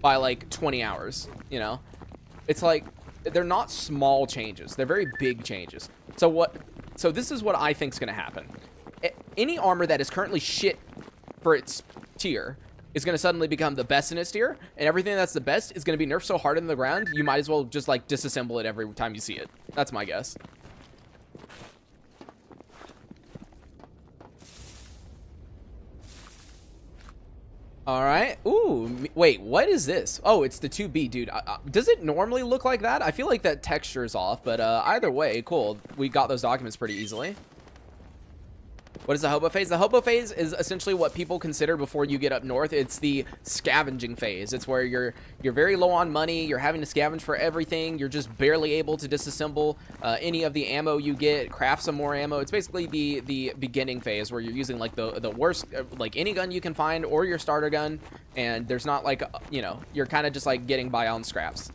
by like 20 hours, you know? It's like, they're not small changes. They're very big changes. So this is what I think is going to happen. Any armor that is currently shit for its tier is going to suddenly become the best in its tier, and everything that's the best is going to be nerfed so hard in the ground, you might as well just like disassemble it every time you see it. That's my guess. All right. Ooh, wait, what is this? Oh, it's the 2B, dude. Does it normally look like that? I feel like that texture is off, but either way, cool. We got those documents pretty easily. What is the hobo phase? The hobo phase is essentially what people consider before you get up north. It's the scavenging phase. It's where you're very low on money. You're having to scavenge for everything. You're just barely able to disassemble any of the ammo you get, craft some more ammo. It's basically the beginning phase where you're using like the worst, like any gun you can find or your starter gun, and there's not like, you know, you're kind of just like getting by on scraps.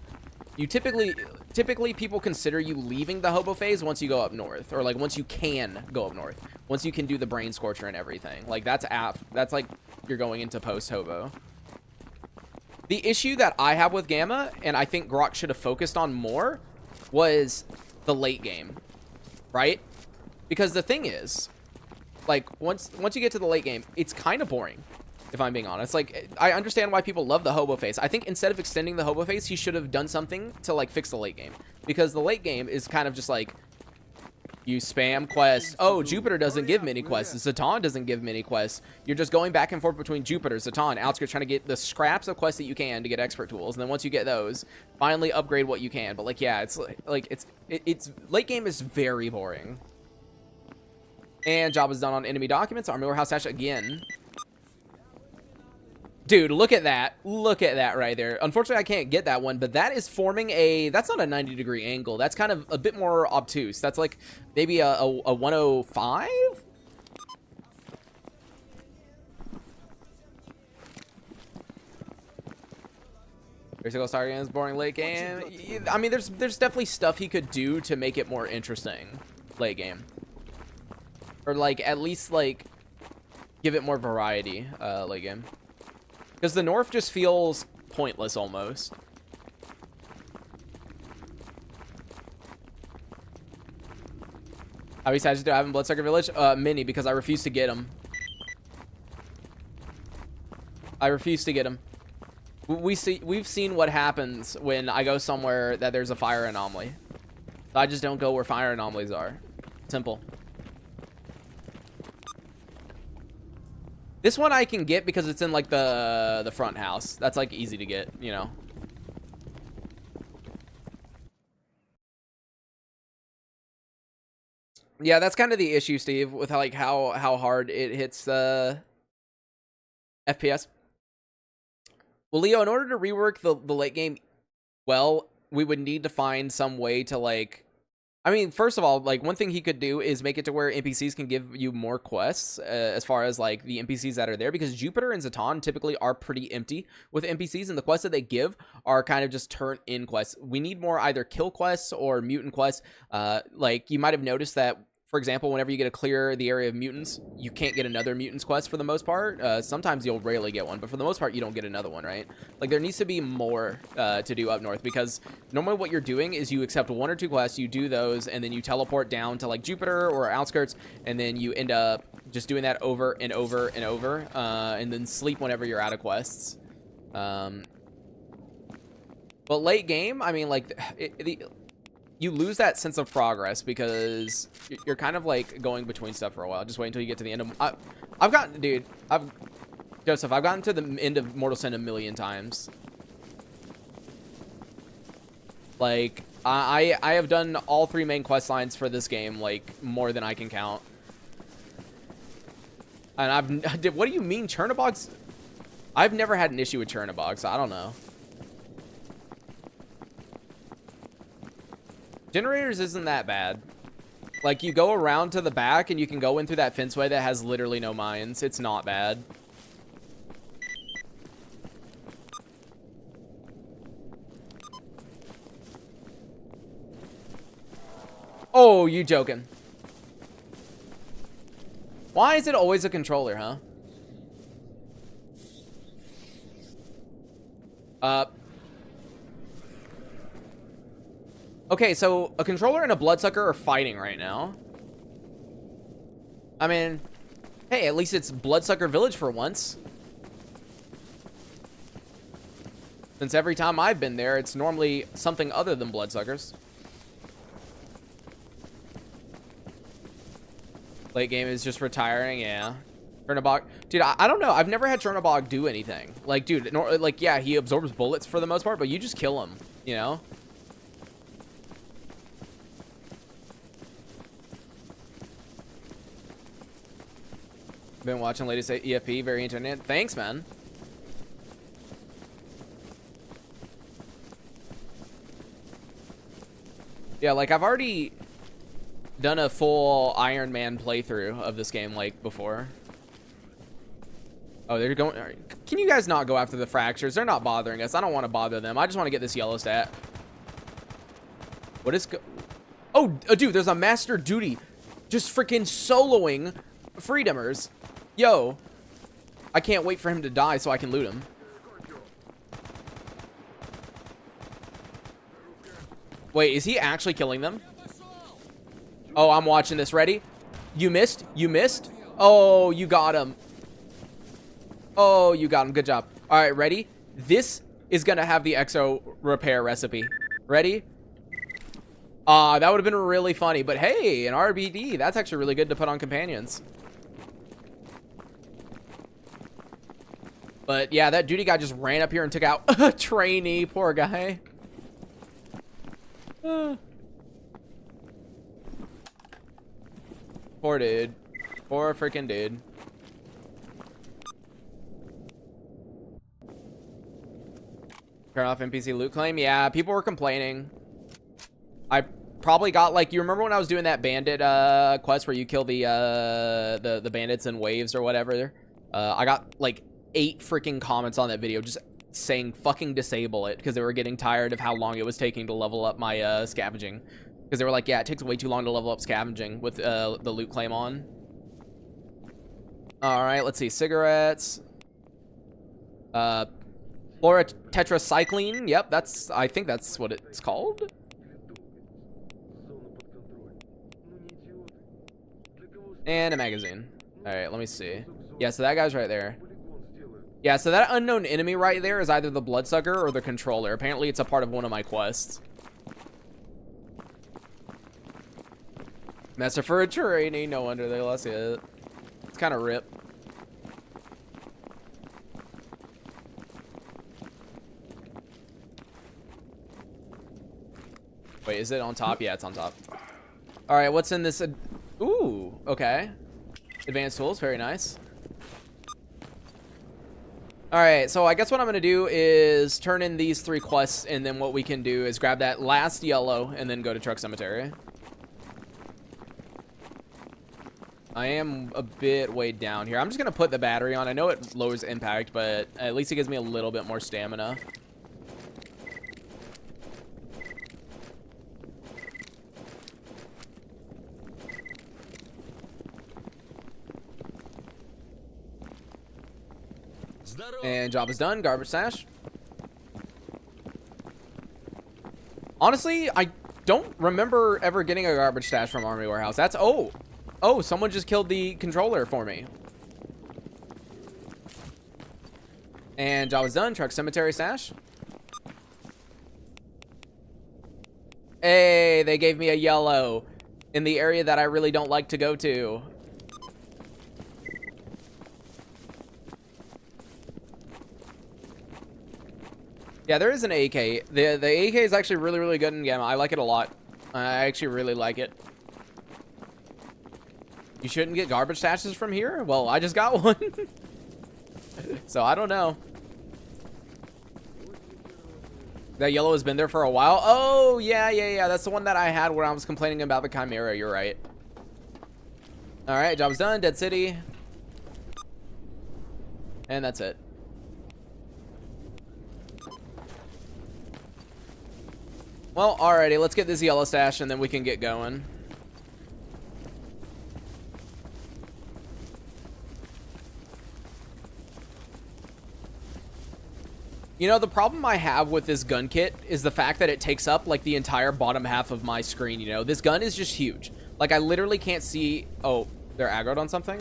You typically people consider you leaving the hobo phase once you go up north, or like once you can go up north, once you can do the brain scorcher and everything. Like that's like you're going into post hobo. The issue that I have with Gamma, and I think Grok should have focused on more, was the late game, right? Because the thing is, like once you get to the late game, it's kind of boring. If I'm being honest, like, I understand why people love the hobo phase. I think instead of extending the hobo phase, he should have done something to like fix the late game, because the late game is kind of just like, You spam quests. Oh, Jupiter doesn't give mini quests. s.t.a.l.k.e.r doesn't give mini quests. You're just going back and forth between Jupiter, s.t.a.l.k.e.r, and Outskirts trying to get the scraps of quests that you can to get expert tools. And then once you get those, finally upgrade what you can. But like, yeah, it's late game is very boring. And job is done on enemy documents. Army warehouse hash again. Dude, look at that. Look at that right there. Unfortunately, I can't get that one, but that is forming a... That's not a 90-degree angle. That's kind of a bit more obtuse. That's like maybe a 105? Basically, start games, boring late game. I mean, there's definitely stuff he could do to make it more interesting late game. Or, like, at least, like, give it more variety late game. Because the North just feels pointless almost. How many statues do I have in Bloodsucker Village? Many, because I refuse to get them. I refuse to get them. We've seen what happens when I go somewhere that there's a fire anomaly. So I just don't go where fire anomalies are. Simple. This one I can get because it's in like the front house. That's like easy to get, you know. Yeah, that's kind of the issue, Steve, with like how hard it hits FPS. Well, Leo, in order to rework the late game, well, we would need to find some way to like... I mean, first of all, like, one thing he could do is make it to where NPCs can give you more quests as far as, like, the NPCs that are there. Because Jupiter and s.t.a.l.k.e.r typically are pretty empty with NPCs. And the quests that they give are kind of just turn-in quests. We need more either kill quests or mutant quests. Like, you might have noticed that, for example, whenever you get to clear the area of mutants, you can't get another mutants quest for the most part. Sometimes you'll rarely get one, but for the most part, you don't get another one, right? Like, there needs to be more to do up north, because normally what you're doing is you accept 1 or 2 quests, you do those, and then you teleport down to, like, Jupiter or Outskirts, and then you end up just doing that over and over and over, and then sleep whenever you're out of quests. But late game, I mean, like, you lose that sense of progress because you're kind of like going between stuff for a while. Just wait until you get to the end of... I've gotten... Dude, Joseph, I've gotten to the end of Mortal Sin 1,000,000 times. Like, I have done all 3 main quest lines for this game, like, more than I can count. And what do you mean, Chernobyls? I've never had an issue with Chernobyls, so I don't know. Generators isn't that bad. Like, you go around to the back and you can go in through that fenceway that has literally no mines. It's not bad. Oh, you joking. Why is it always a controller, huh? Okay, so a controller and a bloodsucker are fighting right now. I mean, hey, at least it's Bloodsucker Village for once. Since every time I've been there, it's normally something other than bloodsuckers. Late game is just retiring, yeah. Chernobog, dude, I don't know. I've never had Chernobog do anything. Like, dude, like, yeah, he absorbs bullets for the most part, but you just kill him, you know? Been watching latest EFP, very internet. Thanks, man. Yeah, like, I've already done a full Iron Man playthrough of this game, like, before. Oh, they're going... Can you guys not go after the fractures? They're not bothering us. I don't want to bother them. I just want to get this yellow stat. What is... Oh, dude, there's a Master Duty just freaking soloing Freedomers. Yo. I can't wait for him to die so I can loot him. Wait, is he actually killing them? Oh, I'm watching this. Ready? You missed? You missed? Oh, you got him. Oh, you got him. Good job. All right, ready? This is going to have the exo repair recipe. Ready? That would have been really funny. But hey, an RBD, that's actually really good to put on companions. But yeah, that duty guy just ran up here and took out a trainee. Poor guy. Poor dude. Poor freaking dude. Turn off NPC loot claim. Yeah, people were complaining. I probably got, like, you remember when I was doing that bandit quest where you kill the bandits in waves or whatever? I got like 8 freaking comments on that video just saying fucking disable it because they were getting tired of how long it was taking to level up my scavenging. Because they were like, yeah, it takes way too long to level up scavenging with the loot claim on. All right, let's see. Cigarettes. Tetracycline. Yep, that's, I think that's what it's called. And a magazine. All right, let me see. Yeah, so that guy's right there. Yeah, so that unknown enemy right there is either the bloodsucker or the controller. Apparently, it's a part of one of my quests. Master for a trainee. No wonder they lost it. It's kind of rip. Wait, is it on top? Yeah, it's on top. All right, what's in this? Ooh, okay. Advanced tools, very nice. All right, so I guess what I'm gonna do is turn in these 3 quests, and then what we can do is grab that last yellow and then go to Truck Cemetery. I am a bit weighed down here. I'm just gonna put the battery on. I know it lowers impact, but at least it gives me a little bit more stamina. And job is done. Garbage stash. Honestly, I don't remember ever getting a garbage stash from Army Warehouse. That's, oh, someone just killed the controller for me. And job is done. Truck Cemetery stash. Hey, they gave me a yellow in the area that I really don't like to go to. Yeah, there is an AK. The AK is actually really, really good in Gamma. I like it a lot. I actually really like it. You shouldn't get garbage stashes from here? Well, I just got one. So, I don't know. That yellow has been there for a while. Oh, yeah. That's the one that I had when I was complaining about the Chimera. You're right. All right, job's done. Dead City. And that's it. Well, alrighty, let's get this yellow stash and then we can get going. You know, the problem I have with this gun kit is the fact that it takes up, like, the entire bottom half of my screen, you know? This gun is just huge. Like, I literally can't see... Oh, they're aggroed on something?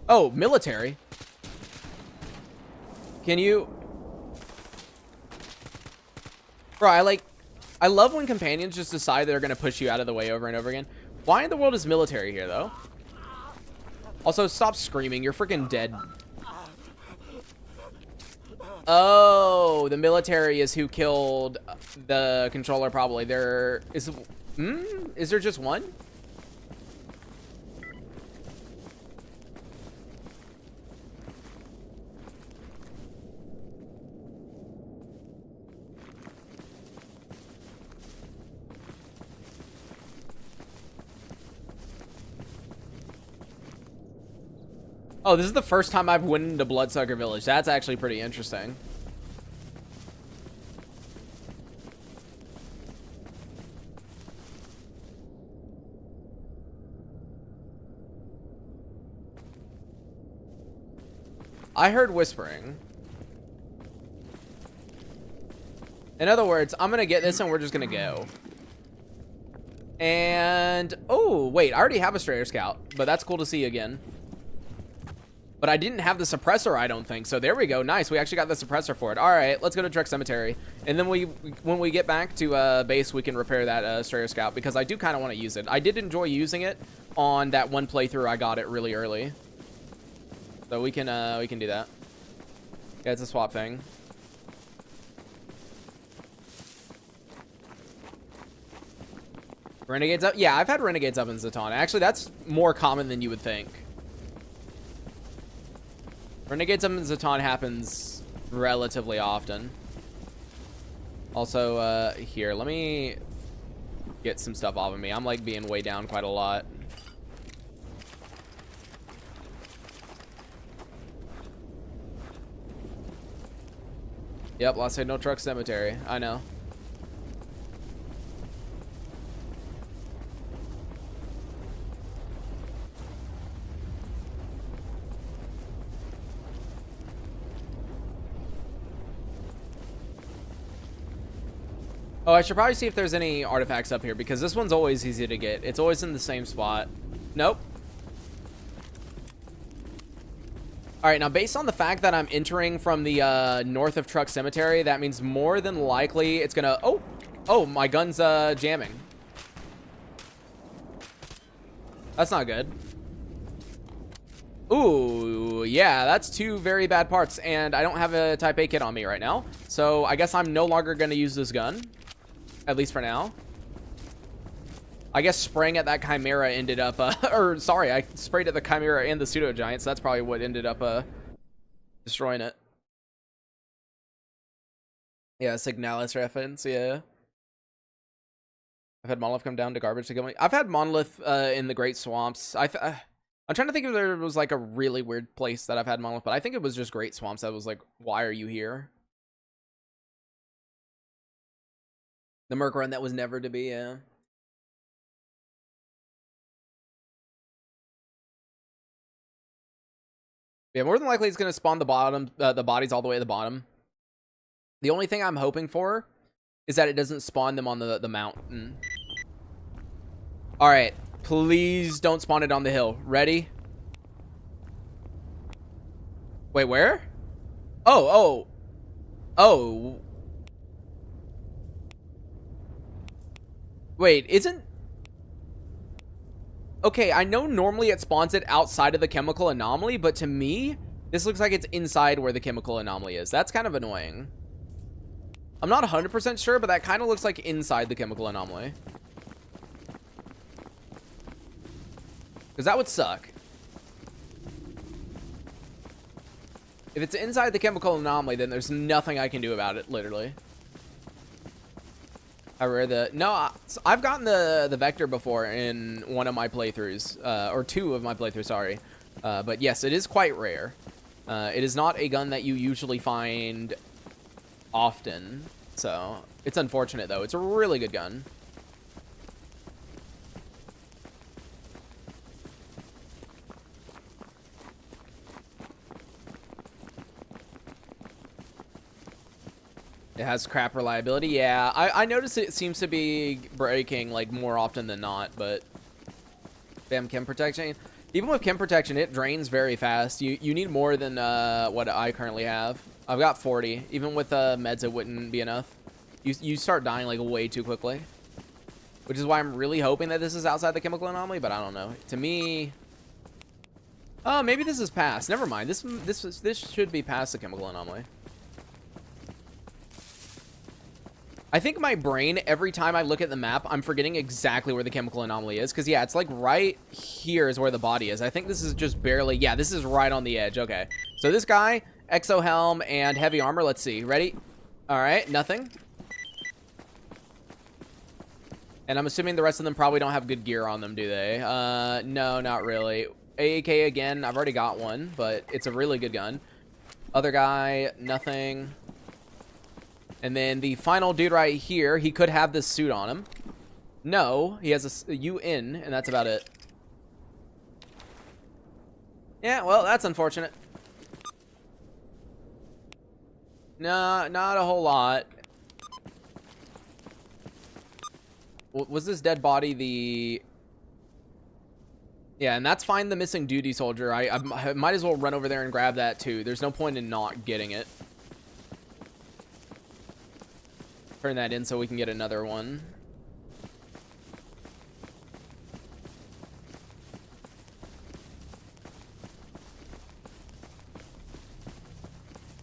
Oh, military? Can you... Bro, I love when companions just decide they're going to push you out of the way over and over again. Why in the world is military here, though? Also, stop screaming. You're freaking dead. Oh, the military is who killed the controller, probably. There is... Is there just one? Oh, this is the first time I've went into Bloodsucker Village. That's actually pretty interesting. I heard whispering. In other words, I'm gonna get this and we're just gonna go. And... Oh, wait. I already have a Strayer Scout, but that's cool to see again. But I didn't have the suppressor, I don't think. So there we go. Nice. We actually got the suppressor for it. All right, let's go to Truck Cemetery. And then when we get back to base, we can repair that S.t.a.l.k.e.r Scout, because I do kind of want to use it. I did enjoy using it on that one playthrough. I got it really early. So we can do that. Yeah, it's a swap thing. Renegades up? Yeah, I've had Renegades up in Zaton. Actually, that's more common than you would think. Renegades up in Zaton happens relatively often. Also, here, let me get some stuff off of me. I'm like being way down quite a lot. Yep, Lost No Truck Cemetery. I know. Oh, I should probably see if there's any artifacts up here, because this one's always easy to get. It's always in the same spot. Nope. All right, now based on the fact that I'm entering from the north of Truck Cemetery, that means more than likely it's gonna... Oh, my gun's jamming. That's not good. Ooh, yeah, that's two very bad parts, and I don't have a Type A kit on me right now, so I guess I'm no longer gonna use this gun. At least for now. I guess spraying at that Chimera ended up, or sorry, I sprayed at the Chimera and the Pseudo Giant, so that's probably what ended up destroying it. Yeah, Signalis reference, yeah. I've had Monolith come down to garbage to kill me. I've had Monolith in the Great Swamps. I'm trying to think if there was like a really weird place that I've had Monolith, but I think it was just Great Swamps that was like, why are you here? The Merc run that was never to be, yeah. Yeah, more than likely it's going to spawn the bottom, the bodies all the way at the bottom. The only thing I'm hoping for is that it doesn't spawn them on the mountain. All right, please don't spawn it on the hill. Ready? Wait, where? Oh. Wait, isn't... Okay, I know normally it spawns it outside of the chemical anomaly, but to me, this looks like it's inside where the chemical anomaly is. That's kind of annoying. I'm not 100% sure, but that kind of looks like inside the chemical anomaly. Because that would suck. If it's inside the chemical anomaly, then there's nothing I can do about it, literally. I've gotten the Vector before in one of my playthroughs, or two of my playthroughs, sorry. But yes, it is quite rare. It is not a gun that you usually find often, so it's unfortunate though. It's a really good gun. It has crap reliability. Yeah, I noticed it seems to be breaking like more often than not, but damn, chem protection. Even with chem protection, it drains very fast. You need more than what I currently have. I've got 40. Even with meds, it wouldn't be enough. You start dying like way too quickly, which is why I'm really hoping that this is outside the chemical anomaly. But I don't know. To me, oh, maybe this is past. Never mind. This should be past the chemical anomaly. I think my brain, every time I look at the map, I'm forgetting exactly where the chemical anomaly is. Because, yeah, it's like right here is where the body is. I think this is just barely... Yeah, this is right on the edge. Okay. So this guy, exo helm, and heavy armor. Let's see. Ready? All right. Nothing. And I'm assuming the rest of them probably don't have good gear on them, do they? No, not really. AAK again. I've already got one, but it's a really good gun. Other guy, nothing. And then the final dude right here, he could have this suit on him. No, he has a UN, and that's about it. Yeah, well, that's unfortunate. Nah, not a whole lot. Was this dead body the... Yeah, and that's fine, the missing duty soldier. I might as well run over there and grab that too. There's no point in not getting it. Turn that in so we can get another one.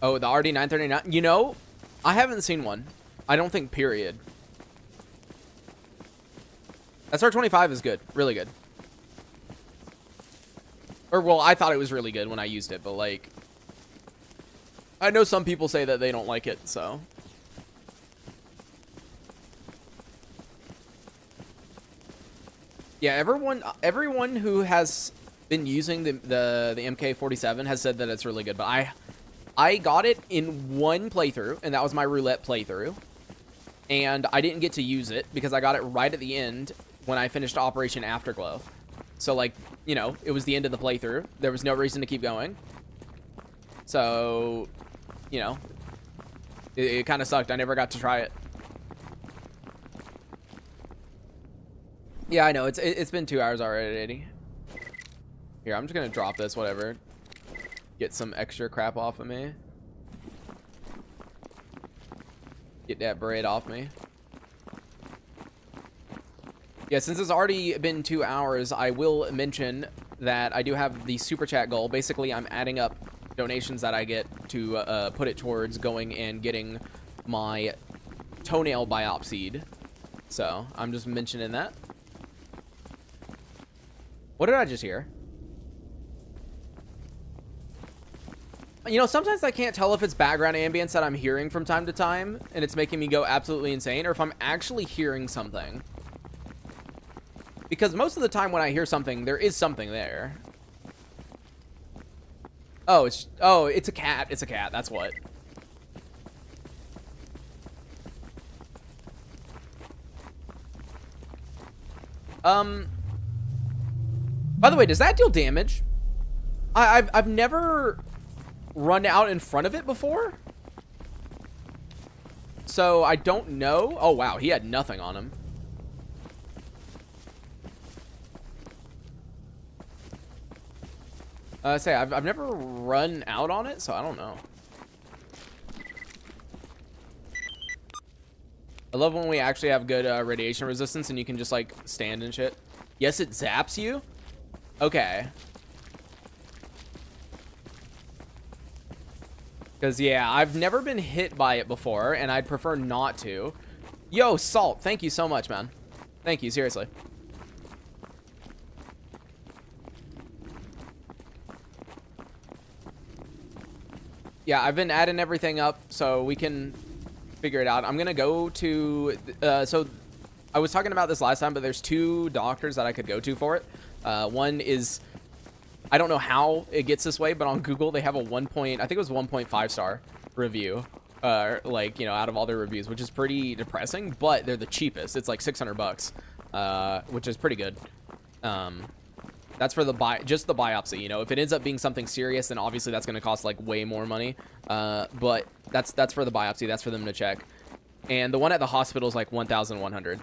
Oh, the RD-939. You know, I haven't seen one. I don't think, period. SR-25 is good. Really good. Or, well, I thought it was really good when I used it, but, like, I know some people say that they don't like it, so. Yeah, everyone who has been using the MK47 has said that it's really good, but I got it in one playthrough, and that was my roulette playthrough. And I didn't get to use it because I got it right at the end when I finished Operation Afterglow. So, like, you know, it was the end of the playthrough. There was no reason to keep going. So, you know, it kind of sucked. I never got to try it. Yeah, I know. It's been 2 hours already. Here, I'm just going to drop this, whatever. Get some extra crap off of me. Get that bread off me. Yeah, since it's already been 2 hours, I will mention that I do have the super chat goal. Basically, I'm adding up donations that I get to put it towards going and getting my toenail biopsied. So, I'm just mentioning that. What did I just hear? You know, sometimes I can't tell if it's background ambience that I'm hearing from time to time, and it's making me go absolutely insane, or if I'm actually hearing something. Because most of the time when I hear something, there is something there. Oh, it's a cat. It's a cat. That's what. By the way, does that deal damage? I've never run out in front of it before, so I don't know. Oh wow, he had nothing on him. I've never run out on it, so I don't know. I love when we actually have good radiation resistance and you can just like stand and shit. Yes, it zaps you. Okay. Because, yeah, I've never been hit by it before, and I'd prefer not to. Yo, Salt, thank you so much, man. Thank you, seriously. Yeah, I've been adding everything up so we can figure it out. I'm going to go to... so, I was talking about this last time, but there's 2 doctors that I could go to for it. One is... I don't know how it gets this way, but on Google they have a I think it was 1.5 star review, like, you know, out of all their reviews, which is pretty depressing, but they're the cheapest. It's like $600, which is pretty good. That's for just the biopsy. You know, if it ends up being something serious, then obviously that's going to cost like way more money. But that's for the biopsy. That's for them to check. And the one at the hospital is like 1,100.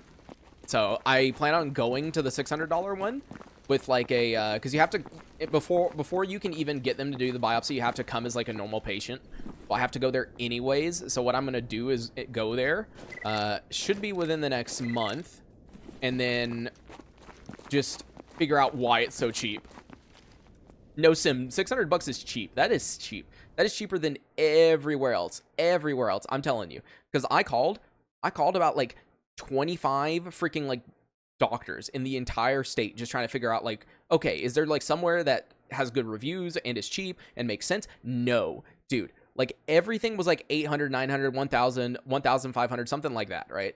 So I plan on going to the $600 one. With like a because you have to before you can even get them to do the biopsy, you have to come as like a normal patient. Well, I have to go there anyways, so what I'm gonna do is go there, should be within the next month, and then just figure out why it's so cheap. No sim, $600 is cheap. That is cheap. That is cheaper than everywhere else. Everywhere else, I'm telling you, because I called about like 25 freaking like doctors in the entire state, just trying to figure out like, okay, is there like somewhere that has good reviews and is cheap and makes sense? No, dude, like everything was like 800, 900, 1000, 1500, something like that, right?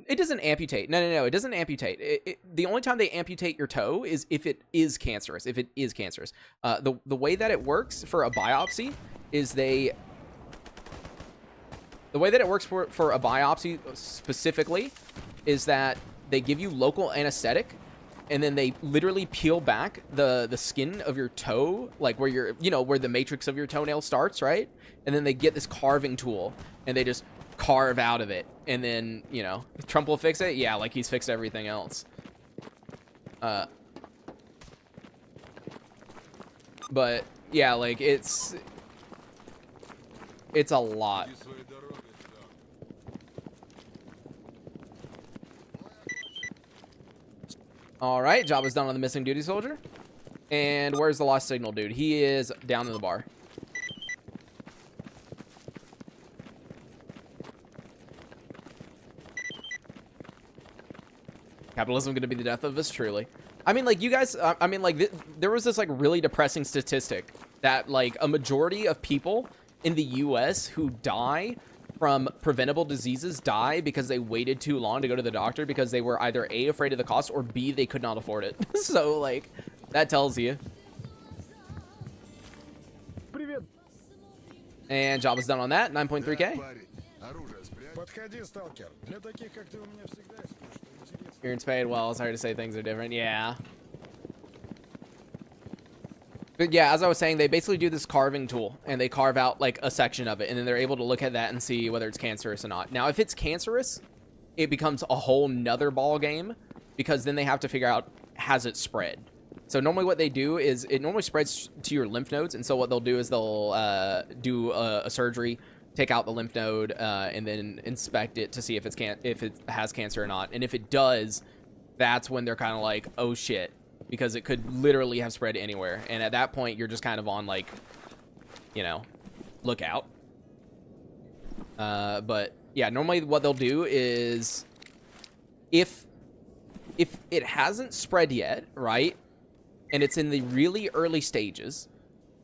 It doesn't amputate. No, it doesn't amputate. The only time they amputate your toe is if it is cancerous. If it is cancerous, the way that it works for a biopsy is the way that it works for a biopsy specifically is that they give you local anesthetic, and then they literally peel back the skin of your toe, like where you're, you know, where the matrix of your toenail starts, right? And then they get this carving tool, and they just carve out of it. And then, you know, Trump will fix it. Yeah, like he's fixed everything else. But yeah, like it's a lot. All right, job is done on the missing duty soldier. And where's the lost signal dude? He is down in the bar. Capitalism going to be the death of us, truly. I mean, like, you guys, I mean, like, there was this, like, really depressing statistic that, like, a majority of people in the U.S. who die from preventable diseases die because they waited too long to go to the doctor because they were either A, afraid of the cost, or B, they could not afford it. So, like, that tells you. And job is done on that, 9.3K. Experience paid well. Sorry to say things are different. Yeah. But yeah, as I was saying, they basically do this carving tool, and they carve out, like, a section of it, and then they're able to look at that and see whether it's cancerous or not. Now, if it's cancerous, it becomes a whole nother ball game, because then they have to figure out, has it spread? So normally what they do is, it normally spreads to your lymph nodes, and so what they'll do is they'll do a surgery, take out the lymph node, and then inspect it to see if it has cancer or not. And if it does, that's when they're kind of like, oh shit, because it could literally have spread anywhere. And at that point, you're just kind of on, like, you know, lookout. But yeah, normally what they'll do is, if it hasn't spread yet, right, and it's in the really early stages,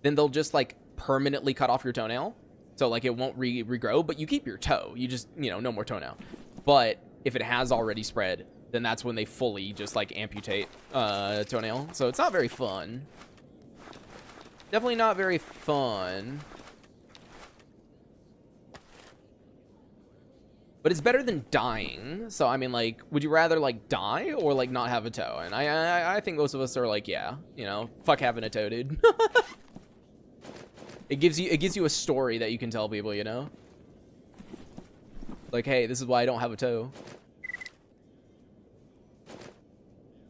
then they'll just, like, permanently cut off your toenail. So, like, it won't regrow, but you keep your toe. You just, you know, no more toenail. But if it has already spread, then that's when they fully just, like, amputate toenail. So it's not very fun. Definitely not very fun. But it's better than dying. So, I mean, like, would you rather, like, die or, like, not have a toe? And I think most of us are like, yeah, you know, fuck having a toe, dude. It gives you a story that you can tell people, you know? Like, hey, this is why I don't have a toe.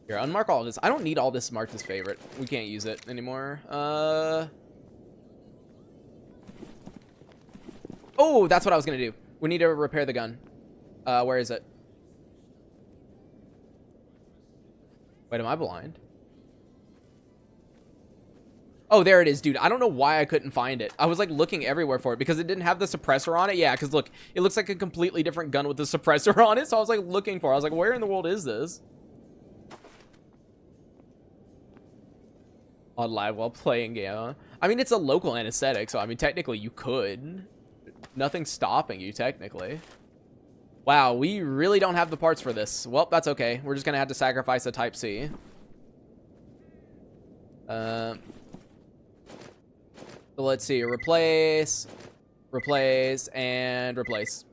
Here, unmark all of this. I don't need all this marked as favorite. We can't use it anymore. Oh, that's what I was gonna do. We need to repair the gun. Where is it? Wait, am I blind? Oh, there it is, dude. I don't know why I couldn't find it. I was, like, looking everywhere for it because it didn't have the suppressor on it. Yeah, because, look, it looks like a completely different gun with the suppressor on it. So I was, like, looking for it. I was like, where in the world is this? On live while playing game. I mean, it's a local anesthetic, so, I mean, technically you could. Nothing's stopping you, technically. Wow, we really don't have the parts for this. Well, that's okay. We're just going to have to sacrifice a Type C. So let's see, replace, and replace.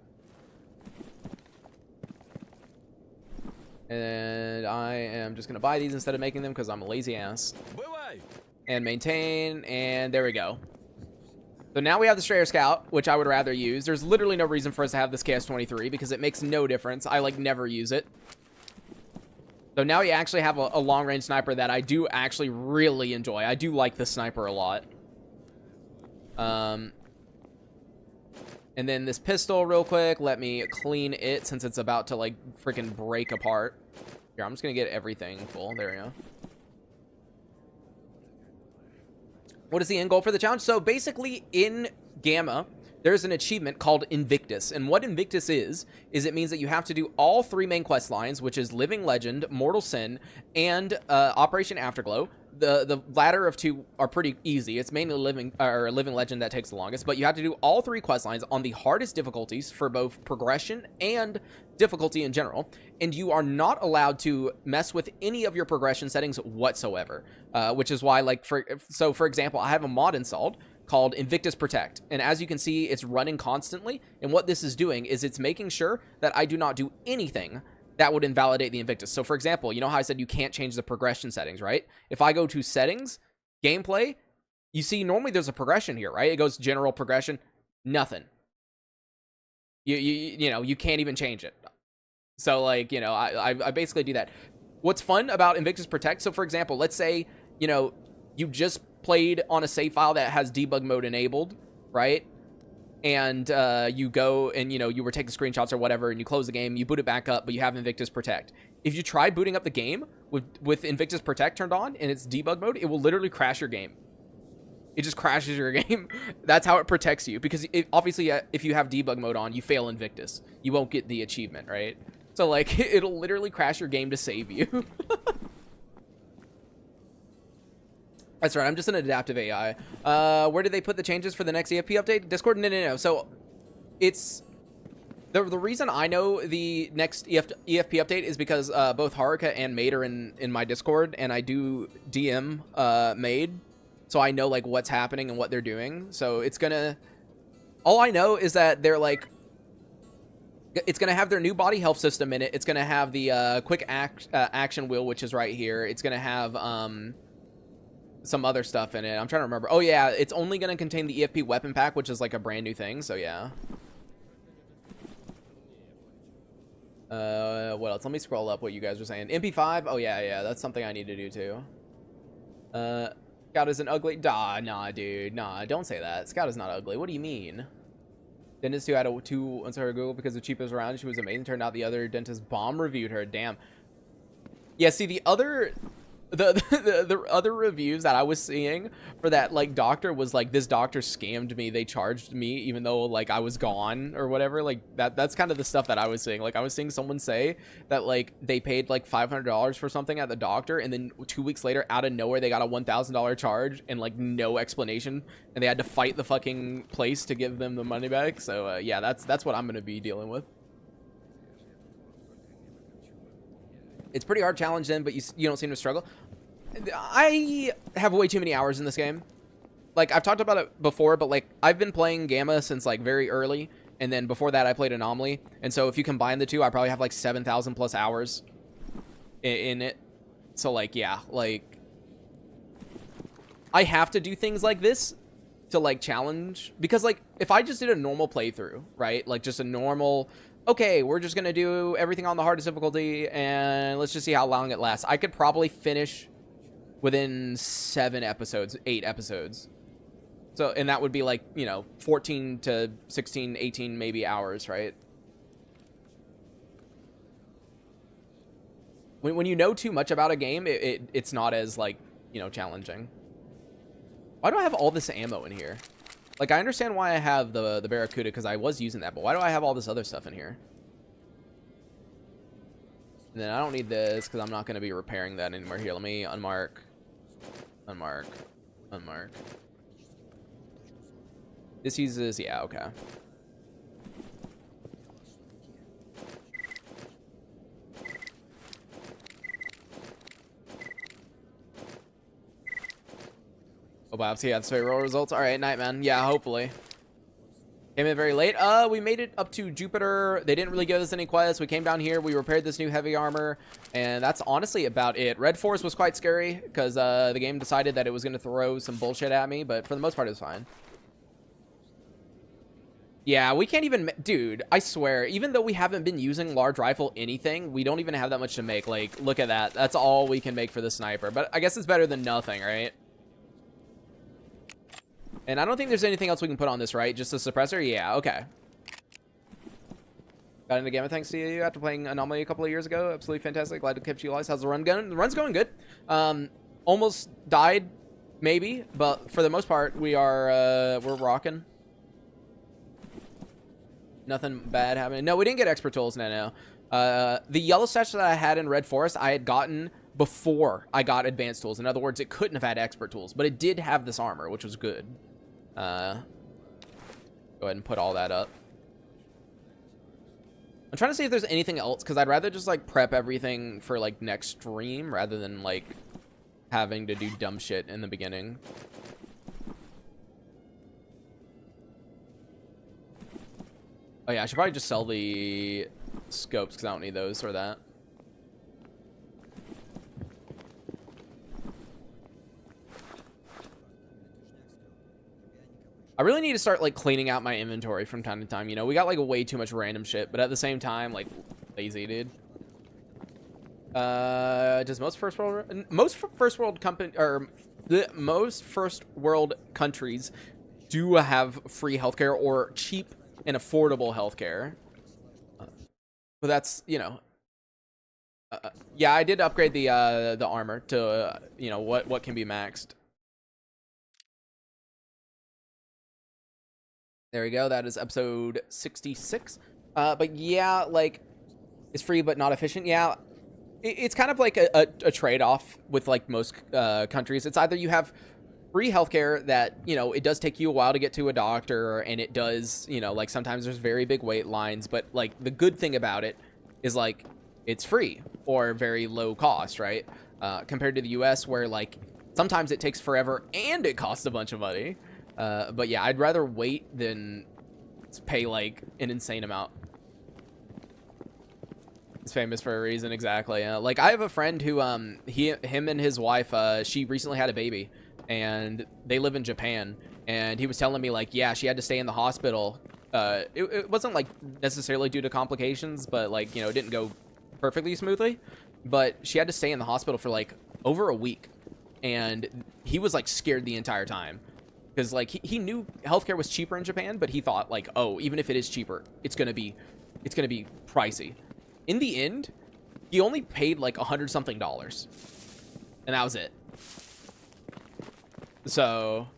And I am just going to buy these instead of making them because I'm a lazy ass. And maintain, and there we go. So now we have the s.t.a.l.k.e.r Scout, which I would rather use. There's literally no reason for us to have this KS-23 because it makes no difference. I, like, never use it. So now you actually have a long-range sniper that I do actually really enjoy. I do like this sniper a lot. And then this pistol real quick, let me clean it since it's about to, like, freaking break apart. Here, I'm just gonna get everything full. There we go. What is the end goal for the challenge? So basically in Gamma, there's an achievement called Invictus. And what Invictus is it means that you have to do all 3 main quest lines, which is Living Legend, Mortal Sin, and Operation Afterglow. The latter of 2 are pretty easy. It's mainly Living Legend that takes the longest, but you have to do all 3 quest lines on the hardest difficulties for both progression and difficulty in general, and you are not allowed to mess with any of your progression settings whatsoever, which is why, like, for example, I have a mod installed called Invictus Protect, and as you can see, it's running constantly, and what this is doing is it's making sure that I do not do anything that would invalidate the Invictus. So for example, you know how I said you can't change the progression settings, right? If I go to settings, gameplay, you see normally there's a progression here, right? It goes general progression, nothing. You know, you can't even change it. So, like, you know, I basically do that. What's fun about Invictus Protect, so for example, let's say, you know, you just played on a save file that has debug mode enabled, right? And you go and, you know, you were taking screenshots or whatever, and you close the game, you boot it back up, but you have Invictus Protect. If you try booting up the game with Invictus Protect turned on and it's debug mode, it will literally crash your game. It just crashes your game. That's how it protects you, because obviously if you have debug mode on, you fail Invictus. You won't get the achievement, right? So, like, it'll literally crash your game to save you. That's right, I'm just an adaptive AI. Where did they put the changes for the next EFP update? Discord? No. So, it's... The reason I know the next EFP update is because both Haruka and Maid are in my Discord, and I do DM Maid. So I know, like, what's happening and what they're doing. So it's gonna... All I know is that they're, like... It's gonna have their new body health system in it. It's gonna have the quick action wheel, which is right here. It's gonna have some other stuff in it. I'm trying to remember. Oh, yeah. It's only gonna contain the EFP weapon pack, which is, like, a brand new thing. So, yeah. What else? Let me scroll up what you guys are saying. MP5? Oh, yeah. That's something I need to do, too. Scout isn't ugly. Nah, dude. Nah, don't say that. Scout is not ugly. What do you mean? Dentist who had a 2 on her Google because the cheapest around. She was amazing. Turned out the other dentist bomb reviewed her. Damn. Yeah, see, the other reviews that I was seeing for that, like, doctor was like, this doctor scammed me. They charged me even though, like, I was gone or whatever. Like, that's kind of the stuff that I was seeing. Like, I was seeing someone say that, like, they paid like $500 for something at the doctor, and then 2 weeks later, out of nowhere, they got a $1,000 charge and, like, no explanation, and they had to fight the fucking place to give them the money back. So yeah, that's what I'm gonna be dealing with. It's pretty hard challenge then, but you don't seem to struggle. I have way too many hours in this game. Like, I've talked about it before, but, like, I've been playing Gamma since, like, very early. And then before that, I played Anomaly. And so if you combine the two, I probably have, like, 7,000 plus hours in it. So, like, yeah, like, I have to do things like this to, like, challenge. Because, like, if I just did a normal playthrough, right? Like, just a normal... Okay, we're just going to do everything on the hardest difficulty, and let's just see how long it lasts. I could probably finish within 7 episodes, 8 episodes. So, and that would be like, you know, 14 to 16, 18 maybe hours, right? When you know too much about a game, it's not as, like, you know, challenging. Why do I have all this ammo in here? Like, I understand why I have the Barracuda, because I was using that, but why do I have all this other stuff in here? And then I don't need this, because I'm not going to be repairing that anymore. Here, let me unmark. This uses... Yeah, okay. Oh, biopsy had straight roll results. All right, night, man. Yeah, hopefully. Came in very late. We made it up to Jupiter. They didn't really give us any quests. We came down here. We repaired this new heavy armor, and that's honestly about it. Red Forest was quite scary because the game decided that it was going to throw some bullshit at me, but for the most part, it was fine. Yeah, we can't even... Dude, I swear, even though we haven't been using large rifle anything, we don't even have that much to make. Like, look at that. That's all we can make for the sniper, but I guess it's better than nothing, right? And I don't think there's anything else we can put on this, right? Just a suppressor? Yeah, okay. Got into Gamma thanks to you after playing Anomaly a couple of years ago. Absolutely fantastic. Glad to keep you alive. How's the run going? The run's going good. Almost died, maybe, but for the most part, we're rocking. Nothing bad happening. No, we didn't get expert tools. No. The yellow stash that I had in Red Forest, I had gotten before I got advanced tools. In other words, it couldn't have had expert tools, but it did have this armor, which was good. Go ahead and put all that up. I'm trying to see if there's anything else, because I'd rather just, like, prep everything for, like, next stream rather than, like, having to do dumb shit in the beginning. Oh, yeah, I should probably just sell the scopes, because I don't need those or that. I really need to start, like, cleaning out my inventory from time to time. You know, we got, like, way too much random shit, but at the same time, like, lazy, dude. Does most first world company or The most first world countries do have free healthcare or cheap and affordable healthcare. But that's, you know, yeah, I did upgrade the armor to you know what can be maxed. There we go. That is episode 66. But yeah, like it's free but not efficient. Yeah, it's kind of like a trade-off with like most countries. It's either you have free healthcare that, you know, it does take you a while to get to a doctor, and it does, you know, like sometimes there's very big wait lines, but like the good thing about it is like it's free or very low cost, right? Compared to the US where like sometimes it takes forever and it costs a bunch of money. But yeah, I'd rather wait than pay like an insane amount. It's famous for a reason, exactly. Like I have a friend who him and his wife she recently had a baby, and they live in Japan, and he was telling me like, yeah, she had to stay in the hospital. It wasn't like necessarily due to complications, but like, you know, it didn't go perfectly smoothly, but she had to stay in the hospital for like over a week, and he was like scared the entire time because like he knew healthcare was cheaper in Japan, but he thought like, oh, even if it is cheaper, it's gonna be pricey. In the end, he only paid like $100 something, and that was it. So,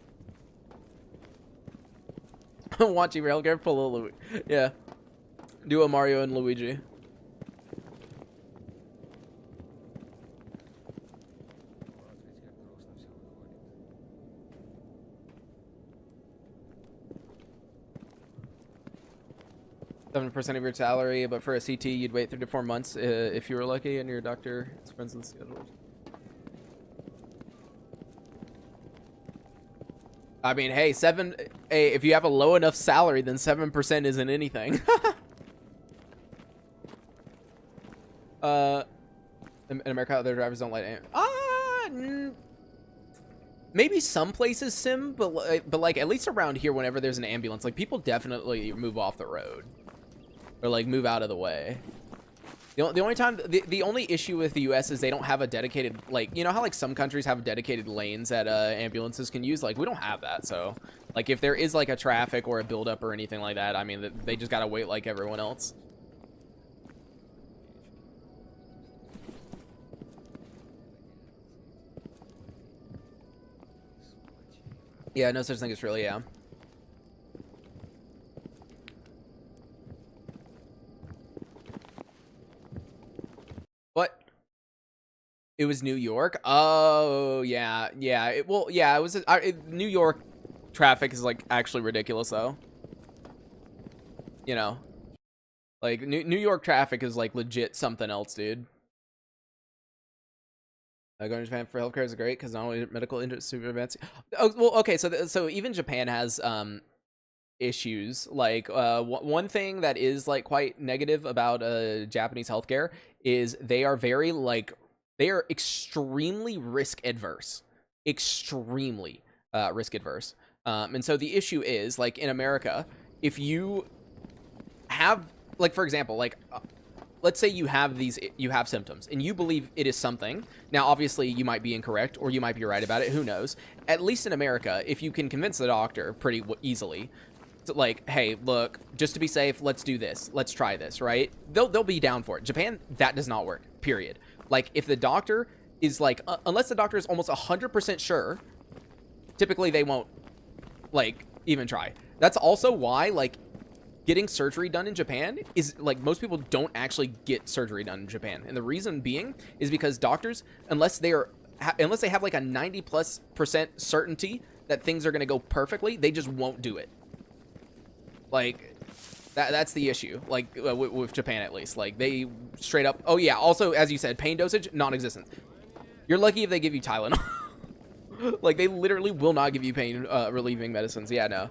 watching Railgun pull a Luigi. Yeah, do a Mario and Luigi. $7% of your salary, but for a CT, you'd wait 3 to 4 months if you were lucky, and your doctor is friends with scheduled. I mean, hey, if you have a low enough salary, then 7% isn't anything. In America, other drivers don't let maybe some places sim, but like at least around here, whenever there's an ambulance, like people definitely move off the road or like move out of the way. The only time, the only issue with the US is they don't have a dedicated, like, you know how like some countries have dedicated lanes that ambulances can use? Like, we don't have that. So like if there is like a traffic or a buildup or anything like that, I mean, they just gotta wait like everyone else. Yeah, no such thing as really, yeah. What? It was New York? Oh, yeah. Yeah, well, yeah, it was New York traffic is like actually ridiculous though. You know, like New York traffic is like legit something else, dude. Going to Japan for healthcare is great because not only medical industry super advanced. Oh, well, okay, so even Japan has issues. Like one thing that is like quite negative about Japanese healthcare is they are very like they are extremely risk adverse, extremely risk adverse. And so the issue is like in America, if you have like for example like let's say you have symptoms and you believe it is something. Now obviously you might be incorrect or you might be right about it, who knows. At least in America, if you can convince the doctor pretty easily, like, hey, look, just to be safe, let's do this, let's try this, right? They'll be down for it. Japan, that does not work, period. Like if the doctor is like unless the doctor is almost 100% sure, typically they won't like even try. That's also why like getting surgery done in Japan is like most people don't actually get surgery done in Japan. And the reason being is because doctors, unless they have like a 90+% certainty that things are going to go perfectly, they just won't do it. Like that's the issue. Like with Japan, at least, like they straight up. Oh yeah. Also, as you said, pain dosage non-existent. You're lucky if they give you Tylenol. Like they literally will not give you pain relieving medicines. Yeah, no.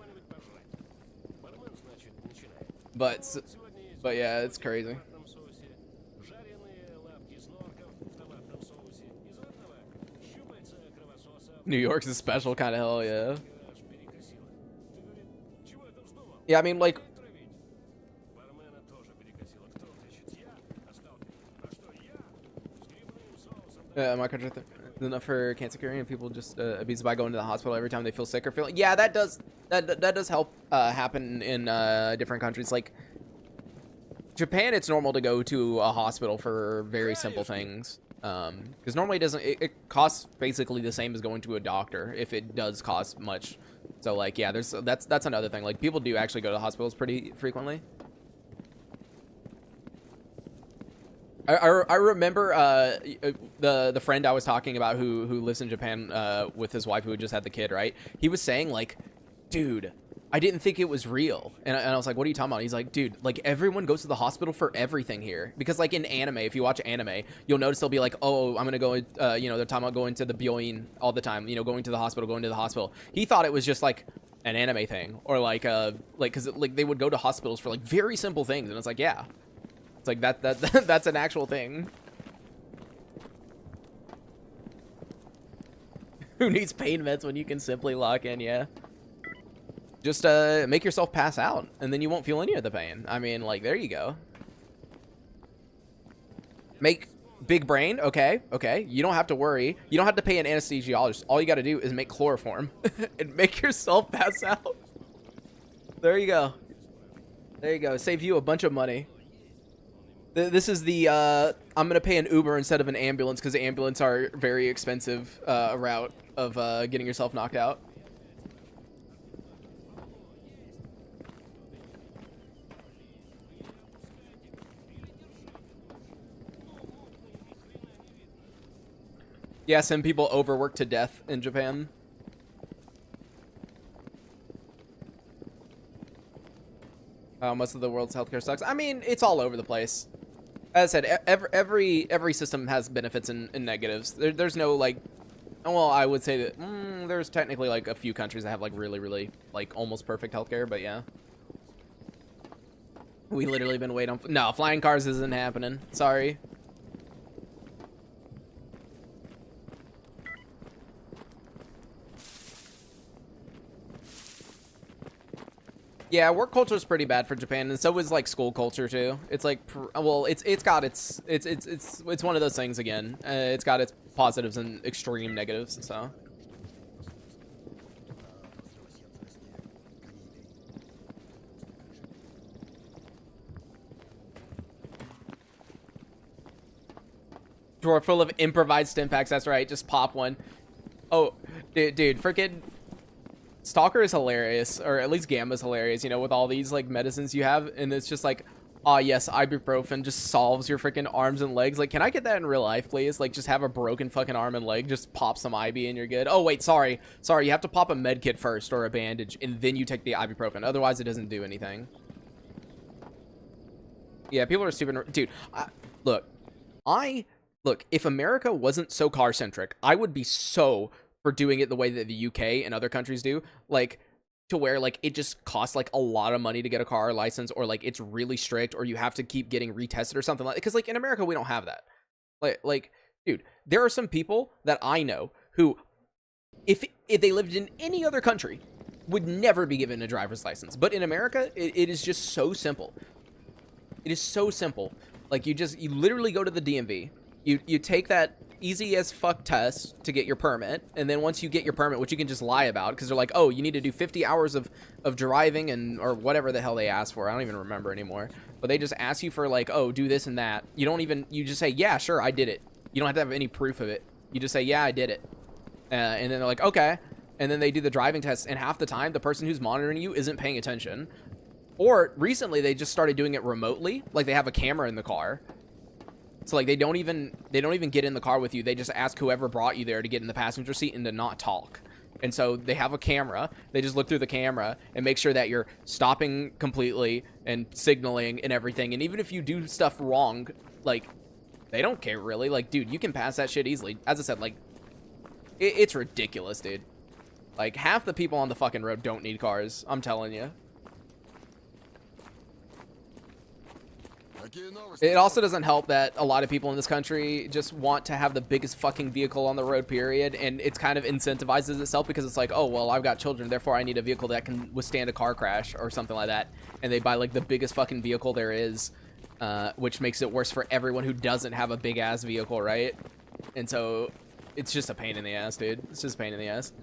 But yeah, it's crazy. New York's a special kind of hell, yeah. Yeah, I mean, like, my country. enough for cancer curing, and people just abuse by going to the hospital every time they feel sick or feel. Yeah, that does help happen in different countries. Like Japan, it's normal to go to a hospital for very simple things. Because normally it costs basically the same as going to a doctor if it does cost much. So like, yeah, that's another thing. Like people do actually go to hospitals pretty frequently. I remember the friend I was talking about who lives in Japan with his wife who just had the kid, right? He was saying like, dude, I didn't think it was real. And I was like, what are you talking about? He's like, dude, like everyone goes to the hospital for everything here. Because like in anime, if you watch anime, you'll notice they'll be like, oh, I'm going to go, you know, they're talking about going to the byoin all the time, you know, going to the hospital. He thought it was just like an anime thing or like, cause like they would go to hospitals for like very simple things. And it's like, yeah, it's like that's an actual thing. Who needs pain meds when you can simply lock in? Yeah. Just make yourself pass out, and then you won't feel any of the pain. I mean, like, there you go. Make big brain, okay. You don't have to worry. You don't have to pay an anesthesiologist. All you got to do is make chloroform and make yourself pass out. There you go. There you go. Save you a bunch of money. This is the, I'm going to pay an Uber instead of an ambulance because ambulance are very expensive route of getting yourself knocked out. Yeah, some people overwork to death in Japan. Most of the world's healthcare sucks. I mean, it's all over the place. As I said, every system has benefits and negatives. There's no like, well, I would say that there's technically like a few countries that have like really like almost perfect healthcare, but yeah. We literally been waiting on. No, flying cars isn't happening. Sorry. Yeah, work culture is pretty bad for Japan, and so is like school culture too. It's like, well, it's one of those things again. It's got its positives and extreme negatives. So. Drawer full of improvised stim packs. That's right. Just pop one. Oh, dude, freaking. S.t.a.l.k.e.r is hilarious, or at least Gamma's hilarious, you know, with all these, like, medicines you have, and it's just like, oh, yes, ibuprofen just solves your freaking arms and legs. Like, can I get that in real life, please? Like, just have a broken fucking arm and leg, just pop some IB and you're good. Oh, wait, sorry, you have to pop a med kit first, or a bandage, and then you take the ibuprofen. Otherwise, it doesn't do anything. Yeah, people are stupid. Dude, look, if America wasn't so car-centric, I would be so... for doing it the way that the UK and other countries do, like to where like it just costs like a lot of money to get a car license, or like it's really strict, or you have to keep getting retested or something like that. Because like in America we don't have that. Like dude, there are some people that I know who if they lived in any other country would never be given a driver's license, but in America it is just so simple. It is so simple. Like you literally go to the DMV, you take that easy as fuck test to get your permit, and then once you get your permit, which you can just lie about because they're like, oh, you need to do 50 hours of driving and or whatever the hell they ask for. I don't even remember anymore, but they just ask you for like, oh, do this and that. You just say, yeah, sure, I did it. You don't have to have any proof of it. You just say, yeah, I did it, and then they're like, okay, and then they do the driving test, and half the time the person who's monitoring you isn't paying attention. Or recently they just started doing it remotely, like they have a camera in the car. So like they don't even get in the car with you. They just ask whoever brought you there to get in the passenger seat and to not talk. And so they have a camera. They just look through the camera and make sure that you're stopping completely and signaling and everything. And even if you do stuff wrong, like they don't care really. Like, dude, you can pass that shit easily. As I said, like it's ridiculous, dude. Like half the people on the fucking road don't need cars. I'm telling you. It also doesn't help that a lot of people in this country just want to have the biggest fucking vehicle on the road, period, and it's kind of incentivizes itself because it's like, oh, well, I've got children, therefore I need a vehicle that can withstand a car crash or something like that, and they buy like the biggest fucking vehicle there is, which makes it worse for everyone who doesn't have a big-ass vehicle, right? And so it's just a pain in the ass, dude. It's just a pain in the ass.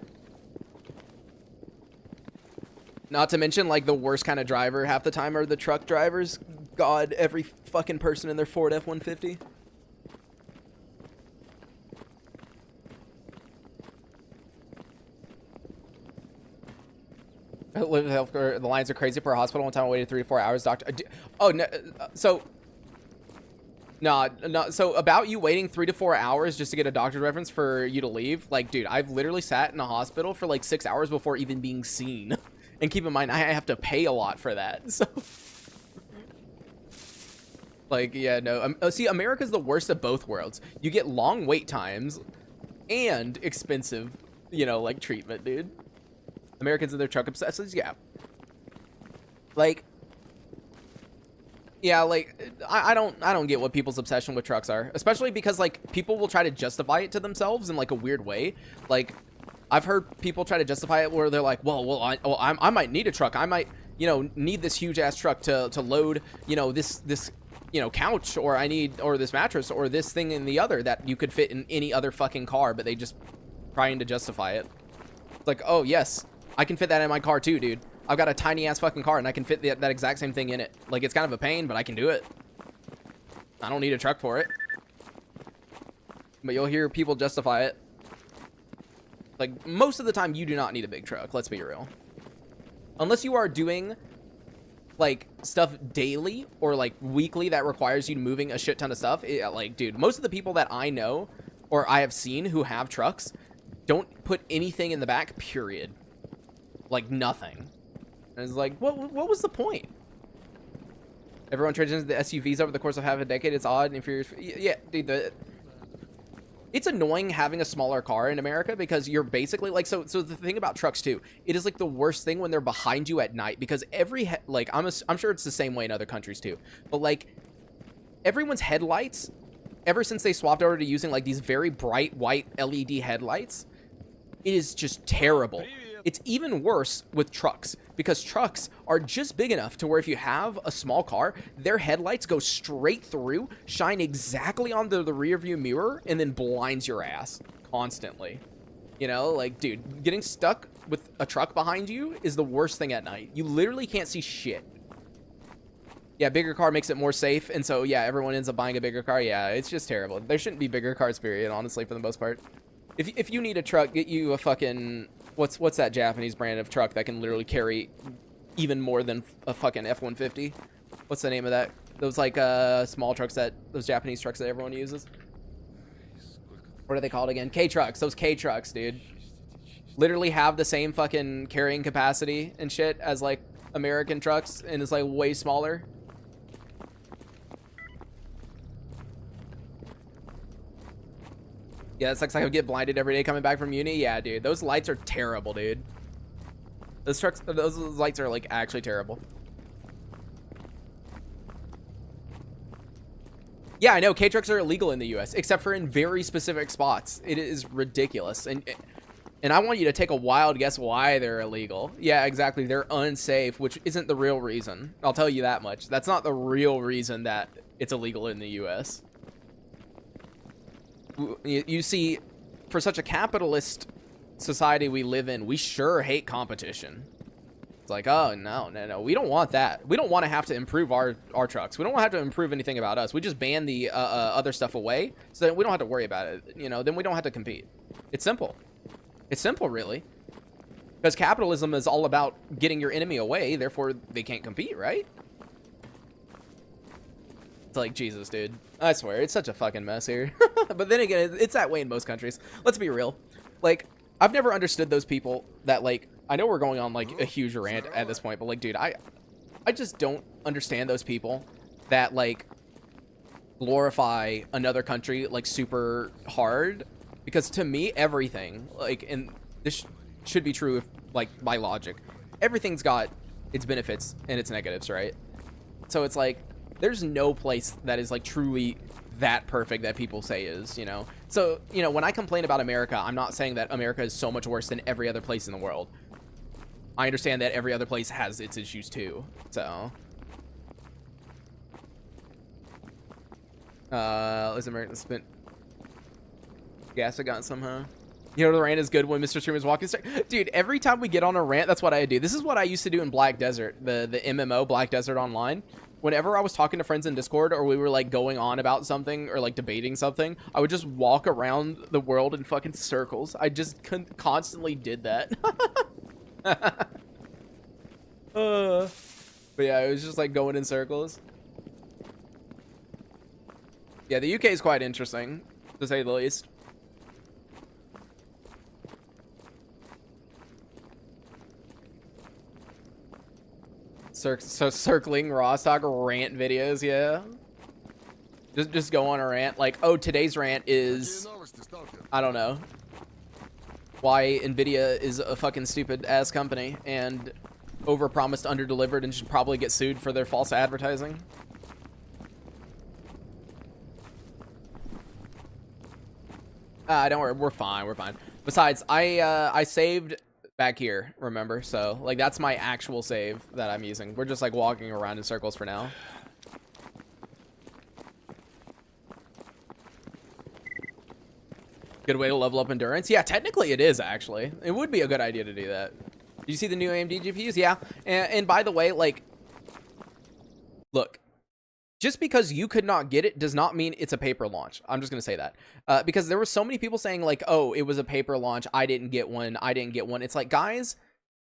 Not to mention, like, the worst kind of driver half the time are the truck drivers. God, every fucking person in their Ford F-150. Live healthcare. The lines are crazy per hospital. One time I waited 3 to 4 hours. Doctor. Oh no. So. No. So about you waiting 3 to 4 hours just to get a doctor's reference for you to leave. Like, dude, I've literally sat in a hospital for like 6 hours before even being seen. And keep in mind, I have to pay a lot for that. So. Like, yeah, no. See, America's the worst of both worlds. You get long wait times and expensive, you know, like treatment, dude. Americans and their truck obsessions, yeah. Like, yeah, like I don't get what people's obsession with trucks are, especially because like people will try to justify it to themselves in like a weird way. Like, I've heard people try to justify it where they're like, well, I might need a truck. I might, you know, need this huge ass truck to load, you know, this you know, couch, or I need, or this mattress, or this thing and the other that you could fit in any other fucking car, but they just trying to justify it. It's like, oh yes, I can fit that in my car too, dude. I've got a tiny ass fucking car and I can fit that exact same thing in it. Like, it's kind of a pain, but I can do it. I don't need a truck for it. But you'll hear people justify it. Like, most of the time you do not need a big truck, let's be real. Unless you are doing like stuff daily or like weekly that requires you moving a shit ton of stuff. Like, dude, most of the people that I know or I have seen who have trucks don't put anything in the back, period. Like, nothing. And it's like, what was the point? Everyone transitions the SUVs over the course of half a decade. It's odd and inferior. Yeah, dude, it's annoying having a smaller car in America because you're basically like, so the thing about trucks too, it is like the worst thing when they're behind you at night, because like I'm sure it's the same way in other countries too, but like everyone's headlights, ever since they swapped over to using like these very bright white LED headlights, it is just terrible. It's even worse with trucks, because trucks are just big enough to where if you have a small car, their headlights go straight through, shine exactly onto the rear view mirror, and then blinds your ass constantly. You know, like, dude, getting stuck with a truck behind you is the worst thing at night. You literally can't see shit. Yeah, bigger car makes it more safe, and so, yeah, everyone ends up buying a bigger car. Yeah, it's just terrible. There shouldn't be bigger cars, period, honestly, for the most part. If you need a truck, get you a fucking... What's that Japanese brand of truck that can literally carry even more than a fucking F-150? What's the name of that? Those like small trucks, those Japanese trucks that everyone uses. What are they called again? K-trucks. Those K-trucks, dude. Literally have the same fucking carrying capacity and shit as like American trucks, and it's like way smaller. Yeah, it sucks. Like I get blinded every day coming back from uni. Yeah, dude, those lights are terrible, dude. Those lights are like actually terrible. Yeah, I know K-trucks are illegal in the U.S. except for in very specific spots. It is ridiculous, and I want you to take a wild guess why they're illegal. Yeah, exactly. They're unsafe, which isn't the real reason. I'll tell you that much. That's not the real reason that it's illegal in the U.S. You see, for such a capitalist society we live in, we sure hate competition. It's like, oh, no. We don't want that. We don't want to have to improve our trucks. We don't want to have to improve anything about us. We just ban the other stuff away so that we don't have to worry about it. You know, then we don't have to compete. It's simple. It's simple, really. Because capitalism is all about getting your enemy away, therefore they can't compete, right? It's like, Jesus, dude. I swear, it's such a fucking mess here. But then again, it's that way in most countries. Let's be real. Like, I've never understood those people that, like, I know we're going on, like, a huge rant at this point, but, like, dude, I just don't understand those people that, like, glorify another country, like, super hard. Because to me, everything, like, and this should be true if, like, by logic, everything's got its benefits and its negatives, right? So it's like, there's no place that is like truly that perfect that people say is, you know? So, you know, when I complain about America, I'm not saying that America is so much worse than every other place in the world. I understand that every other place has its issues too. So, is America spent? Guess I got some, huh? You know, the rant is good when Mr. Streamer's walking. Dude, every time we get on a rant, that's what I do. This is what I used to do in Black Desert, the MMO Black Desert Online. Whenever I was talking to friends in Discord, or we were like going on about something or like debating something, I would just walk around the world in fucking circles. I just constantly did that. But yeah, it was just like going in circles. Yeah, the UK is quite interesting, to say the least. So circling Rostock rant videos, yeah. Just go on a rant. Like, oh, today's rant is, I don't know, why Nvidia is a fucking stupid ass company and overpromised, underdelivered, and should probably get sued for their false advertising. Don't worry, we're fine. We're fine. Besides, I saved back here, remember? So like that's my actual save that I'm using. We're just like walking around in circles for now. Good way to level up endurance. Yeah, technically it is actually. It would be a good idea to do that. Did you see the new AMD GPUs? Yeah. And by the way, like, look, just because you could not get it does not mean it's a paper launch. I'm just going to say that. Because there were so many people saying like, oh, it was a paper launch. I didn't get one. I didn't get one. It's like, guys,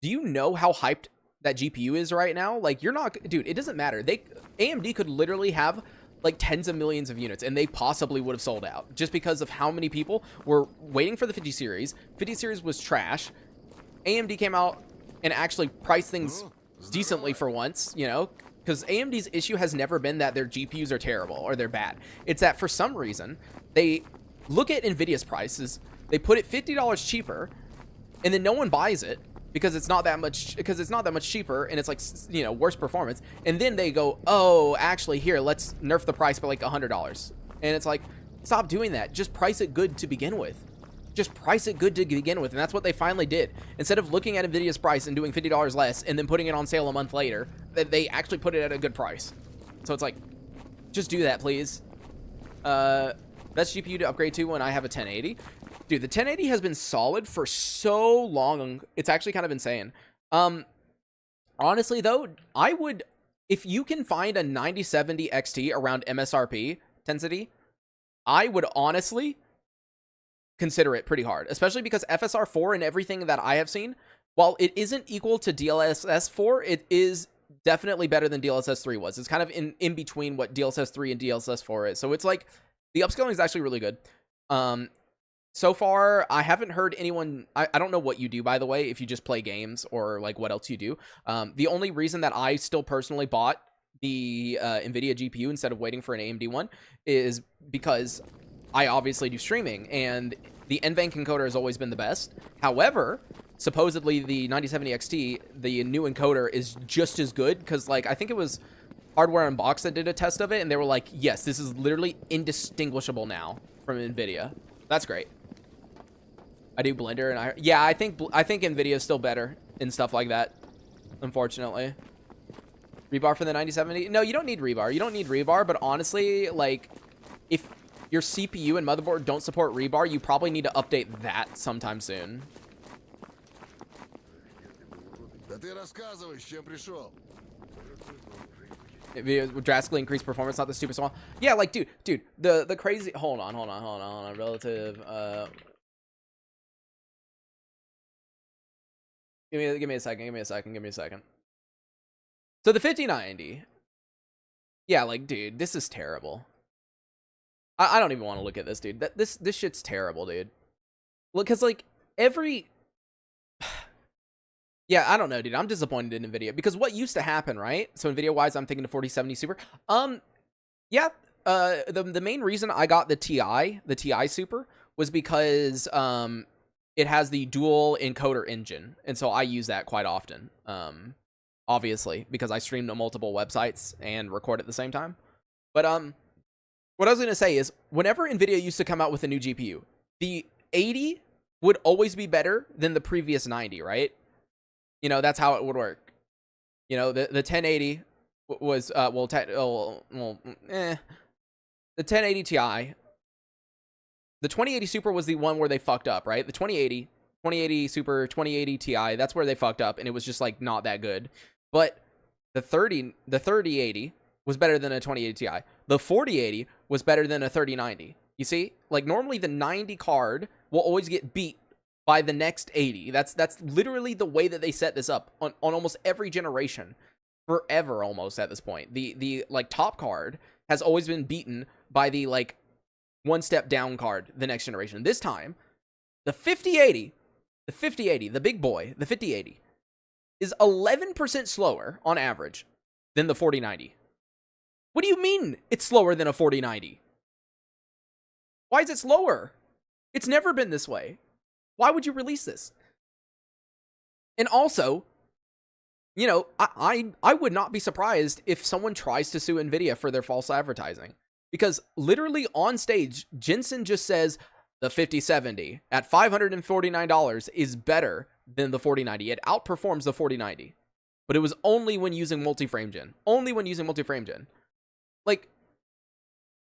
do you know how hyped that GPU is right now? Like, you're not, dude, it doesn't matter. AMD could literally have like tens of millions of units and they possibly would have sold out just because of how many people were waiting for the 50 series. 50 series was trash. AMD came out and actually priced things decently for once, you know, because AMD's issue has never been that their GPUs are terrible or they're bad. It's that for some reason, they look at NVIDIA's prices, they put it $50 cheaper, and then no one buys it because it's not that much cheaper and it's like, you know, worse performance. And then they go, oh, actually here, let's nerf the price by like $100. And it's like, stop doing that. Just price it good to begin with. Just price it good to begin with. And that's what they finally did. Instead of looking at NVIDIA's price and doing $50 less and then putting it on sale a month later, they actually put it at a good price. So it's like, just do that, please. Best GPU to upgrade to when I have a 1080. Dude, the 1080 has been solid for so long. It's actually kind of insane. Honestly, though, I would, if you can find a 9070 XT around MSRP intensity, I would honestly consider it pretty hard, especially because FSR 4 and everything that I have seen, while it isn't equal to DLSS 4, it is definitely better than DLSS 3 was. It's kind of in between what DLSS 3 and DLSS 4 is. So it's like the upscaling is actually really good. So far, I haven't heard anyone, I don't know what you do, by the way, if you just play games or like what else you do. The only reason that I still personally bought the NVIDIA GPU instead of waiting for an AMD one is because I obviously do streaming and the NVENC encoder has always been the best. However, supposedly the 9070 XT, the new encoder is just as good because like I think it was Hardware Unboxed that did a test of it and they were like, yes, this is literally indistinguishable now from NVIDIA. That's great. I do Blender and I think NVIDIA is still better in stuff like that, unfortunately. Rebar for the 9070? No, you don't need rebar. You don't need rebar, but honestly, like, if your CPU and motherboard don't support rebar, you probably need to update that sometime soon. It would drastically increase performance, not the stupid small. Yeah, like, dude, the crazy. Hold on. Relative. Give me a second. So the 5090. Yeah, like, dude, this is terrible. I don't even want to look at this, dude. This shit's terrible, dude. Look, cause like every. Yeah, I don't know, dude. I'm disappointed in NVIDIA because what used to happen, right? So NVIDIA wise, I'm thinking the 4070 Super. Yeah. The main reason I got the TI Super was because it has the dual encoder engine, and so I use that quite often. Obviously, because I stream to multiple websites and record at the same time. But what I was gonna say is, whenever NVIDIA used to come out with a new GPU, the 80 would always be better than the previous 90, right? You know, that's how it would work. You know, the 1080 was the 1080 Ti, the 2080 Super was the one where they fucked up, right? The 2080 Super, 2080 Ti, that's where they fucked up, and it was just like not that good. But the 3080 was better than a 2080 Ti. The 4080 was better than a 3090. You see, like normally the 90 card will always get beat by the next 80. That's literally the way that they set this up on almost every generation, forever almost at this point. The like top card has always been beaten by the like one step down card the next generation. This time, the 5080, the big boy, the 5080 is 11% slower on average than the 4090. What do you mean it's slower than a 4090? Why is it slower? It's never been this way. Why would you release this? And also, you know, I would not be surprised if someone tries to sue Nvidia for their false advertising. Because literally on stage, Jensen just says the 5070 at $549 is better than the 4090. It outperforms the 4090. But it was only when using multi-frame gen. Only when using multi-frame gen. Like,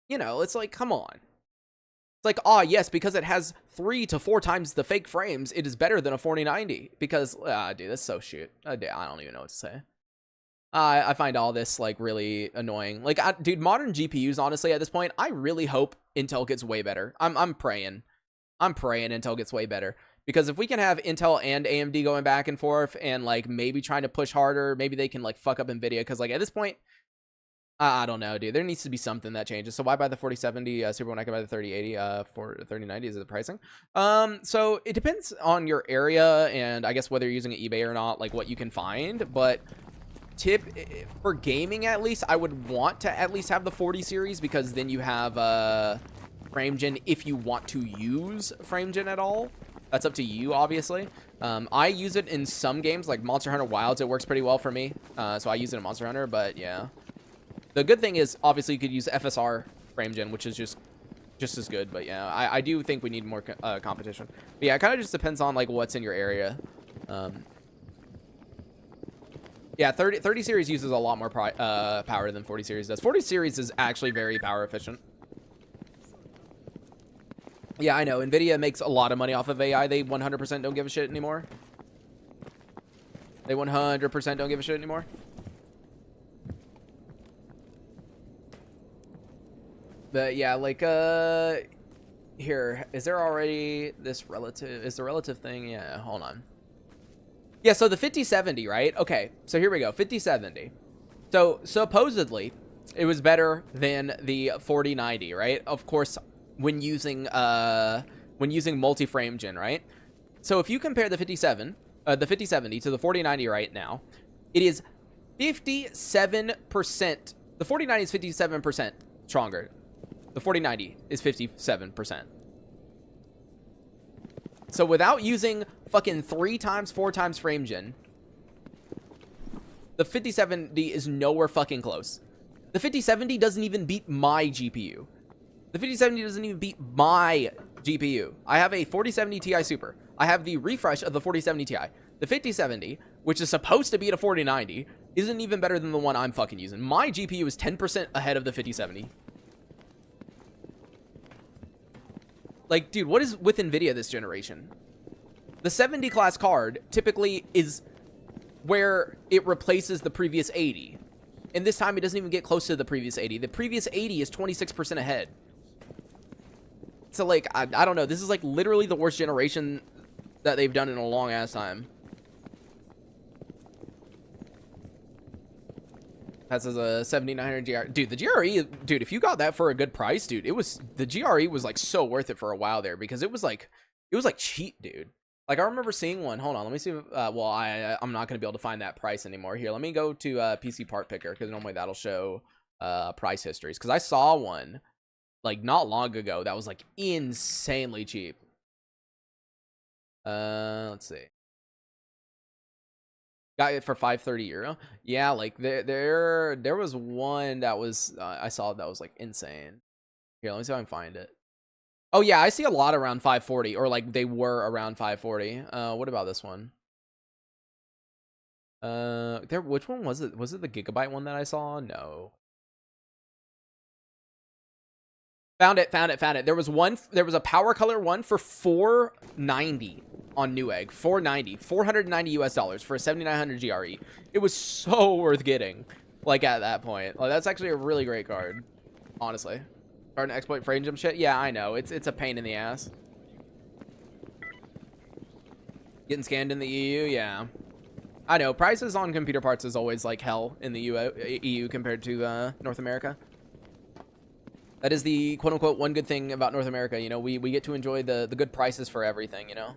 you know, it's like, come on. It's like, yes, because it has 3 to 4 times the fake frames, it is better than a 4090. Because, dude, that's so shit. I don't even know what to say. I find all this, like, really annoying. Like, dude, modern GPUs, honestly, at this point, I really hope Intel gets way better. I'm praying. I'm praying Intel gets way better. Because if we can have Intel and AMD going back and forth and, like, maybe trying to push harder, maybe they can, like, fuck up NVIDIA. Because, like, at this point, I don't know, dude. There needs to be something that changes. So why buy the 4070 Super when I can buy the 3080 for 3090? Is it the pricing? So it depends on your area and I guess whether you're using eBay or not, like what you can find. But tip for gaming, at least, I would want to at least have the 40 series because then you have frame gen if you want to use frame gen at all. That's up to you, obviously. I use it in some games like Monster Hunter Wilds. It works pretty well for me, so I use it in Monster Hunter. But yeah. The good thing is, obviously, you could use FSR frame gen, which is just as good. But yeah, I do think we need more competition. But yeah, it kind of just depends on like what's in your area. Yeah, 30 series uses a lot more power than 40 series does. 40 series is actually very power efficient. Yeah, I know. NVIDIA makes a lot of money off of AI. They 100% don't give a shit anymore. They 100% don't give a shit anymore. But yeah, like, here, is there already this relative, is the relative thing? Yeah, hold on. Yeah, so the 5070, right? Okay, so here we go, 5070. So supposedly, it was better than the 4090, right? Of course, when using multi-frame gen, right? So if you compare the 5070 to the 4090 right now, it is 57%. The 4090 is 57% stronger. The 4090 is 57%. So without using fucking 3 times, 4 times frame gen, the 5070 is nowhere fucking close. The 5070 doesn't even beat my GPU. The 5070 doesn't even beat my GPU. I have a 4070 Ti Super. I have the refresh of the 4070 Ti. The 5070, which is supposed to beat a 4090, isn't even better than the one I'm fucking using. My GPU is 10% ahead of the 5070. Like, dude, what is with NVIDIA this generation? The 70 class card typically is where it replaces the previous 80. And this time it doesn't even get close to the previous 80. The previous 80 is 26% ahead. So, like, I don't know. This is, like, literally the worst generation that they've done in a long-ass time. That says a 7900 GR. Dude, the GRE, dude, if you got that for a good price, dude, the GRE was like so worth it for a while there because it was like cheap, dude. Like I remember seeing one. Hold on, let me see. Well, I'm not gonna be able to find that price anymore. Here, let me go to PC Part Picker because normally that'll show price histories. Because I saw one like not long ago that was like insanely cheap. Let's see. Got it for €530. Yeah, like there was one that was I saw that was like insane. Here, let me see if I can find it. Oh yeah, I see a lot around 540, or like they were around 540. What about this one? Which one was it? Was it the Gigabyte one that I saw? No. Found it. There was a power color one for $490 on Newegg. $490 US dollars for a 7900 GRE. It was so worth getting. Like at that point. Like, that's actually a really great card. Honestly. Starting to exploit frame jump shit. Yeah, I know. It's a pain in the ass. Getting scanned in the EU, yeah. I know. Prices on computer parts is always like hell in the EU compared to North America. That is the quote-unquote one good thing about North America. You know, we get to enjoy the good prices for everything, you know?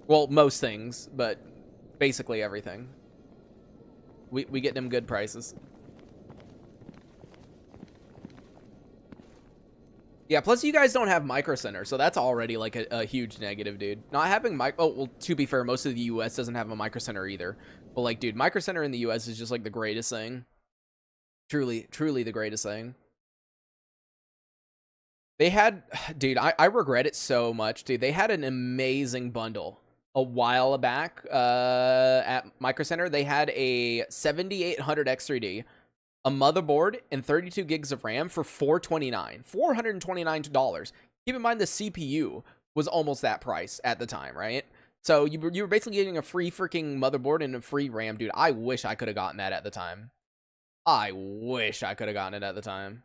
Well, most things, but basically everything. We get them good prices. Yeah, plus you guys don't have Micro Center, so that's already like a huge negative, dude. Not having oh, well, to be fair, most of the US doesn't have a Micro Center either. But like, dude, Micro Center in the US is just like the greatest thing. Truly the greatest thing. They had, dude, I regret it so much, dude. They had an amazing bundle a while back at Micro Center. They had a 7800 X3D, a motherboard, and 32 gigs of RAM for $429. Keep in mind the CPU was almost that price at the time, right? So you were basically getting a free freaking motherboard and a free RAM, dude. I wish I could have gotten that at the time. I wish I could have gotten it at the time.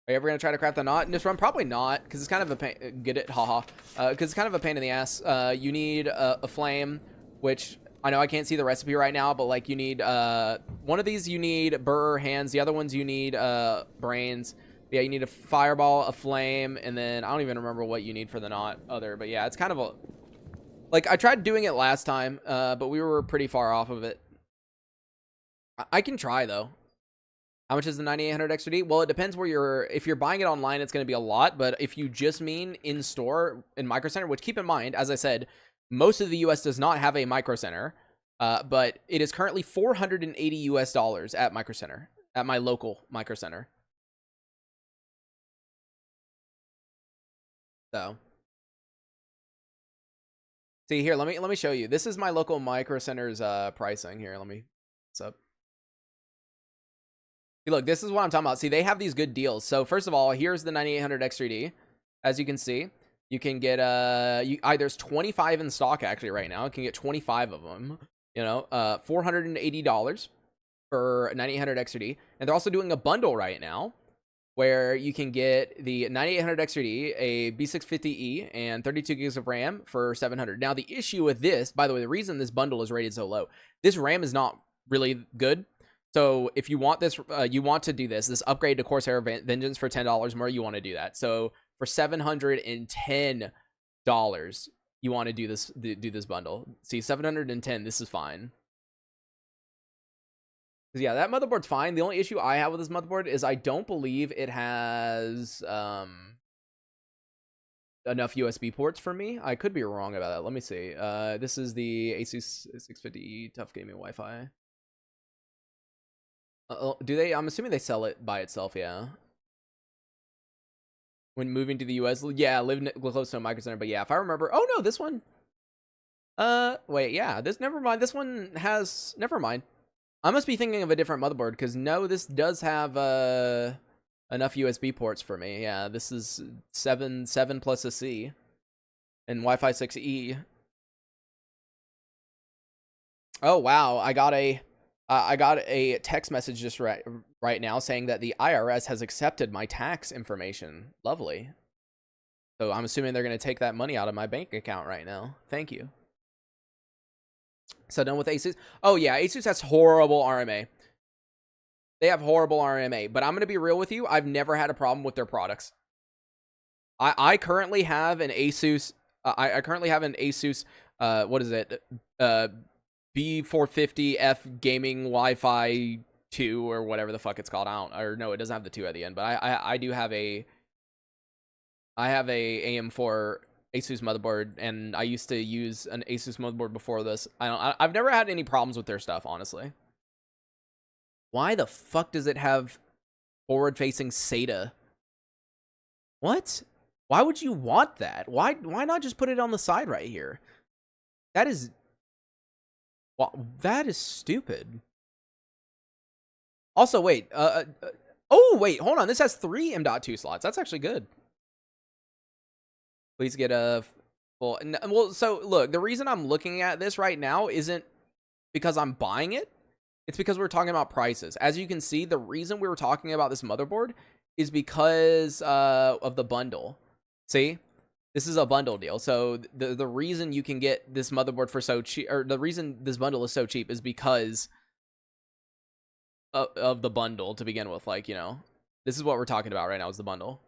Are you ever going to try to craft the knot in this run? Probably not, because it's kind of a pain. Get it? Haha. Because it's kind of a pain in the ass. You need a flame, which I know I can't see the recipe right now, but like you need one of these you need burr hands. The other ones you need brains. Yeah, you need a fireball, a flame, and then I don't even remember what you need for the knot other. But yeah, it's kind of a... Like, I tried doing it last time, but we were pretty far off of it. I can try, though. How much is the 9800 XD? Well, it depends where you're... If you're buying it online, it's going to be a lot. But if you just mean in-store, in Micro Center, which keep in mind, as I said, most of the US does not have a Micro Center. But it is currently $480 US at Micro Center. At my local Micro Center. So... See, here, let me show you. This is my local Micro Center's pricing. Here, let me... What's up? See, look, this is what I'm talking about. See, they have these good deals. So first of all, here's the 9800 X3D. As you can see, you can get there's 25 in stock actually right now. You can get 25 of them. You know, $480 for 9800 X3D, and they're also doing a bundle right now where you can get the 9800 X3D, a B650E, and 32 gigs of RAM for $700. Now, the issue with this, by the way, the reason this bundle is rated so low, this RAM is not really good. So if you want this, you want to do this upgrade to Corsair Vengeance for $10 more, you want to do that. So for $710, you want to do this bundle. See, $710, this is fine. Yeah, that motherboard's fine. The only issue I have with this motherboard is I don't believe it has enough USB ports for me. I could be wrong about that. Let me see. This is the Asus 650E Tough Gaming Wi-Fi. Do they? I'm assuming they sell it by itself, yeah. When moving to the US, yeah, live close to a Micro Center, but yeah, if I remember... Oh, no, this one... wait, yeah, never mind. This one has... Never mind. I must be thinking of a different motherboard, because no, this does have enough USB ports for me. Yeah, this is 7 plus a C and Wi-Fi 6E. Oh wow, I got a text message just right now saying that the IRS has accepted my tax information. Lovely. So I'm assuming they're going to take that money out of my bank account right now. Thank you. So done with Asus. Oh yeah, Asus has horrible RMA. They have horrible RMA, but I'm going to be real with you. I've never had a problem with their products. I currently have an Asus. I currently have an Asus. What is it? B450F Gaming Wi-Fi 2 or whatever the fuck it's called. I don't. Or no, it doesn't have the 2 at the end. But I do have a. I have a AM4 Asus motherboard, and I used to use an Asus motherboard before this. I've never had any problems with their stuff, honestly. Why the fuck does it have forward-facing SATA? What? Why would you want that? Why not just put it on the side right here? That is... Well, that is stupid. Also, wait. Oh, Oh, wait, hold on. This has 3 M.2 slots. That's actually good. Please get a full. Well, so look, the reason I'm looking at this right now isn't because I'm buying it. It's because we're talking about prices. As you can see, the reason we were talking about this motherboard is because of the bundle. See? This is a bundle deal. So the reason you can get this motherboard for so cheap, or the reason this bundle is so cheap, is because of the bundle to begin with. Like, you know, this is what we're talking about right now, is the bundle.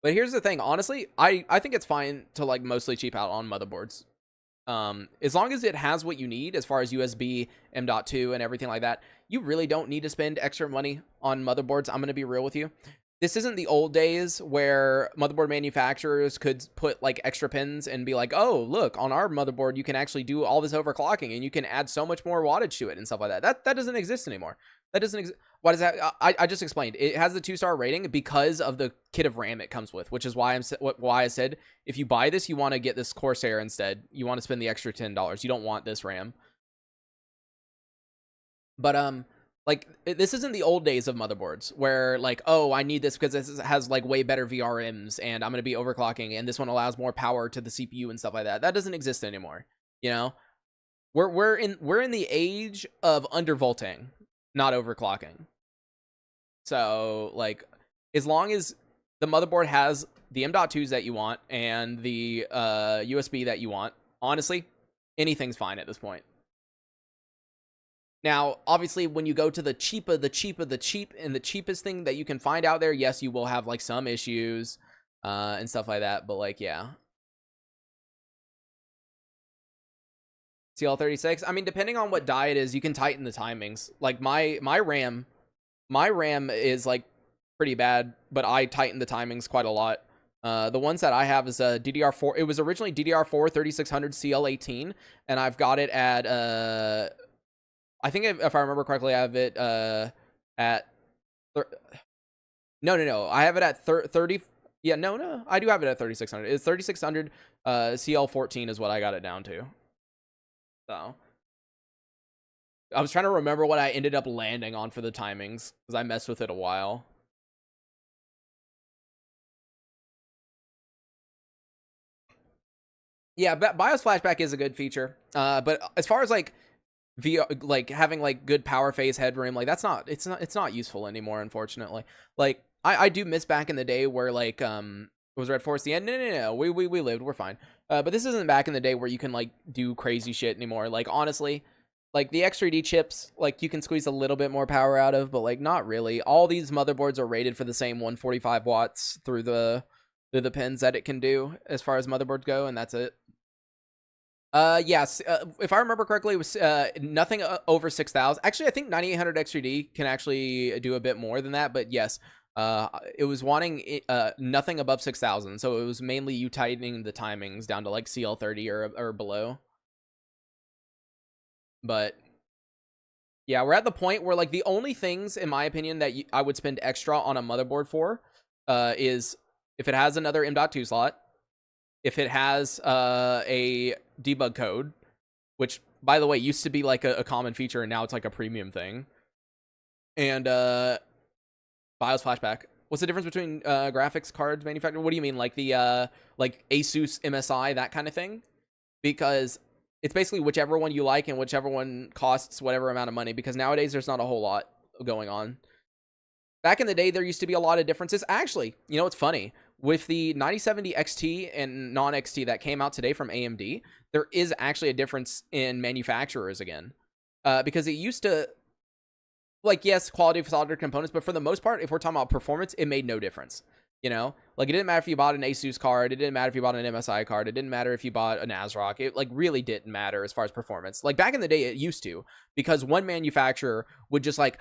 But here's the thing, honestly, I think it's fine to like mostly cheap out on motherboards. As long as it has what you need as far as USB, M.2, and everything like that, you really don't need to spend extra money on motherboards. I'm going to be real with you. This isn't the old days where motherboard manufacturers could put like extra pins and be like, oh, look, on our motherboard, you can actually do all this overclocking and you can add so much more wattage to it and stuff like that. That doesn't exist anymore. That doesn't exist. Why does that? I just explained. It has the 2-star rating because of the kit of RAM it comes with, which is why I said if you buy this, you want to get this Corsair instead. You want to spend the extra $10. You don't want this RAM. But like this isn't the old days of motherboards where like, oh, I need this because this has like way better VRMs and I'm going to be overclocking and this one allows more power to the CPU and stuff like that. That doesn't exist anymore. You know, we're in the age of undervolting, not overclocking. So like, as long as the motherboard has the M.2s that you want and the USB that you want, honestly, anything's fine at this point. Now, obviously, when you go to the cheap and the cheapest thing that you can find out there, yes, you will have like some issues and stuff like that. But like, yeah. CL36. I mean, depending on what die it is, you can tighten the timings. Like my RAM is like pretty bad, but I tighten the timings quite a lot. The ones that I have is a DDR4. It was originally DDR4 3600 CL18, and I've got it at I think if I remember correctly, I have it at no. I have it at 30. Yeah, no. I do have it at 3600. It's 3600 CL14 is what I got it down to. So I was trying to remember what I ended up landing on for the timings because I messed with it a while. Yeah, BIOS flashback is a good feature. But as far as like like having like good power phase headroom, like it's not useful anymore, unfortunately. Like I do miss back in the day where like was Red Forest the end? No. We lived, we're fine. But this isn't back in the day where you can like do crazy shit anymore. Like honestly, like the X3D chips, like you can squeeze a little bit more power out of, but like not really. All these motherboards are rated for the same 145 watts through the pins that it can do as far as motherboards go, and that's it. Yes. If I remember correctly, it was nothing over 6,000. Actually, I think 9800 X3D can actually do a bit more than that. But yes, it was wanting nothing above 6,000. So it was mainly you tightening the timings down to like CL30 or below. But yeah, we're at the point where like the only things, in my opinion, that I would spend extra on a motherboard for is if it has another M.2 slot, if it has a debug code, which by the way used to be like a common feature and now it's like a premium thing, and BIOS flashback. What's the difference between graphics cards manufacturer? What do you mean, like the like Asus MSI, that kind of thing? Because it's basically whichever one you like and whichever one costs whatever amount of money, because nowadays there's not a whole lot going on. Back in the day, there used to be a lot of differences. Actually, you know, it's funny. With the 9070 XT and non-XT that came out today from AMD, there is actually a difference in manufacturers again. Because it used to, like, yes, quality of soldered components, but for the most part, if we're talking about performance, it made no difference. You know, like it didn't matter if you bought an Asus card, it didn't matter if you bought an MSI card, it didn't matter if you bought an ASRock. It like really didn't matter as far as performance. Like back in the day, it used to, because one manufacturer would just like,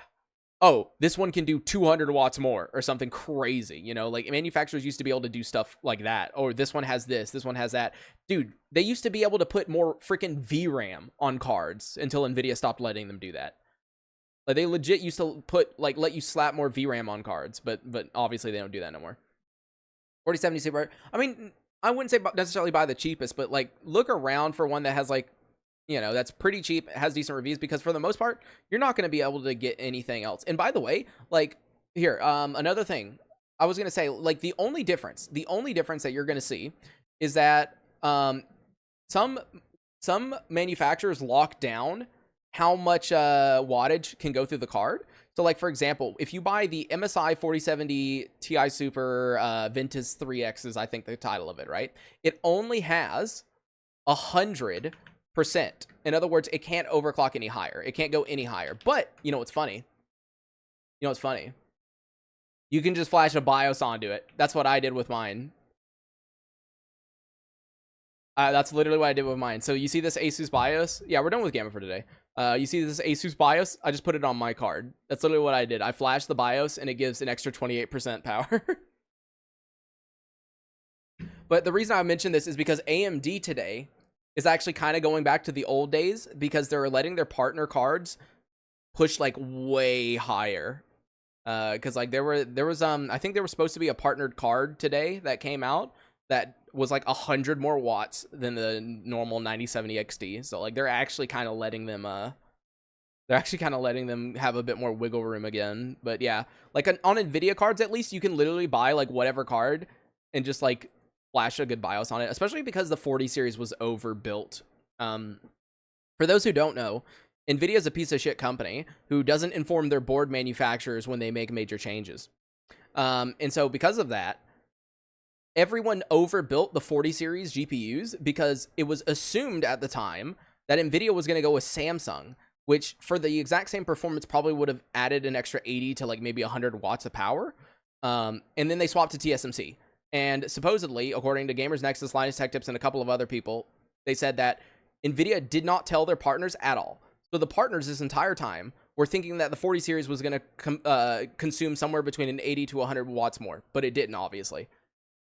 oh, this one can do 200 watts more or something crazy, you know, like manufacturers used to be able to do stuff like that. Or this one has this one has that. Dude, they used to be able to put more freaking VRAM on cards until Nvidia stopped letting them do that. Like they legit used to put like let you slap more VRAM on cards, but obviously they don't do that no more. 4070 Super. I mean, I wouldn't say necessarily buy the cheapest, but like look around for one that has like you know, that's pretty cheap, has decent reviews, because for the most part you're not going to be able to get anything else. And by the way, like, here, another thing I was going to say, like, the only difference that you're going to see is that some manufacturers lock down how much wattage can go through the card. So, like, for example, if you buy the MSI 4070 Ti Super Ventus 3X is, I think, the title of it, right? It only has 100%. In other words, it can't overclock any higher. It can't go any higher. But you know what's funny? You know what's funny? You can just flash a BIOS onto it. That's what I did with mine. That's literally what I did with mine. So you see this Asus BIOS? Yeah, we're done with Gamma for today. You see this Asus BIOS? I just put it on my card. That's literally what I did. I flashed the BIOS and it gives an extra 28% power. But the reason I mentioned this is because AMD today is actually kind of going back to the old days, because they're letting their partner cards push like way higher. Because like there was I think there was supposed to be a partnered card today that came out that was like 100 more watts than the normal 9070 XT. So like they're actually kind of letting them have a bit more wiggle room again. But yeah, like on Nvidia cards, at least you can literally buy like whatever card and just like flash a good BIOS on it, especially because the 40 series was overbuilt. For those who don't know, Nvidia is a piece of shit company who doesn't inform their board manufacturers when they make major changes. And so because of that, everyone overbuilt the 40 series GPUs because it was assumed at the time that Nvidia was going to go with Samsung, which for the exact same performance probably would have added an extra 80 to like maybe 100 watts of power. And then they swapped to TSMC. And supposedly, according to Gamers Nexus, Linus Tech Tips, and a couple of other people, they said that Nvidia did not tell their partners at all. So the partners this entire time were thinking that the 40 series was going to consume somewhere between an 80 to 100 watts more, but it didn't, obviously.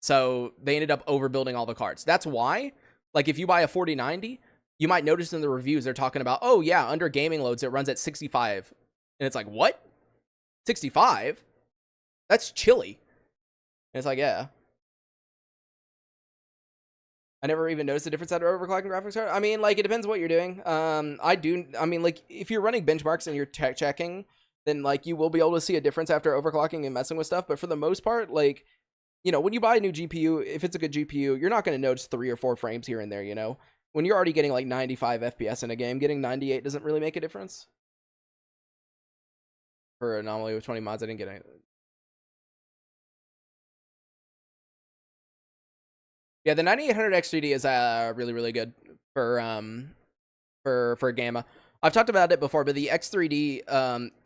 So they ended up overbuilding all the cards. That's why, like, if you buy a 4090, you might notice in the reviews they're talking about, oh yeah, under gaming loads it runs at 65. And it's like, what? 65? That's chilly. And it's like, yeah. I never even noticed the difference out of overclocking graphics card. I mean, like, it depends what you're doing. I mean, like, if you're running benchmarks and you're tech checking, then, like, you will be able to see a difference after overclocking and messing with stuff. But for the most part, like, you know, when you buy a new GPU, if it's a good GPU, you're not going to notice 3 or 4 frames here and there, you know? When you're already getting, like, 95 FPS in a game, getting 98 doesn't really make a difference. For Anomaly with 20 mods, I didn't get any. Yeah, the 9800 X3D is really, really good for Gamma. I've talked about it before, but the X3D,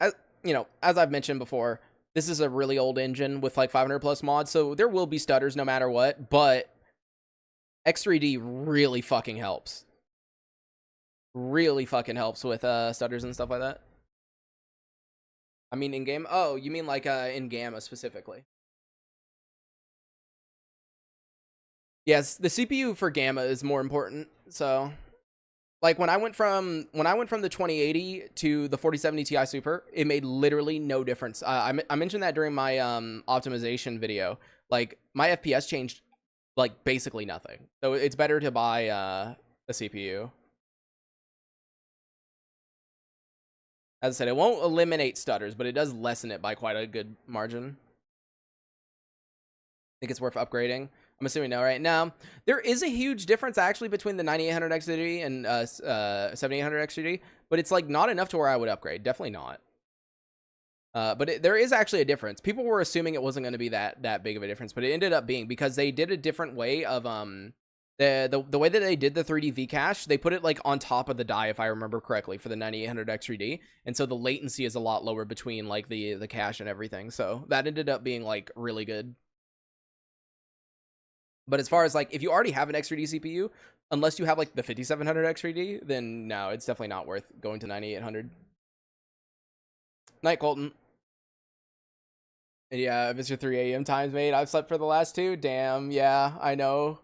as, you know, as I've mentioned before, this is a really old engine with like 500 plus mods, so there will be stutters no matter what, but X3D really fucking helps. Really fucking helps with stutters and stuff like that. I mean, in game. Oh, you mean like in Gamma specifically? Yes, the CPU for Gamma is more important. So, like when I went from the 2080 to the 4070 Ti Super, it made literally no difference. I mentioned that during my optimization video. Like my FPS changed like basically nothing. So it's better to buy a CPU. As I said, it won't eliminate stutters, but it does lessen it by quite a good margin. Think it's worth upgrading? I'm assuming no, right? Now, there is a huge difference actually between the 9800 XDD and 7800 XDD, but it's like not enough to where I would upgrade. Definitely not. But there is actually a difference. People were assuming it wasn't going to be that big of a difference, but it ended up being, because they did a different way of the way that they did the 3D V-cache. They put it like on top of the die, if I remember correctly, for the 9800 X3D, and so the latency is a lot lower between like the cache and everything. So that ended up being like really good. But as far as like, if you already have an X3D CPU, unless you have like the 5700 X3D, then no, it's definitely not worth going to 9800. Night, Colton. Yeah, Mr. 3 a.m. times, mate. I've slept for the last 2. Damn, yeah, I know.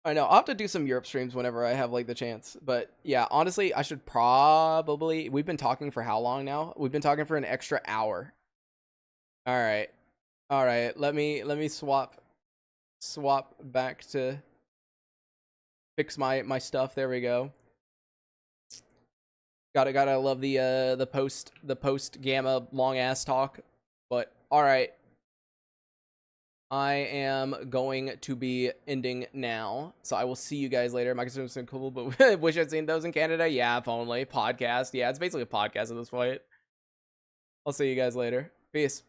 I'll have to do some Europe streams whenever I have like the chance. But yeah, honestly, I should probably. We've been talking for how long now? We've been talking for an extra hour. All right, all right. Let me swap back to fix my stuff. There we go. Gotta love the post gamma long ass talk. But all right, I am going to be ending now, so I will see you guys later. Microsoft's been cool, but wish I'd seen those in Canada. Yeah, if only. Podcast. Yeah, it's basically a podcast at this point. I'll see you guys later. Peace.